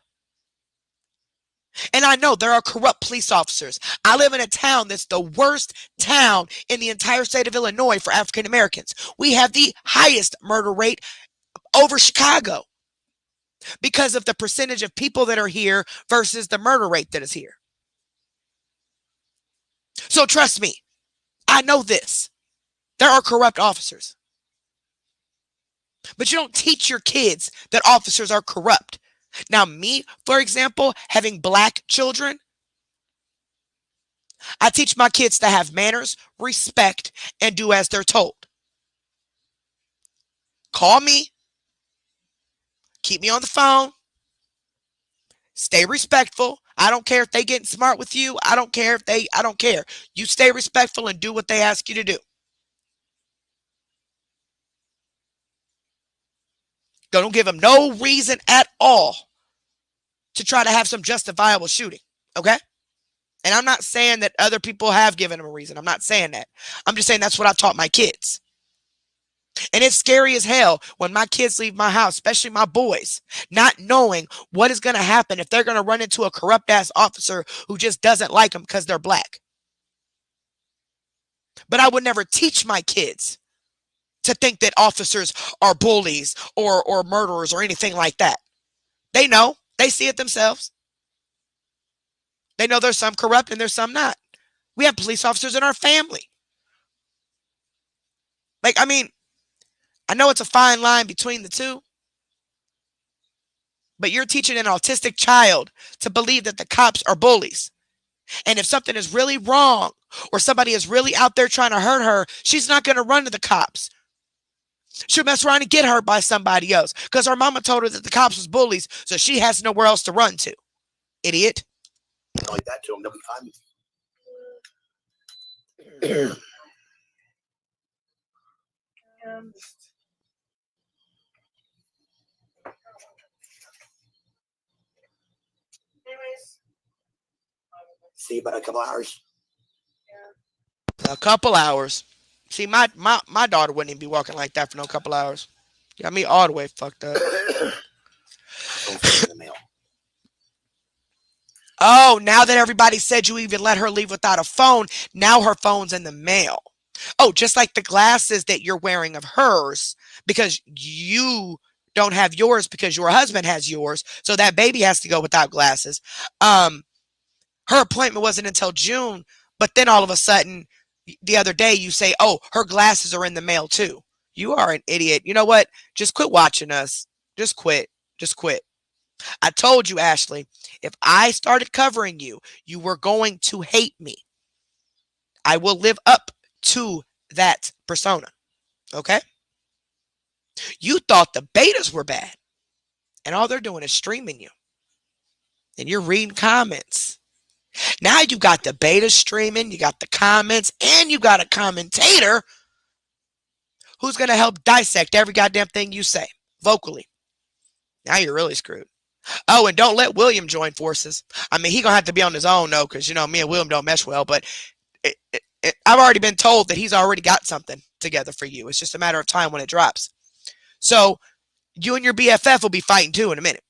And I know there are corrupt police officers. I live in a town that's the worst town in the entire state of Illinois for African Americans. We have the highest murder rate over Chicago because of the percentage of people that are here versus the murder rate that is here. So trust me, I know this. There are corrupt officers. But you don't teach your kids that officers are corrupt. Now, me, for example, having black children, I teach my kids to have manners, respect, and do as they're told. Call me. Keep me on the phone. Stay respectful. I don't care if they getting smart with you. I don't care. You stay respectful and do what they ask you to do. Don't give them no reason at all to try to have some justifiable shooting. Okay? And I'm not saying that other people have given them a reason. I'm not saying that. I'm just saying that's what I've taught my kids. And it's scary as hell when my kids leave my house, especially my boys, not knowing what is going to happen if they're going to run into a corrupt ass officer who just doesn't like them because they're black. But I would never teach my kids to think that officers are bullies or murderers or anything like that. They know. They see it themselves. They know there's some corrupt and there's some not. We have police officers in our family. Like, I mean, I know it's a fine line between the two, but you're teaching an autistic child to believe that the cops are bullies. And if something is really wrong or somebody is really out there trying to hurt her, she's not going to run to the cops. She'll mess around and get hurt by somebody else because her mama told her that the cops was bullies, so she has nowhere else to run to. Idiot. like that to them, they'll be fine with you. Anyways, See you about a couple hours. yeah. A couple hours. See, my daughter wouldn't even be walking like that for no couple hours. Got me all the way fucked up. Phone's in the mail. Oh, now that everybody said you even let her leave without a phone, now her phone's in the mail. Oh, just like the glasses that you're wearing of hers, because you don't have yours because your husband has yours. So that baby has to go without glasses. Um, Her appointment wasn't until June, but then all of a sudden, the other day you say, oh, her glasses are in the mail too. You are an idiot. You know what? Just quit watching us. Just quit. Just quit. I told you, Ashley, if I started covering you, you were going to hate me. I will live up to that persona. Okay? You thought the betas were bad, and all they're doing is streaming you. And you're reading comments. Now you got the beta streaming, you got the comments, and you got a commentator who's going to help dissect every goddamn thing you say vocally. Now you're really screwed. Oh, and don't let William join forces. I mean, he going to have to be on his own, though, because, me and William don't mesh well, but I've already been told that he's already got something together for you. It's just a matter of time when it drops. So you and your BFF will be fighting too in a minute.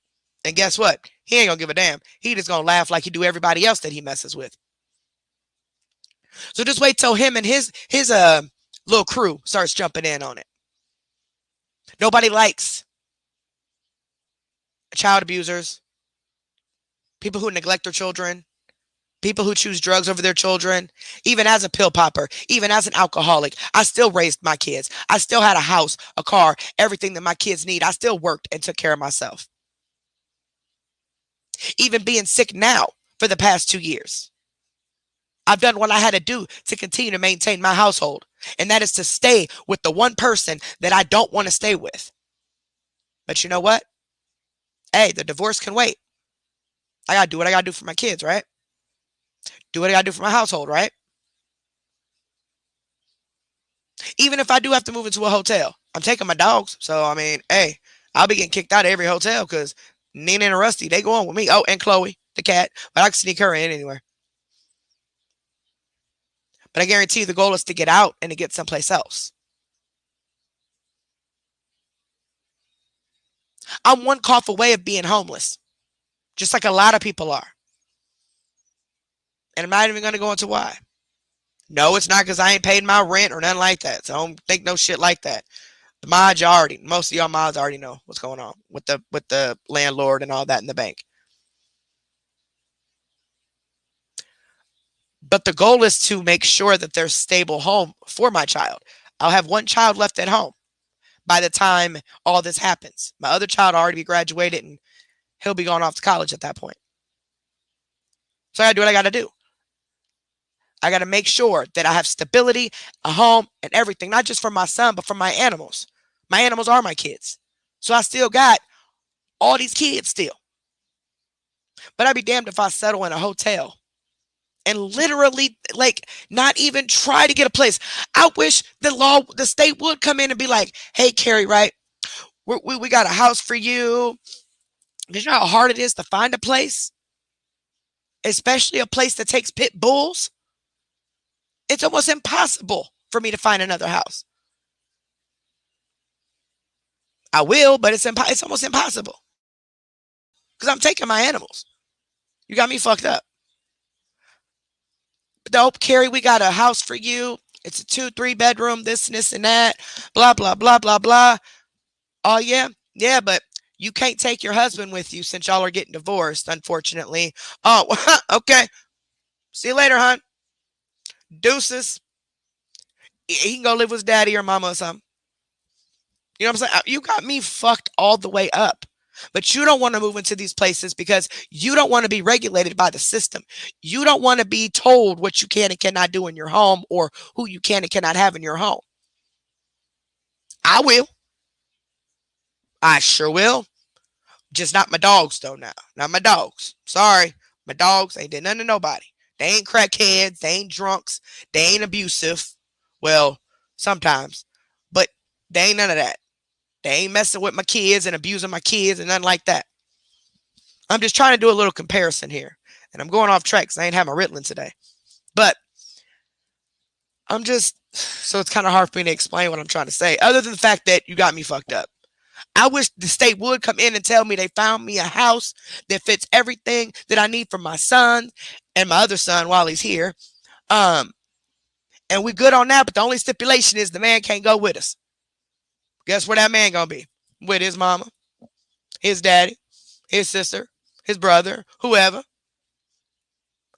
And guess what? He ain't going to give a damn. He just going to laugh like he do everybody else that he messes with. So just wait till him and his little crew starts jumping in on it. Nobody likes child abusers, people who neglect their children, people who choose drugs over their children. Even as a pill popper, even as an alcoholic, I still raised my kids. I still had a house, a car, everything that my kids need. I still worked and took care of myself. Even being sick now for the past 2 years. I've done what I had to do to continue to maintain my household, and that is to stay with the one person that I don't want to stay with. But you know what? Hey, the divorce can wait. I got to do what I got to do for my kids, right? Do what I got to do for my household, right? Even if I do have to move into a hotel, I'm taking my dogs. So, I mean, hey, I'll be getting kicked out of every hotel because Nina and Rusty, they go on with me. Oh, and Chloe, the cat. But I can sneak her in anywhere. But I guarantee you the goal is to get out and to get someplace else. I'm one cough away of being homeless, just like a lot of people are. And I'm not even going to go into why. No, it's not because I ain't paid my rent or nothing like that. So don't think no shit like that. The mods most of y'all mods already know what's going on with the landlord and all that in the bank. But the goal is to make sure that there's a stable home for my child. I'll have one child left at home by the time all this happens. My other child already be graduated and he'll be going off to college at that point. So I gotta do what I gotta do. I gotta make sure that I have stability, a home, and everything, not just for my son, but for my animals. My animals are my kids. So I still got all these kids still. But I'd be damned if I settle in a hotel and literally not even try to get a place. I wish the state would come in and be like, hey, Carrie, right? We got a house for you. Because you know how hard it is to find a place? Especially a place that takes pit bulls. It's almost impossible for me to find another house. I will, but it's almost impossible. Because I'm taking my animals. You got me fucked up. Nope, Carrie, we got a house for you. It's a 2-3 bedroom, this and this and that. Blah, blah, blah, blah, blah. Oh, yeah? Yeah, but you can't take your husband with you since y'all are getting divorced, unfortunately. Oh, okay. See you later, hon. Deuces. He can go live with his daddy or mama or something. You know what I'm saying? You got me fucked all the way up. But you don't want to move into these places because you don't want to be regulated by the system. You don't want to be told what you can and cannot do in your home or who you can and cannot have in your home. I will. I sure will. Just not my dogs, though, now. Not my dogs. Sorry. My dogs ain't did nothing to nobody. They ain't crackheads. They ain't drunks. They ain't abusive. Well, sometimes. But they ain't none of that. They ain't messing with my kids and abusing my kids and nothing like that. I'm just trying to do a little comparison here. And I'm going off track because I ain't had my Ritalin today. But I'm just, so it's kind of hard for me to explain what I'm trying to say, other than the fact that you got me fucked up. I wish the state would come in and tell me they found me a house that fits everything that I need for my son and my other son while he's here. Um, and we good on that, but the only stipulation is the man can't go with us. Guess where that man gonna be? With his mama, his daddy, his sister, his brother, whoever.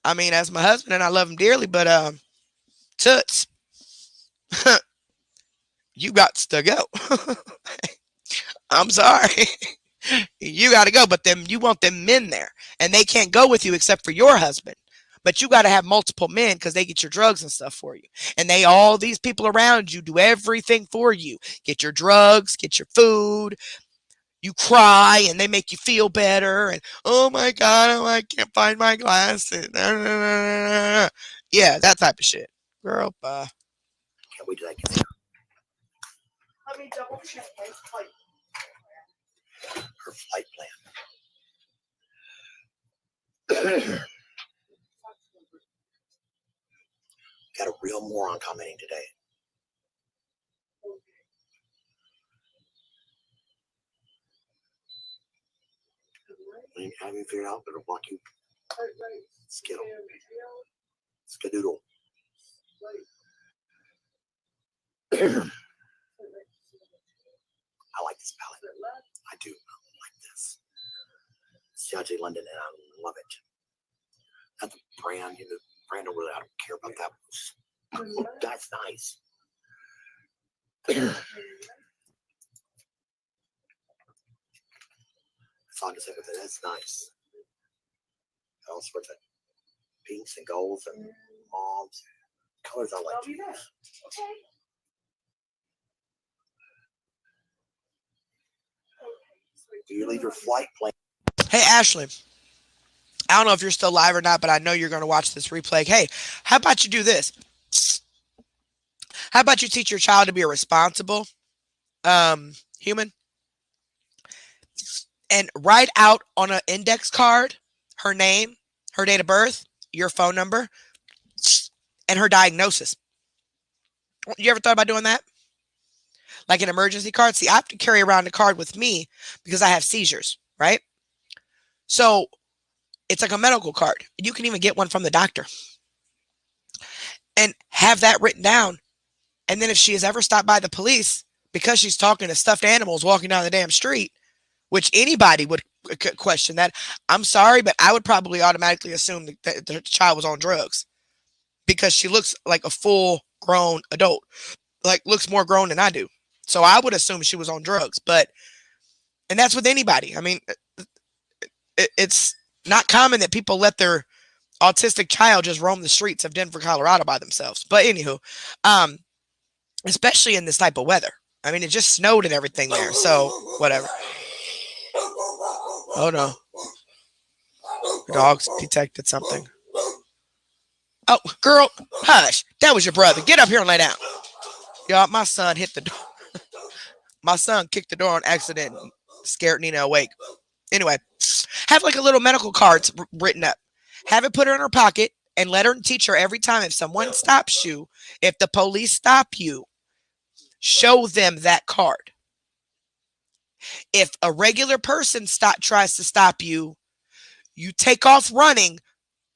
I mean, that's my husband and I love him dearly, but Toots, you got to go. I'm sorry. You got to go, but then you want them men there, and they can't go with you except for your husband. But you got to have multiple men because they get your drugs and stuff for you. And all these people around you do everything for you. Get your drugs, get your food. You cry and they make you feel better. And oh my God, oh, I can't find my glasses. Yeah, that type of shit. Girl, bye. Can't wait till that gets here. Let me double check my flight. Her flight plan. Got a real moron commenting today. I haven't figured out, better block you. Skittle. Skadoodle. I like this palette. I do. I like this. CIJ London, and I love it. Not the brand, brand over there. I don't care about that. That's nice. That's all I can say with it. That's nice. All sorts of pinks and golds and mauves. Colors I like to use. Okay. Do you leave your flight plan? Hey, Ashley. I don't know if you're still live or not, but I know you're going to watch this replay. Hey, how about you do this? How about you teach your child to be a responsible human and write out on an index card her name, her date of birth, your phone number, and her diagnosis. You ever thought about doing that? Like an emergency card? See, I have to carry around a card with me because I have seizures, right? So it's like a medical card. You can even get one from the doctor and have that written down. And then if she has ever stopped by the police because she's talking to stuffed animals walking down the damn street, which anybody would question that, I'm sorry, but I would probably automatically assume that the child was on drugs because she looks like a full-grown adult, like looks more grown than I do. So I would assume she was on drugs, and that's with anybody. I mean, it's not common that people let their autistic child just roam the streets of Denver, Colorado by themselves. But anywho, especially in this type of weather. I mean, it just snowed and everything there. So whatever. Oh no. The dogs detected something. Oh, girl, hush. That was your brother. Get up here and lay down. Y'all, my son hit the door. My son kicked the door on accident and scared Nina awake. Anyway, have like a little medical cards written up. Have it put her in her pocket and let her teach her every time if someone stops you, if the police stop you, show them that card. If a regular person tries to stop you, you take off running,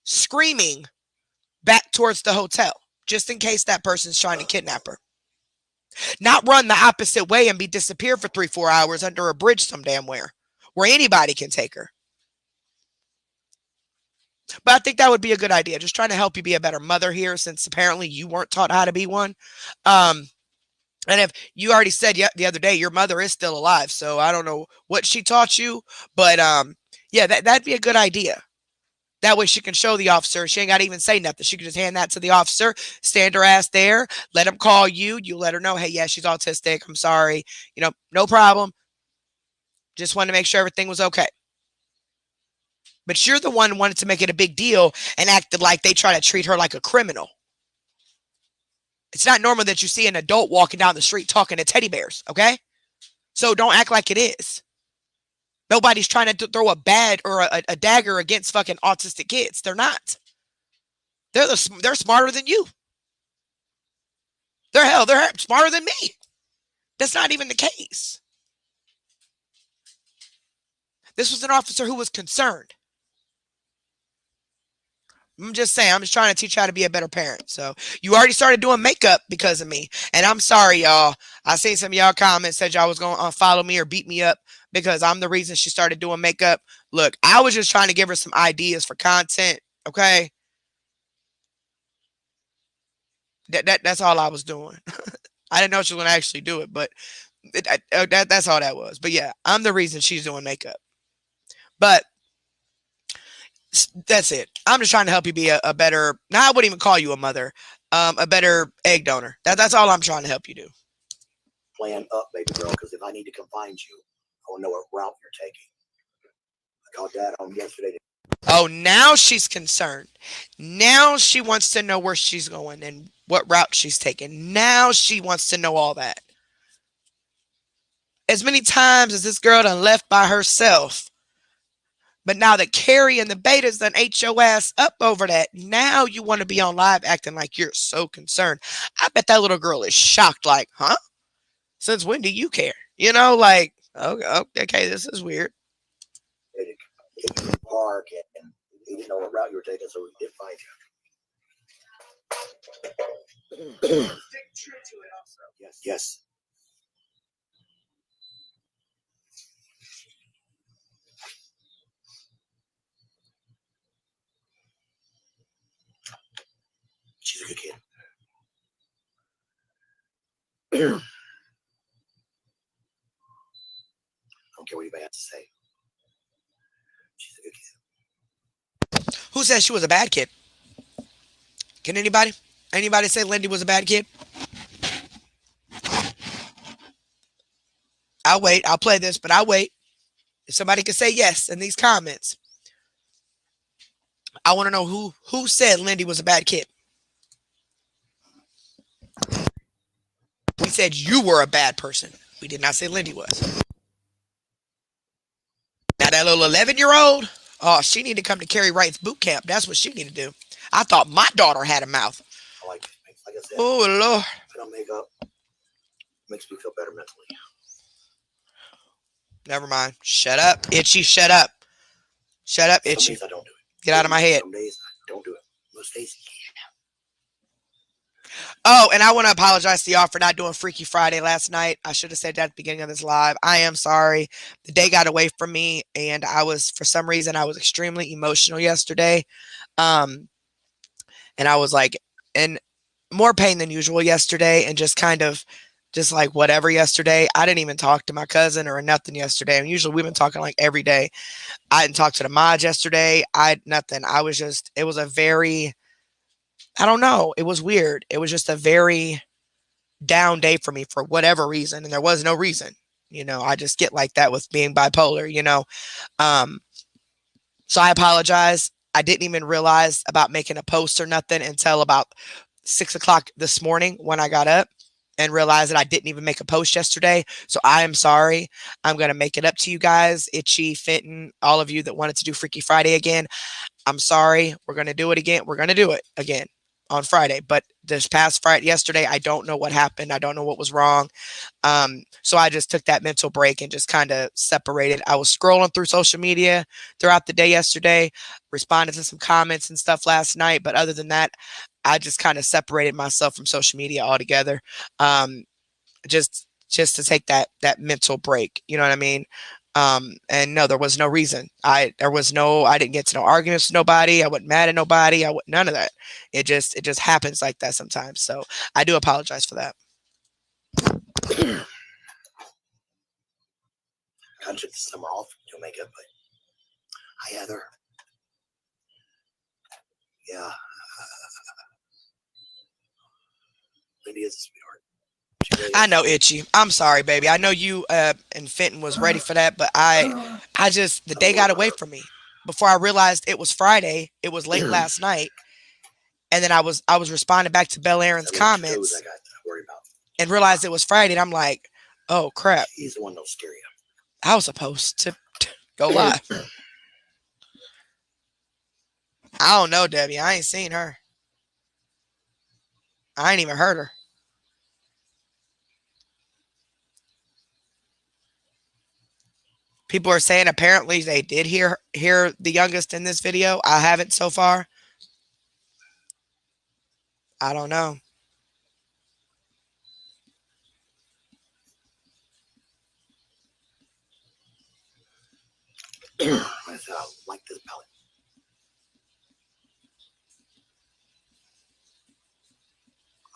screaming back towards the hotel, just in case that person's trying to kidnap her. Not run the opposite way and be disappeared for 3-4 hours under a bridge some damn where anybody can take her. But I think that would be a good idea. Just trying to help you be a better mother here, since apparently you weren't taught how to be one. And if you already said the other day, your mother is still alive. So I don't know what she taught you, but yeah, that'd be a good idea. That way she can show the officer. She ain't got to even say nothing. She can just hand that to the officer, stand her ass there, let him call you. You let her know, hey, yeah, she's autistic. I'm sorry. No problem. Just wanted to make sure everything was okay. But you're the one who wanted to make it a big deal and acted like they try to treat her like a criminal. It's not normal that you see an adult walking down the street talking to teddy bears, okay? So don't act like it is. Nobody's trying to throw a bad or a dagger against fucking autistic kids. They're not. They're smarter than you. They're smarter than me. That's not even the case. This was an officer who was concerned. I'm just saying, I'm just trying to teach you how to be a better parent. So you already started doing makeup because of me. And I'm sorry, y'all. I seen some of y'all comments said y'all was going to unfollow me or beat me up because I'm the reason she started doing makeup. Look, I was just trying to give her some ideas for content. Okay. That's all I was doing. I didn't know she was going to actually do it, but that's all that was. But yeah, I'm the reason she's doing makeup. But that's it. I'm just trying to help you be a better. Now I wouldn't even call you a mother, a better egg donor. That's all I'm trying to help you do. Plan up, baby girl, because if I need to come find you, I will know what route you're taking. I called Dad home yesterday. Oh, now she's concerned. Now she wants to know where she's going and what route she's taking. Now she wants to know all that. As many times as this girl done left by herself. But now that Carrie and the betas done ate your ass up over that, now you want to be on live acting like you're so concerned. I bet that little girl is shocked, like, huh? Since when do you care? You know, like, okay, this is weird. Park and he didn't know what route you were taking, so we did find you. Stick true to it also. Yes, yes. She's a good kid. I don't care what anybody has to say. She's a good kid. Who said she was a bad kid? Can anybody say Lindy was a bad kid? I'll wait. I'll play this, but I'll wait. If somebody can say yes in these comments, I want to know who said Lindy was a bad kid. We said you were a bad person. We did not say Lindy was. Now that little 11-year-old, oh, she need to come to Carrie Wright's boot camp. That's what she need to do. I thought my daughter had a mouth. Like I said, oh Lord. Put on makeup. Makes me feel better mentally. Never mind. Shut up, Itchy. Shut up. Shut up, Itchy. Some days I don't do it. Get out of my head. Some days I don't do it. Most days, Oh, and I want to apologize to y'all for not doing Freaky Friday last night. I should have said that at the beginning of this live. I am sorry. The day got away from me, and for some reason, I was extremely emotional yesterday. And I was like in more pain than usual yesterday, and just kind of just like whatever yesterday. I didn't even talk to my cousin or nothing yesterday. And usually we've been talking like every day. I didn't talk to the mod yesterday. Nothing. It was a very, I don't know. It was weird. It was just a very down day for me for whatever reason. And there was no reason, I just get like that with being bipolar, so I apologize. I didn't even realize about making a post or nothing until about 6:00 this morning when I got up and realized that I didn't even make a post yesterday. So I am sorry. I'm going to make it up to you guys, Itchy, Fenton, all of you that wanted to do Freaky Friday again. I'm sorry. We're going to do it again. We're going to do it again on Friday. But this past Friday, yesterday, I don't know what happened. I don't know what was wrong. So I just took that mental break and just kind of separated. I was scrolling through social media throughout the day yesterday, responded to some comments and stuff last night. But other than that, I just kind of separated myself from social media altogether. Just to take that mental break. You know what I mean? And no, there was no reason. I didn't get to no arguments with nobody. I wasn't mad at nobody. None of that. It just happens like that sometimes. So I do apologize for that. I took the summer off to make it, but hi Heather. Yeah. Lindy is a sweetheart. Really I know, Itchy. I'm sorry, baby. I know you and Fenton was ready for that, but I just the day got away from me. Before I realized it was Friday, it was late last night, and then I was responding back to Belle Aaron's comments I got to worry about. And realized it was Friday, and I'm like, oh crap! He's the one that'll scare you. I was supposed to go live. I don't know, Debbie. I ain't seen her. I ain't even heard her. People are saying apparently they did hear the youngest in this video. I haven't so far. I don't know. I said, I like this pellet.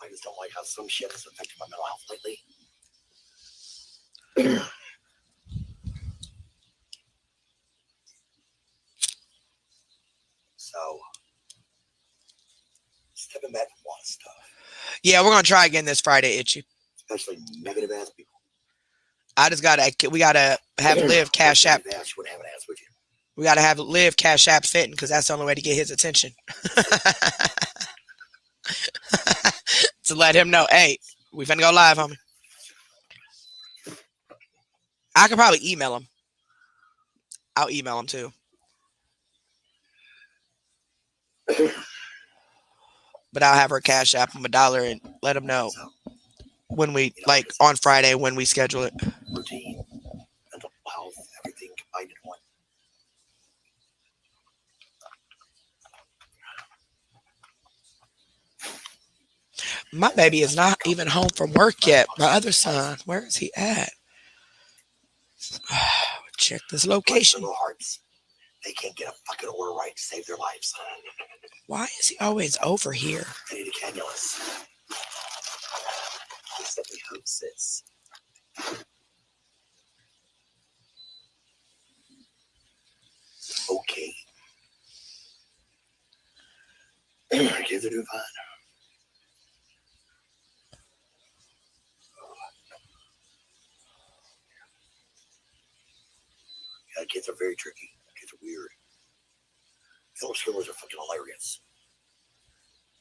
I just don't like how some shit has affected my mental health lately. So, stepping back from a lot of stuff, Yeah, we're gonna try again this Friday, Itchy. especially negative ass people. I just we gotta have Liv Cash App. Negative ass, you wouldn't have an ass, would you? We gotta have Liv Cash App fitting because that's the only way to get his attention. To let him know, hey, we finna go live, homie. I could probably email him. I'll email him too. But I'll have her Cash App him $1 and let him know when we like on Friday when we schedule it. Routine, mental health, everything combined in one. My baby is not even home from work yet. My other son, where is he at? Check this location. Little hearts, they can't get a fucking order right to save their lives. Why is he always over here? They need a cannulus. Except we hope sis. Okay. Kids are doing fine. Yeah, kids are very tricky. Kids are weird. Middle schoolers are fucking hilarious.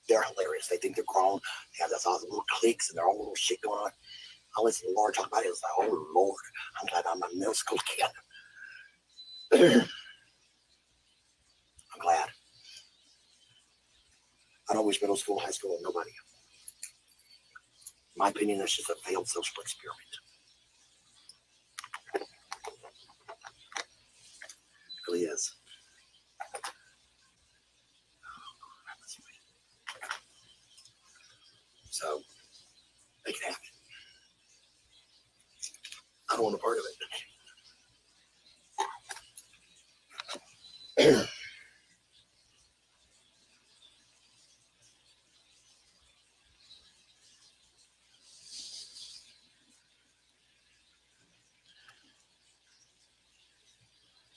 They're hilarious. They think they're grown. They have those awesome little cliques and their own little shit going on. I listen to Laura talk about it. It's like, oh Lord, I'm glad I'm a middle school kid. I'm glad. I don't wish middle school, high school, on nobody. In my opinion, that's just a failed social experiment. It really is. So, make it happen. I don't want a part of it.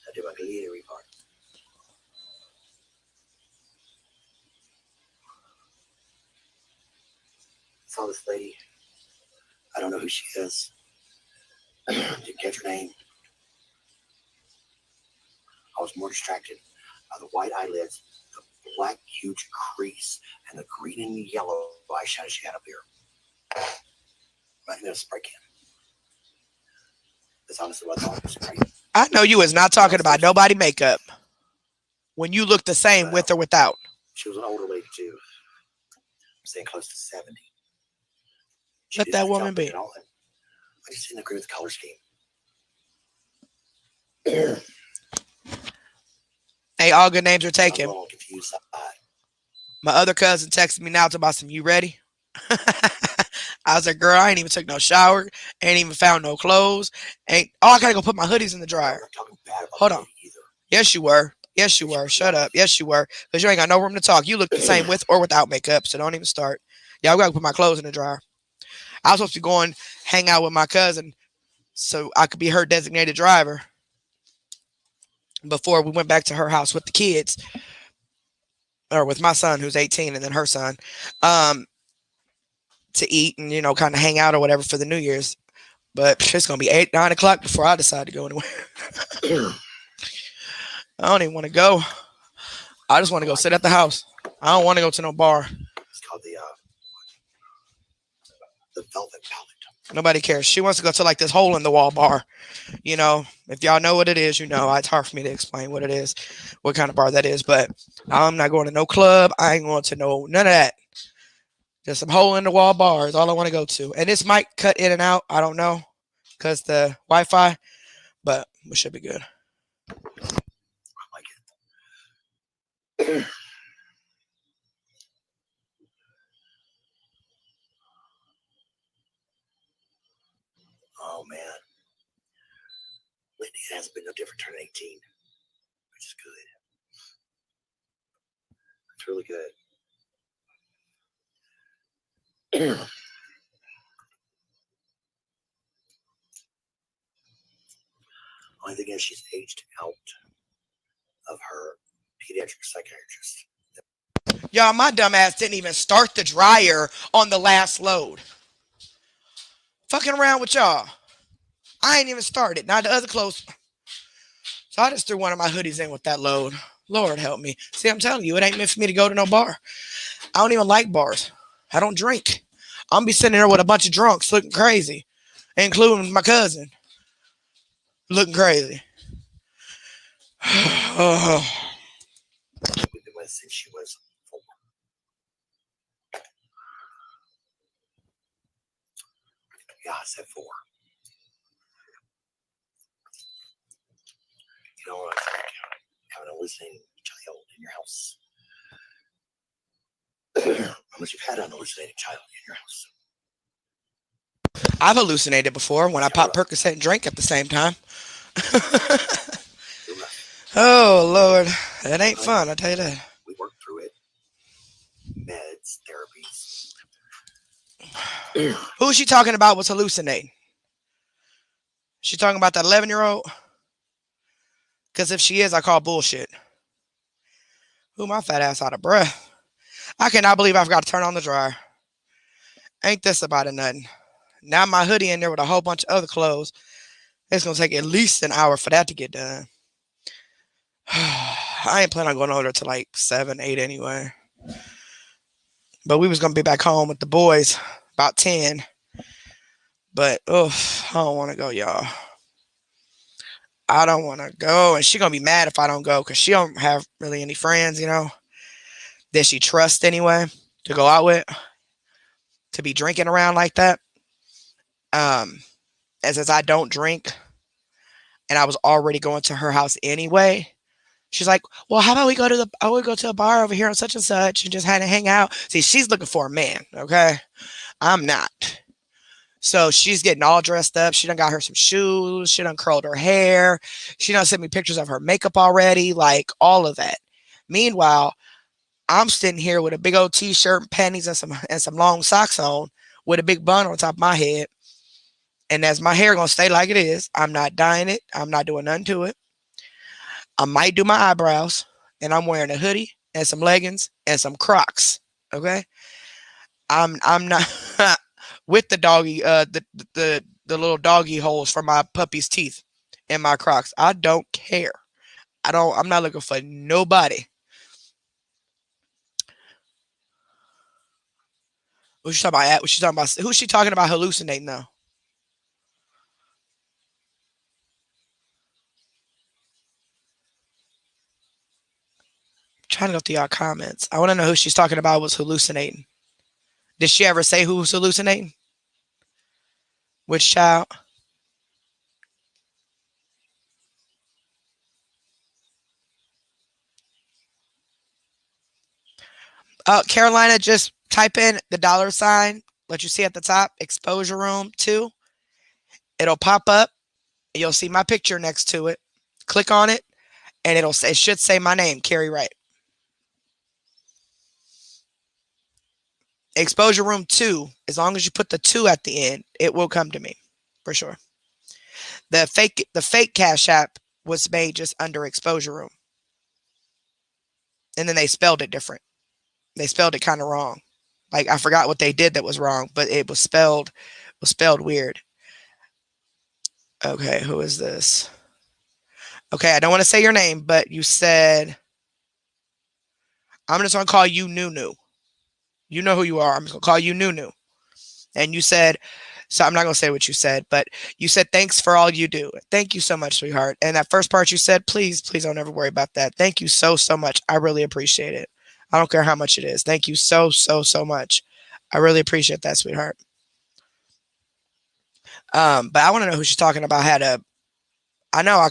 I do my gallery part. I saw this lady. I don't know who she is. Didn't catch her name. I was more distracted by the white eyelids, the black huge crease, and the green and yellow eyeshadow she had up here. Right in a spray can. That's honestly what I thought was great. I know you is not talking about nobody makeup. When you look the same with or without. She was an older lady too. I'm saying close to 70. Let that woman be. I just didn't agree with the color scheme. Hey, all good names are taken. I'm a little confused. My other cousin texted me now talking about some, you ready? I was like, girl, I ain't even took no shower. Ain't even found no clothes. I gotta go put my hoodies in the dryer. Hold on. Yes, you were. Yes, you were. Shut up. Yes, you were. Because you ain't got no room to talk. You look the same with or without makeup, so don't even start. Yeah, I gotta put my clothes in the dryer. I was supposed to go and hang out with my cousin so I could be her designated driver before we went back to her house with the kids, or with my son who's 18 and then her son, to eat and, kind of hang out or whatever for the New Year's. But it's going to be 8, 9 o'clock before I decide to go anywhere. I don't even want to go. I just want to go sit at the house. I don't want to go to no bar. It's called the Velvet Palette. Nobody cares. She wants to go to like this hole in the wall bar. If y'all know what it is, it's hard for me to explain what it is, what kind of bar that is. But I'm not going to no club. I ain't going to none of that. Just some hole in the wall bars. All I want to go to. And this might cut in and out. I don't know, because the Wi-Fi. but we should be good. I like it. Oh man, Whitney hasn't been no different turning 18, which is good. It's really good. Only thing is, she's aged out of her pediatric psychiatrist. Y'all, my dumb ass didn't even start the dryer on the last load. Fucking around with y'all. I ain't even started. Now the other clothes. So I just threw one of my hoodies in with that load. Lord help me. See, I'm telling you, it ain't meant for me to go to no bar. I don't even like bars. I don't drink. I'm be sitting there with a bunch of drunks looking crazy, including my cousin. Looking crazy. We've been with since she was 4. Yeah, I said 4. You know what it's like having a hallucinating child in your house. Unless you've had an hallucinating child in your house. I've hallucinated before when I popped Percocet and drank at the same time. Oh, Lord. That ain't fun, I tell you that. We worked through it. Meds, therapies. Who's she talking about was hallucinating? She talking about that 11-year-old? Because if she is, I call bullshit. Ooh, my fat ass out of breath. I cannot believe I forgot to turn on the dryer. Ain't this about a nothing? Now my hoodie in there with a whole bunch of other clothes. It's going to take at least an hour for that to get done. I ain't planning on going over there till like 7, 8 anyway. But we was going to be back home with the boys about 10. But, I don't want to go, y'all. I don't want to go. And she going to be mad if I don't go because she don't have really any friends, that she trusts anyway to go out with, to be drinking around like that. As I don't drink and I was already going to her house anyway. She's like, well, how about we go to a bar over here on such and such and just hang out. See, she's looking for a man. Okay. I'm not. So she's getting all dressed up. She done got her some shoes. She done curled her hair. She done sent me pictures of her makeup already, like all of that. Meanwhile, I'm sitting here with a big old t-shirt and panties and some long socks on with a big bun on top of my head. And as my hair gonna stay like it is, I'm not dyeing it. I'm not doing nothing to it. I might do my eyebrows, and I'm wearing a hoodie and some leggings and some Crocs. Okay, I'm not with the doggy the little doggy holes for my puppy's teeth in my Crocs. I don't care. I'm not looking for nobody. Who's she talking about? Who's she talking about? Who's she talking about hallucinating though? Trying to go through y'all comments. I want to know who she's talking about was hallucinating. Did she ever say who was hallucinating? Which child? Carolina, just type in the $, let you see at the top, exposure room 2. It'll pop up. You'll see my picture next to it. Click on it, and it should say my name, Carrie Wright. Exposure room 2, as long as you put the 2 at the end, it will come to me, for sure. The fake Cash App was made just under exposure room. And then they spelled it different. They spelled it kind of wrong. Like I forgot what they did that was wrong, but it was spelled weird. Okay, who is this? Okay, I don't want to say your name, but you said I'm just gonna call you Nunu. You know who you are. I'm just gonna call you Nunu. And you said, so I'm not gonna say what you said, but you said thanks for all you do. Thank you so much, sweetheart. And that first part you said, please don't ever worry about that. Thank you so much. I really appreciate it. I don't care how much it is. Thank you so much. I really appreciate that, sweetheart. But I want to know who she's talking about had a I know. I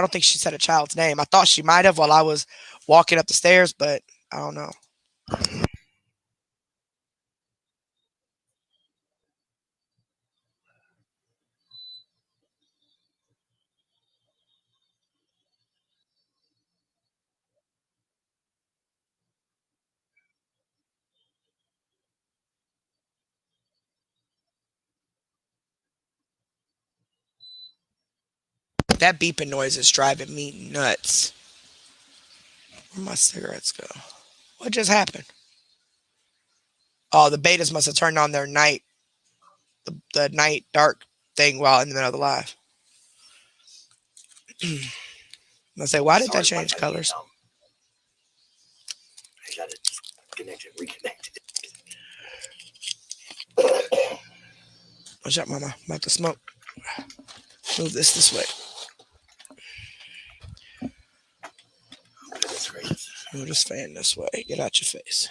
don't think she said a child's name. I thought she might have while I was walking up the stairs, but I don't know. That beeping noise is driving me nuts. Where'd my cigarettes go? What just happened? Oh, the betas must have turned on their the night dark thing while in the middle of the live. I say, why did that change colors? I got it disconnected, reconnected. Watch out, mama. I'm about to smoke. Move this way. Goodness gracious. Move this fan this way. Get out your face.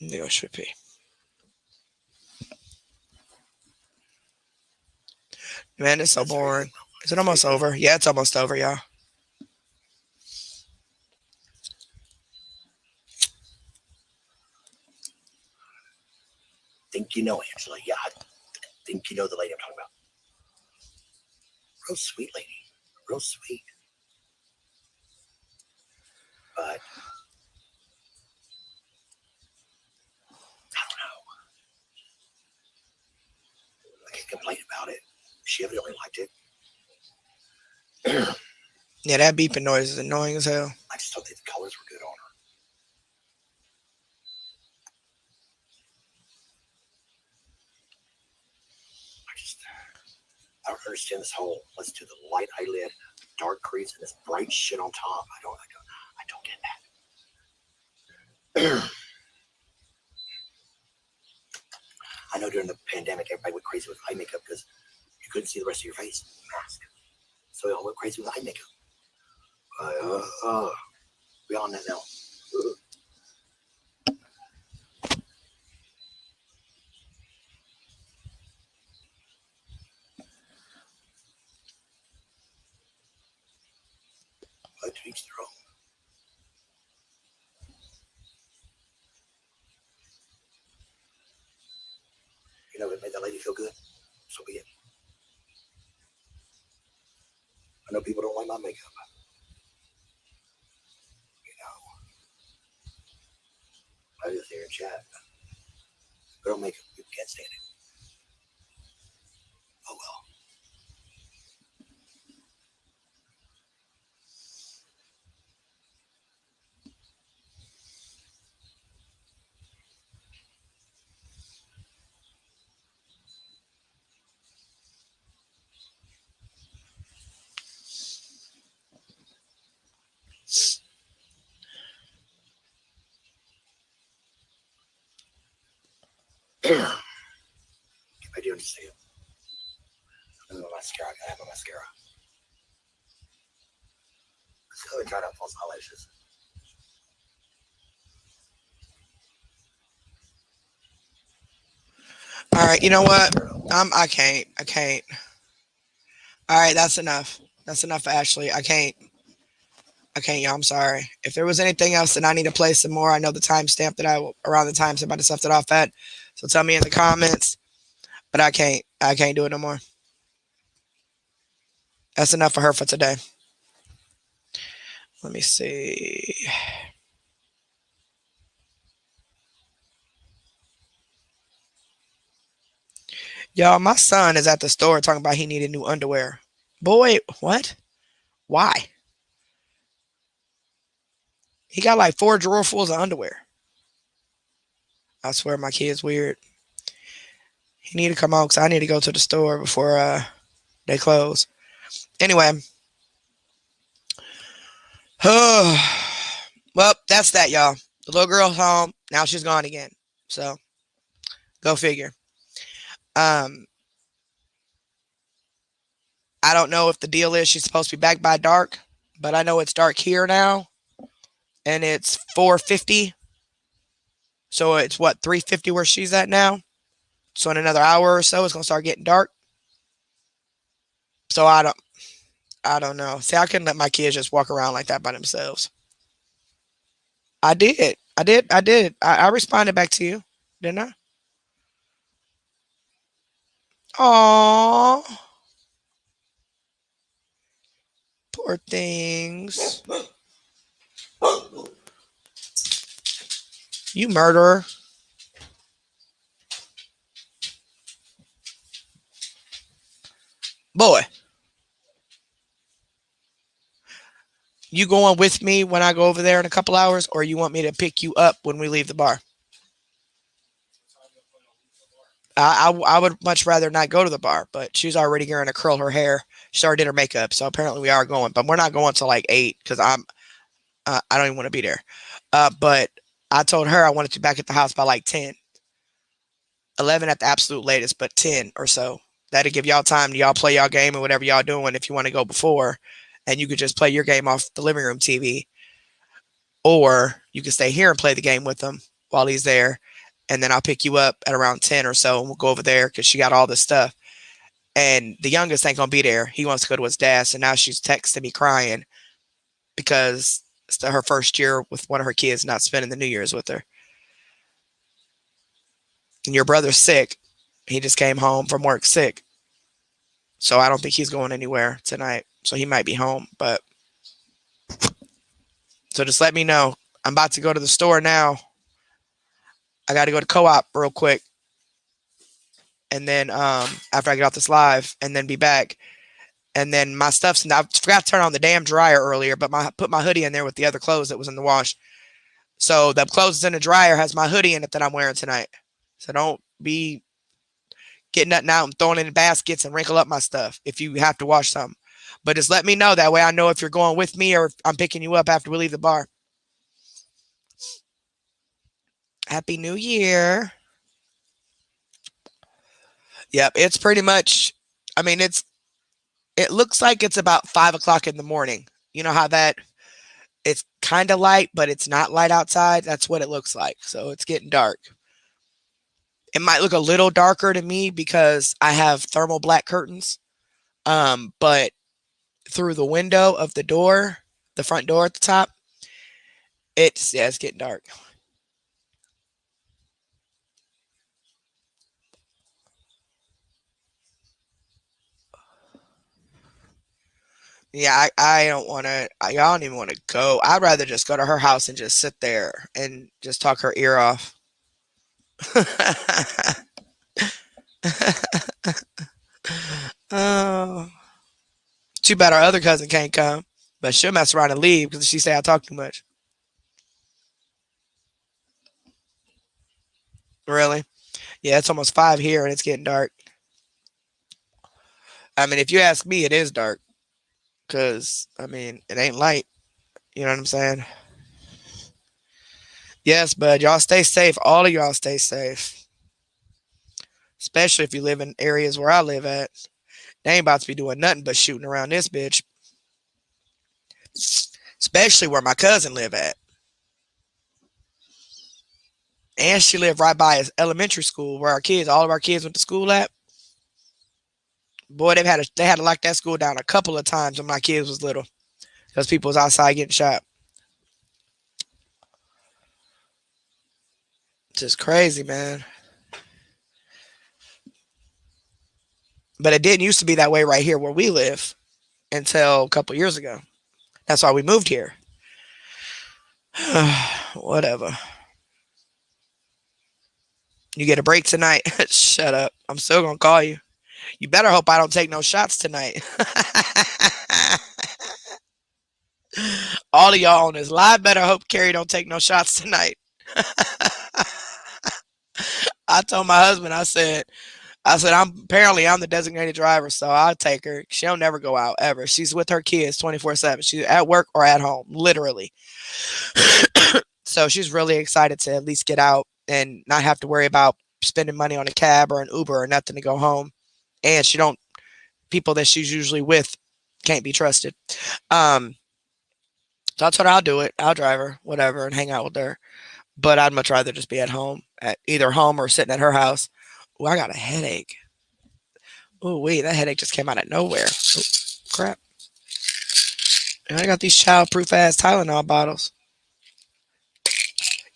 There goes Trippy. Man, it's so boring. Is it almost over? Yeah, it's almost over, y'all. Think you know Angela? Yeah, I think you know the lady I'm talking about. Real sweet lady, real sweet. But I don't know. I can't complain about it. She evidently liked it. Yeah, that beeping noise is annoying as hell. I just don't think the colors were good on her. I don't understand this whole let's do the light eyelid, dark crease, and this bright shit on top. I don't get that. I know during the pandemic, everybody went crazy with eye makeup because you couldn't see the rest of your face. Mask. So they all went crazy with eye makeup. We on that now. But to each their own. You know, it made that lady feel good. So be it. I know people don't like my makeup. You know, I just hear and chat. Girl makeup, people can't stand it. Oh well. I do understand. I'm my mascara. I gotta have my mascara. So I try to false eyelashes. All right, you know what? I can't. I can't. All right, that's enough. That's enough for Ashley. I can't. I can't, y'all. I'm sorry. If there was anything else that I need to play some more, I know the timestamp that around the timestamp I just left it off at. So tell me in the comments. But I can't. I can't do it no more. That's enough for her for today. Let me see. Y'all, my son is at the store talking about he needed new underwear. Boy, what? Why? He got like 4 drawer fulls of underwear. I swear my kid's weird. He need to come on because I need to go to the store before they close. Anyway. Well, that's that, y'all. The little girl's home. Now she's gone again. So, go figure. I don't know if the deal is she's supposed to be back by dark, but I know it's dark here now. And it's 4:50. So it's what, 3:50 where she's at now? So in another hour or so, it's going to start getting dark. So I don't know. See, I couldn't let my kids just walk around like that by themselves. I did. I responded back to you, didn't I? Aw, poor things. You murderer. Boy, you going with me when I go over there in a couple hours, or you want me to pick you up when we leave the bar? I would much rather not go to the bar, but she's already going to curl her hair. She already did her makeup, so apparently we are going. But we're not going till like 8 because I don't even want to be there. But I told her I wanted to be back at the house by like 10, 11 at the absolute latest, but 10 or so. That'll give y'all time to y'all play y'all game or whatever y'all doing if you want to go before, and you could just play your game off the living room TV, or you can stay here and play the game with him while he's there, and then I'll pick you up at around 10 or so, and we'll go over there because she got all this stuff. And the youngest ain't gonna be there. He wants to go to his dad, so now she's texting me crying because it's her first year with one of her kids not spending the New Year's with her. And your brother's sick. He just came home from work sick. So I don't think he's going anywhere tonight. So he might be home. But so just let me know. I'm about to go to the store now. I got to go to co-op real quick. And then after I get off this live and then be back. And then my stuff's, I forgot to turn on the damn dryer earlier, but put my hoodie in there with the other clothes that was in the wash. So the clothes in the dryer has my hoodie in it that I'm wearing tonight. So don't be getting nothing out and throwing it in baskets and wrinkle up my stuff if you have to wash something. But just let me know. That way I know if you're going with me or if I'm picking you up after we leave the bar. Happy New Year. Yep, it's pretty much, I mean, it looks like it's about 5 o'clock in the morning. You know how that, it's kind of light, but it's not light outside. That's what it looks like. So it's getting dark. It might look a little darker to me because I have thermal black curtains. But through the window of the door, the front door at the top, it's getting dark. Yeah, I don't want to. I don't even want to go. I'd rather just go to her house and just sit there and just talk her ear off. Oh, too bad our other cousin can't come, but she'll mess around and leave because she say I talk too much. Really? Yeah, it's almost 5 here and it's getting dark. I mean, if you ask me, it is dark because I mean it ain't light. You know what I'm saying? Yes, bud. Y'all stay safe. All of y'all stay safe, especially if you live in areas where I live at. They ain't about to be doing nothing but shooting around this bitch. Especially where my cousin live at. And she lived right by his elementary school where all of our kids went to school at. Boy, they had to lock that school down a couple of times when my kids was little because people was outside getting shot. Just crazy, man. But it didn't used to be that way right here where we live until a couple years ago. That's why we moved here. Whatever. You get a break tonight? Shut up. I'm still gonna call you. You better hope I don't take no shots tonight. All of y'all on this live better hope Carrie don't take no shots tonight. I told my husband, I said I'm the designated driver, so I'll take her. She'll never go out ever. She's with her kids 24/7. She's at work or at home, literally. So she's really excited to at least get out and not have to worry about spending money on a cab or an Uber or nothing to go home. And she don't people that she's usually with can't be trusted. Um, so I told her I'll do it. I'll drive her, whatever, and hang out with her. But I'd much rather just be at home, at either home or sitting at her house. Oh, I got a headache. Oh wait, that headache just came out of nowhere. Oh, crap. And I got these childproof ass Tylenol bottles.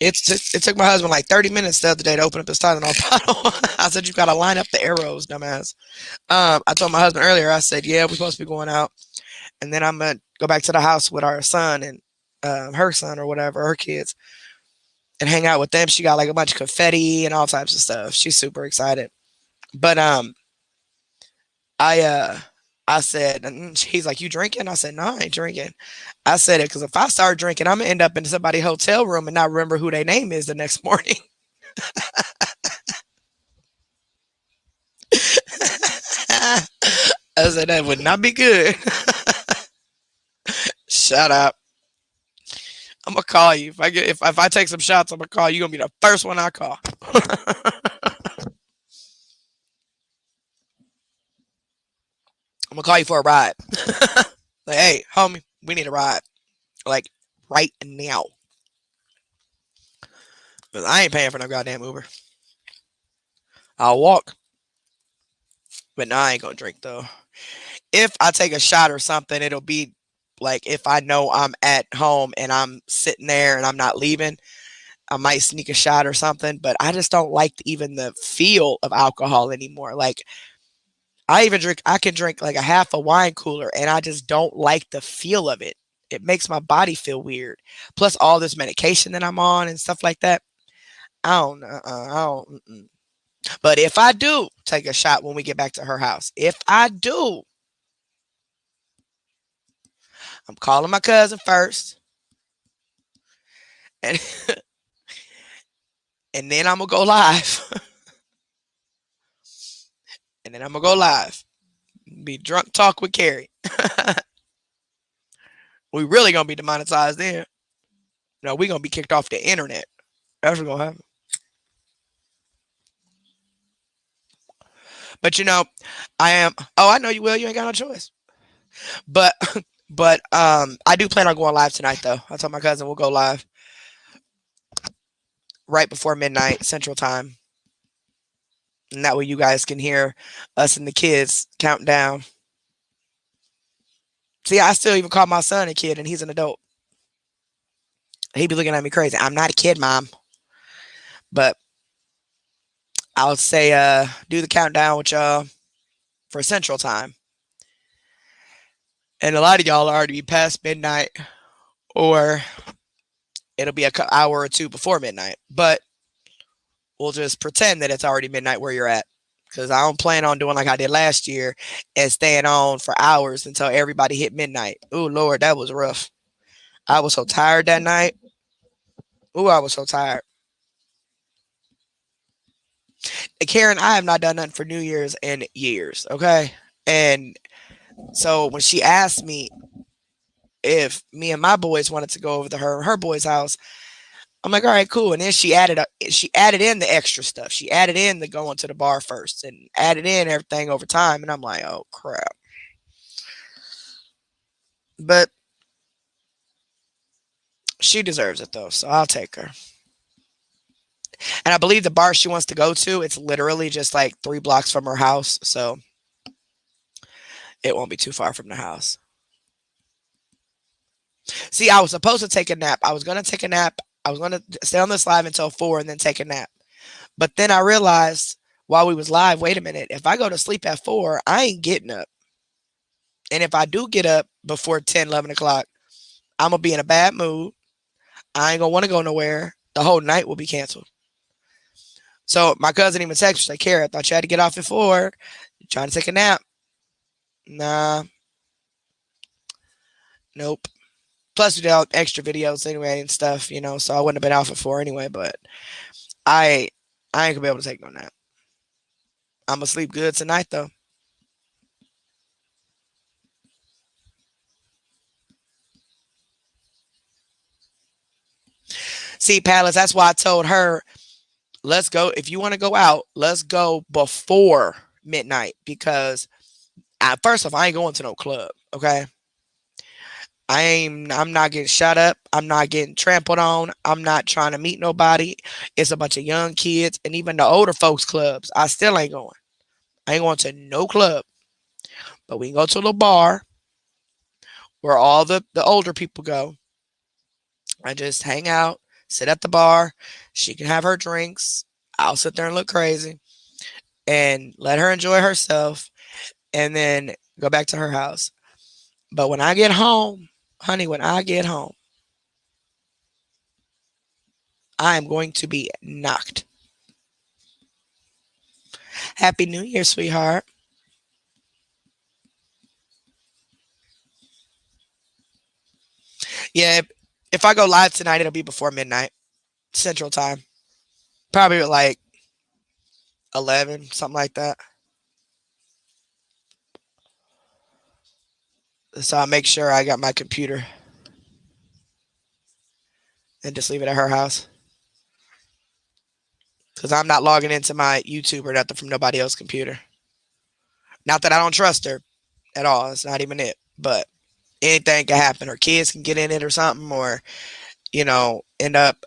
It took my husband like 30 minutes the other day to open up his Tylenol bottle. I said, you got to line up the arrows, dumbass. I told my husband earlier, I said, yeah, we're supposed to be going out. And then I'm going to go back to the house with our son and her son or whatever, her kids, and hang out with them. She got like a bunch of confetti and all types of stuff. She's super excited. But I I said, and he's like, you drinking? I said, no, I ain't drinking. I said it because if I start drinking, I'm gonna end up in somebody's hotel room and not remember who their name is the next morning. I said that would not be good. Shut up. I'm gonna call you if I take some shots. I'm gonna call you. You're gonna be the first one I call. I'm gonna call you for a ride. Like, hey, homie, we need a ride. Like right now. Cause I ain't paying for no goddamn Uber. I'll walk. But no, I ain't gonna drink though. If I take a shot or something, it'll be like if I know I'm at home and I'm sitting there and I'm not leaving, I might sneak a shot or something. But I just don't like even the feel of alcohol anymore. Like I can drink like a half a wine cooler and I just don't like the feel of it. It makes my body feel weird. Plus all this medication that I'm on and stuff like that. I don't. Mm-mm. But if I do take a shot when we get back to her house, if I do, I'm calling my cousin first, and and then I'm gonna go live, and then I'm gonna go live. Be drunk talk with Carrie. We really gonna be demonetized then. No, we gonna be kicked off the internet. That's what's gonna happen. But I am. Oh, I know you will. You ain't got no choice. But I do plan on going live tonight though. I told my cousin we'll go live right before midnight Central Time. And that way you guys can hear us and the kids count down. See, I still even call my son a kid and he's an adult. He'd be looking at me crazy. I'm not a kid, mom. But I'll say do the countdown with y'all for Central Time. And a lot of y'all will already be past midnight or it'll be an hour or two before midnight. But we'll just pretend that it's already midnight where you're at. Because I don't plan on doing like I did last year and staying on for hours until everybody hit midnight. Oh, Lord, that was rough. I was so tired that night. Oh, I was so tired. Karen, I have not done nothing for New Year's in years, okay? And so when she asked me if me and my boys wanted to go over to her boys' house, I'm like, all right, cool. And then she added in the extra stuff. She added in the going to the bar first and added in everything over time. And I'm like, oh crap. But she deserves it though, so I'll take her. And I believe the bar she wants to go to, it's literally just like 3 blocks from her house, so it won't be too far from the house. See, I was supposed to take a nap. I was gonna take a nap. I was gonna stay on this live until 4 and then take a nap. But then I realized while we was live, wait a minute, if I go to sleep at 4, I ain't getting up. And if I do get up before 10, 11 o'clock, I'm gonna be in a bad mood. I ain't gonna want to go nowhere. The whole night will be canceled. So my cousin even texted me, like, Carrie, I thought you had to get off at 4. You trying to take a nap? Nah, nope. Plus we did all extra videos anyway and stuff, so I wouldn't have been off at 4 anyway, but I I ain't gonna be able to take no nap. I'm gonna sleep good tonight though. See, Palace, that's why I told her, let's go. If you want to go out, let's go before midnight because first off, I ain't going to no club. Okay. I'm not getting shut up. I'm not getting trampled on. I'm not trying to meet nobody. It's a bunch of young kids and even the older folks clubs. I still ain't going. I ain't going to no club, but we can go to a little bar where all the older people go. I just hang out, sit at the bar. She can have her drinks. I'll sit there and look crazy and let her enjoy herself and then go back to her house. But when I get home, honey, when I get home, I am going to be knocked. Happy New Year, sweetheart. Yeah, if I go live tonight, it'll be before midnight Central Time. Probably like 11, something like that. So I'll make sure I got my computer and just leave it at her house. Because I'm not logging into my YouTube or nothing from nobody else's computer. Not that I don't trust her at all. It's not even it. But anything can happen. Her kids can get in it or something, or, end up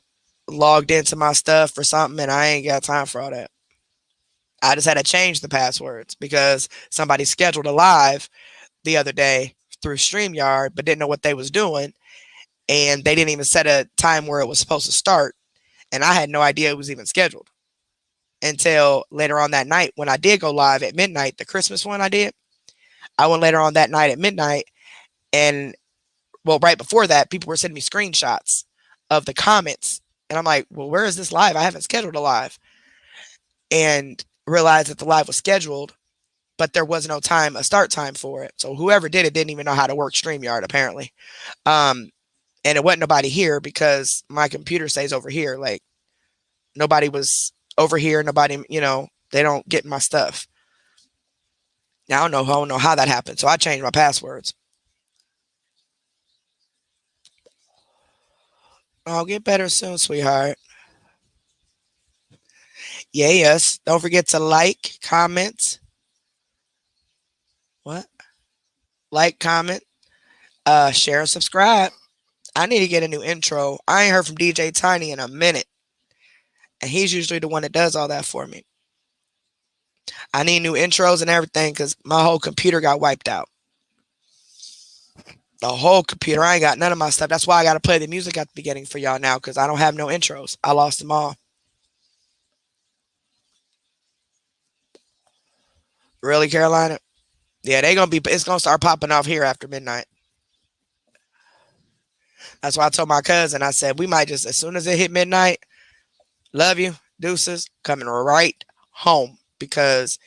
logged into my stuff or something, and I ain't got time for all that. I just had to change the passwords because somebody scheduled a live the other day through StreamYard, but didn't know what they was doing, and they didn't even set a time where it was supposed to start, and I had no idea it was even scheduled until later on that night when I did go live at midnight, the Christmas one I did. I went later on that night at midnight, and well, right before that, people were sending me screenshots of the comments, and I'm like, well, where is this live? I haven't scheduled a live, and realized that the live was scheduled, but there was no time, a start time for it. So whoever did it didn't even know how to work StreamYard, apparently. Um, and it wasn't nobody here because my computer stays over here. Like, nobody was over here. Nobody, they don't get my stuff. Now, I don't know how that happened. So I changed my passwords. I'll get better soon, sweetheart. Yeah, yes. Don't forget to like, comment. What? Like, comment, share, and subscribe. I need to get a new intro. I ain't heard from DJ Tiny in a minute. And he's usually the one that does all that for me. I need new intros and everything because my whole computer got wiped out. The whole computer. I ain't got none of my stuff. That's why I got to play the music at the beginning for y'all now because I don't have no intros. I lost them all. Really, Carolina? Yeah, it's going to start popping off here after midnight. That's why I told my cousin, I said, we might just, as soon as it hit midnight, love you, deuces, coming right home because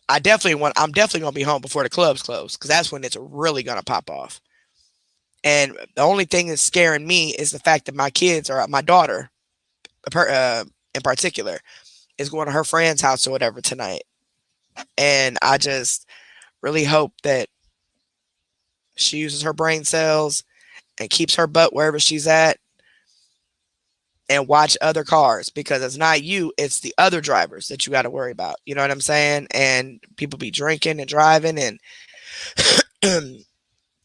I'm definitely going to be home before the clubs close because that's when it's really going to pop off. And the only thing that's scaring me is the fact that my daughter, in particular, is going to her friend's house or whatever tonight. And I just really hope that she uses her brain cells and keeps her butt wherever she's at and watch other cars because it's not you, it's the other drivers that you got to worry about. You know what I'm saying? And people be drinking and driving. And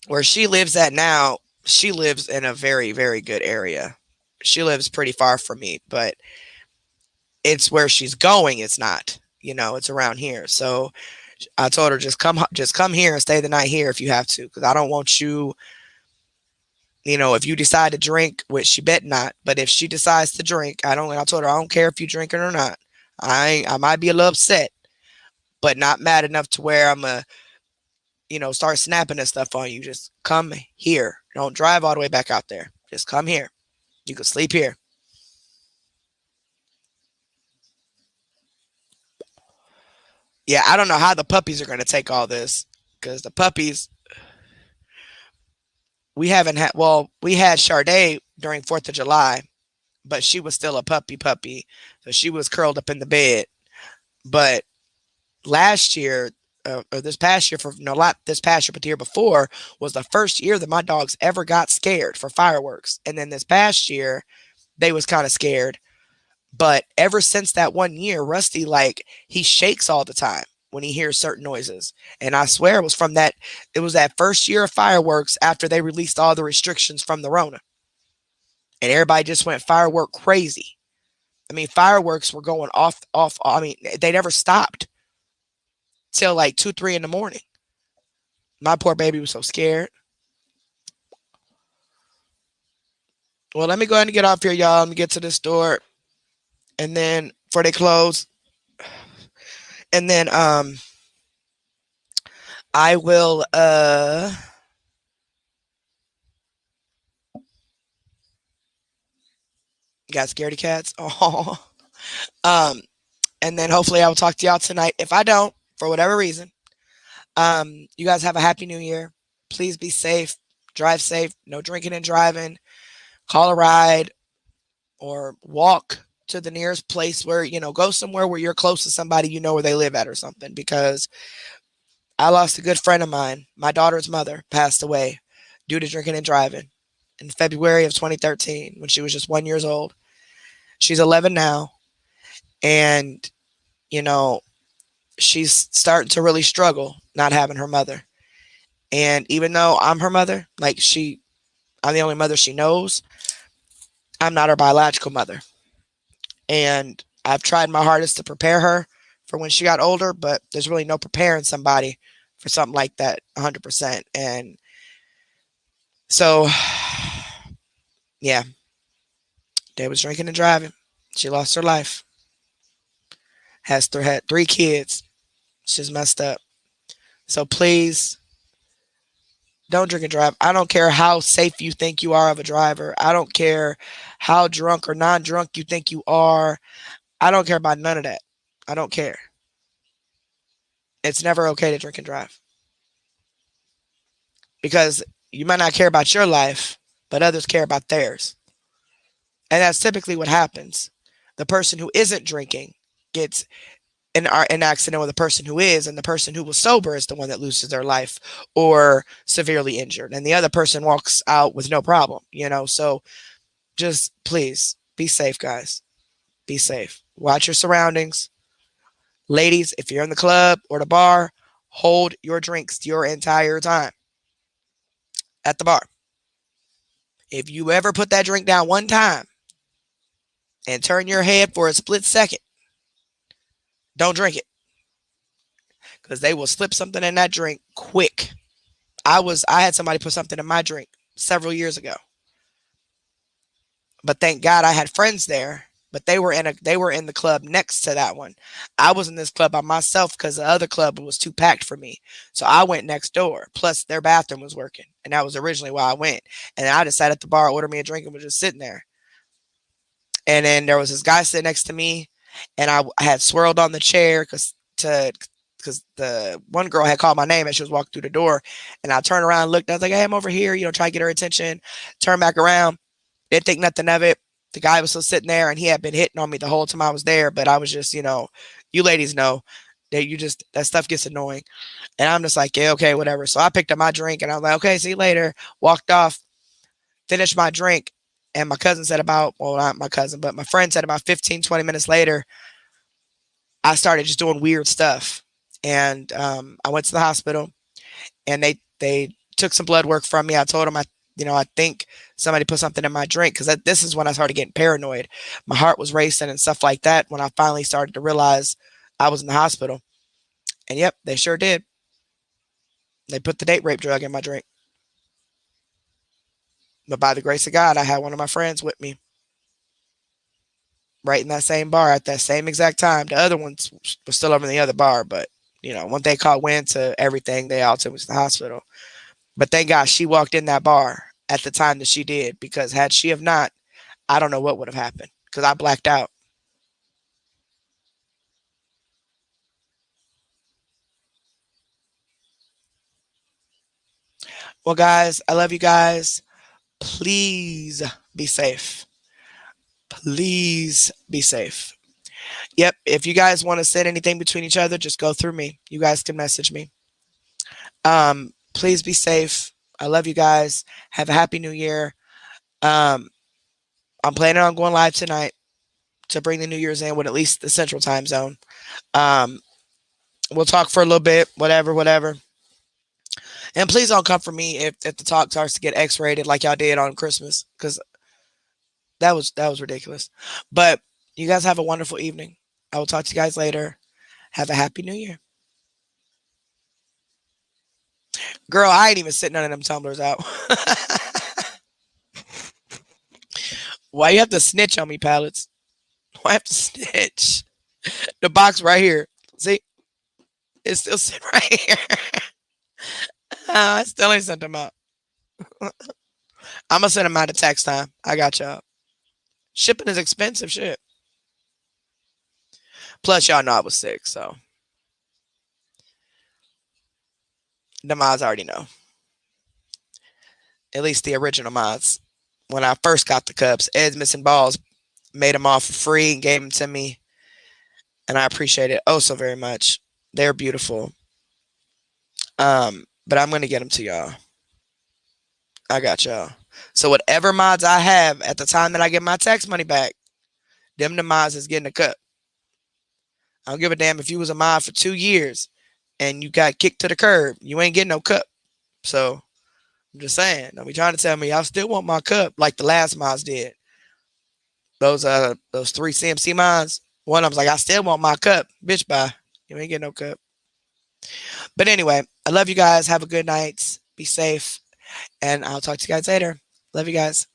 where she lives at now, she lives in a very, very good area. She lives pretty far from me, but it's where she's going. It's not, it's around here. So I told her just come here and stay the night here if you have to, because I don't want you. If you decide to drink, which she bet not, but if she decides to drink, I told her I don't care if you drink it or not. I might be a little upset, but not mad enough to where I'm start snapping and stuff on you. Just come here. Don't drive all the way back out there. Just come here. You can sleep here. Yeah, I don't know how the puppies are going to take all this because the puppies, we haven't had, well, we had Sade during 4th of July, but she was still a puppy. So she was curled up in the bed. But last year, or this past year, not this past year, but the year before, was the first year that my dogs ever got scared for fireworks. And then this past year, they was kind of scared. But ever since that one year, Rusty, he shakes all the time when he hears certain noises. And I swear it was that first year of fireworks after they released all the restrictions from the Rona. And everybody just went firework crazy. I mean, fireworks were going off. I mean, they never stopped. till like 2, 3 in the morning. My poor baby was so scared. Well, let me go ahead and get off here, y'all. Let me get to the store, and then for they close, and then I will got scaredy cats. Oh, um, and then hopefully I will talk to y'all tonight. If I don't, for whatever reason, you guys have a happy new year. Please be safe. Drive safe. No drinking and driving. Call a ride or walk to the nearest place where, go somewhere where you're close to somebody you know where they live at or something. Because I lost a good friend of mine. My daughter's mother passed away due to drinking and driving in February of 2013 when she was just 1 year old. She's 11 now. And, you know, she's starting to really struggle not having her mother. And even though I'm her mother, I'm the only mother she knows, I'm not her biological mother. And I've tried my hardest to prepare her for when she got older, but there's really no preparing somebody for something like that 100%. And so, yeah, Dad was drinking and driving. She lost her life. Had 3 kids. She's messed up. So please don't drink and drive. I don't care how safe you think you are of a driver. I don't care how drunk or non drunk you think you are. I don't care about none of that. I don't care. It's never okay to drink and drive because you might not care about your life, but others care about theirs. And that's typically what happens. The person who isn't drinking gets an accident with the person who is, and the person who was sober is the one that loses their life or severely injured, and the other person walks out with no problem. So just please be safe, guys. Be safe. Watch your surroundings. Ladies, if you're in the club or the bar, hold your drinks your entire time at the bar. If you ever put that drink down one time and turn your head for a split second, don't drink it because they will slip something in that drink quick. I had somebody put something in my drink several years ago. But thank God I had friends there. But they were in the club next to that one. I was in this club by myself because the other club was too packed for me. So I went next door. Plus their bathroom was working. And that was originally why I went. And I just sat at the bar, ordered me a drink, and was just sitting there. And then there was this guy sitting next to me, and I had swirled on the chair because the one girl had called my name as she was walking through the door, and I turned around and looked. I was like, "Hey, I'm over here," try to get her attention. Turn back around, didn't think nothing of it. The guy was still sitting there, and he had been hitting on me the whole time I was there. But I was just, you ladies know that that stuff gets annoying, and I'm just like, yeah, okay, whatever. So I picked up my drink, and I was like, okay, see you later. Walked off, finished my drink. And my cousin said well, not my cousin, but my friend said about 15, 20 minutes later, I started just doing weird stuff. And I went to the hospital, and they took some blood work from me. I told them I think somebody put something in my drink because this is when I started getting paranoid. My heart was racing and stuff like that when I finally started to realize I was in the hospital. And yep, they sure did. They put the date rape drug in my drink. But by the grace of God, I had one of my friends with me right in that same bar at that same exact time. The other ones were still over in the other bar, but once they caught wind to everything, they all took me to the hospital. But thank God she walked in that bar at the time that she did, because had she have not, I don't know what would have happened because I blacked out. Well, guys, I love you guys. Please be safe. Please be safe. Yep. If you guys want to send anything between each other, just go through me. You guys can message me. Please be safe. I love you guys. Have a happy new year. Um, I'm planning on going live tonight to bring the New Year's in with at least the Central Time Zone. Um, we'll talk for a little bit, whatever, whatever. And please don't come for me if the talk starts to get X-rated like y'all did on Christmas, because that was ridiculous. But you guys have a wonderful evening. I will talk to you guys later. Have a happy new year. Girl, I ain't even sitting none of them tumblers out. Why you have to snitch on me, pallets? Why I have to snitch? The box right here. See, it's still sitting right here. I still ain't sent them out. I'm gonna send them out at tax time. I got y'all. Shipping is expensive shit. Plus, y'all know I was sick, so the mods already know. At least the original mods. When I first got the cups, Ed's missing balls made them all for free and gave them to me, and I appreciate it oh so very much. They're beautiful. But I'm gonna get them to y'all. I got y'all. So whatever mods I have at the time that I get my tax money back, them the mods is getting a cup. I don't give a damn if you was a mod for 2 years and you got kicked to the curb. You ain't getting no cup. So I'm just saying. Don't be trying to tell me I still want my cup like the last mods did. Those 3 CMC mods. One of them's like, I still want my cup. Bitch, bye. You ain't getting no cup. But anyway, I love you guys. Have a good night. Be safe. And I'll talk to you guys later. Love you guys.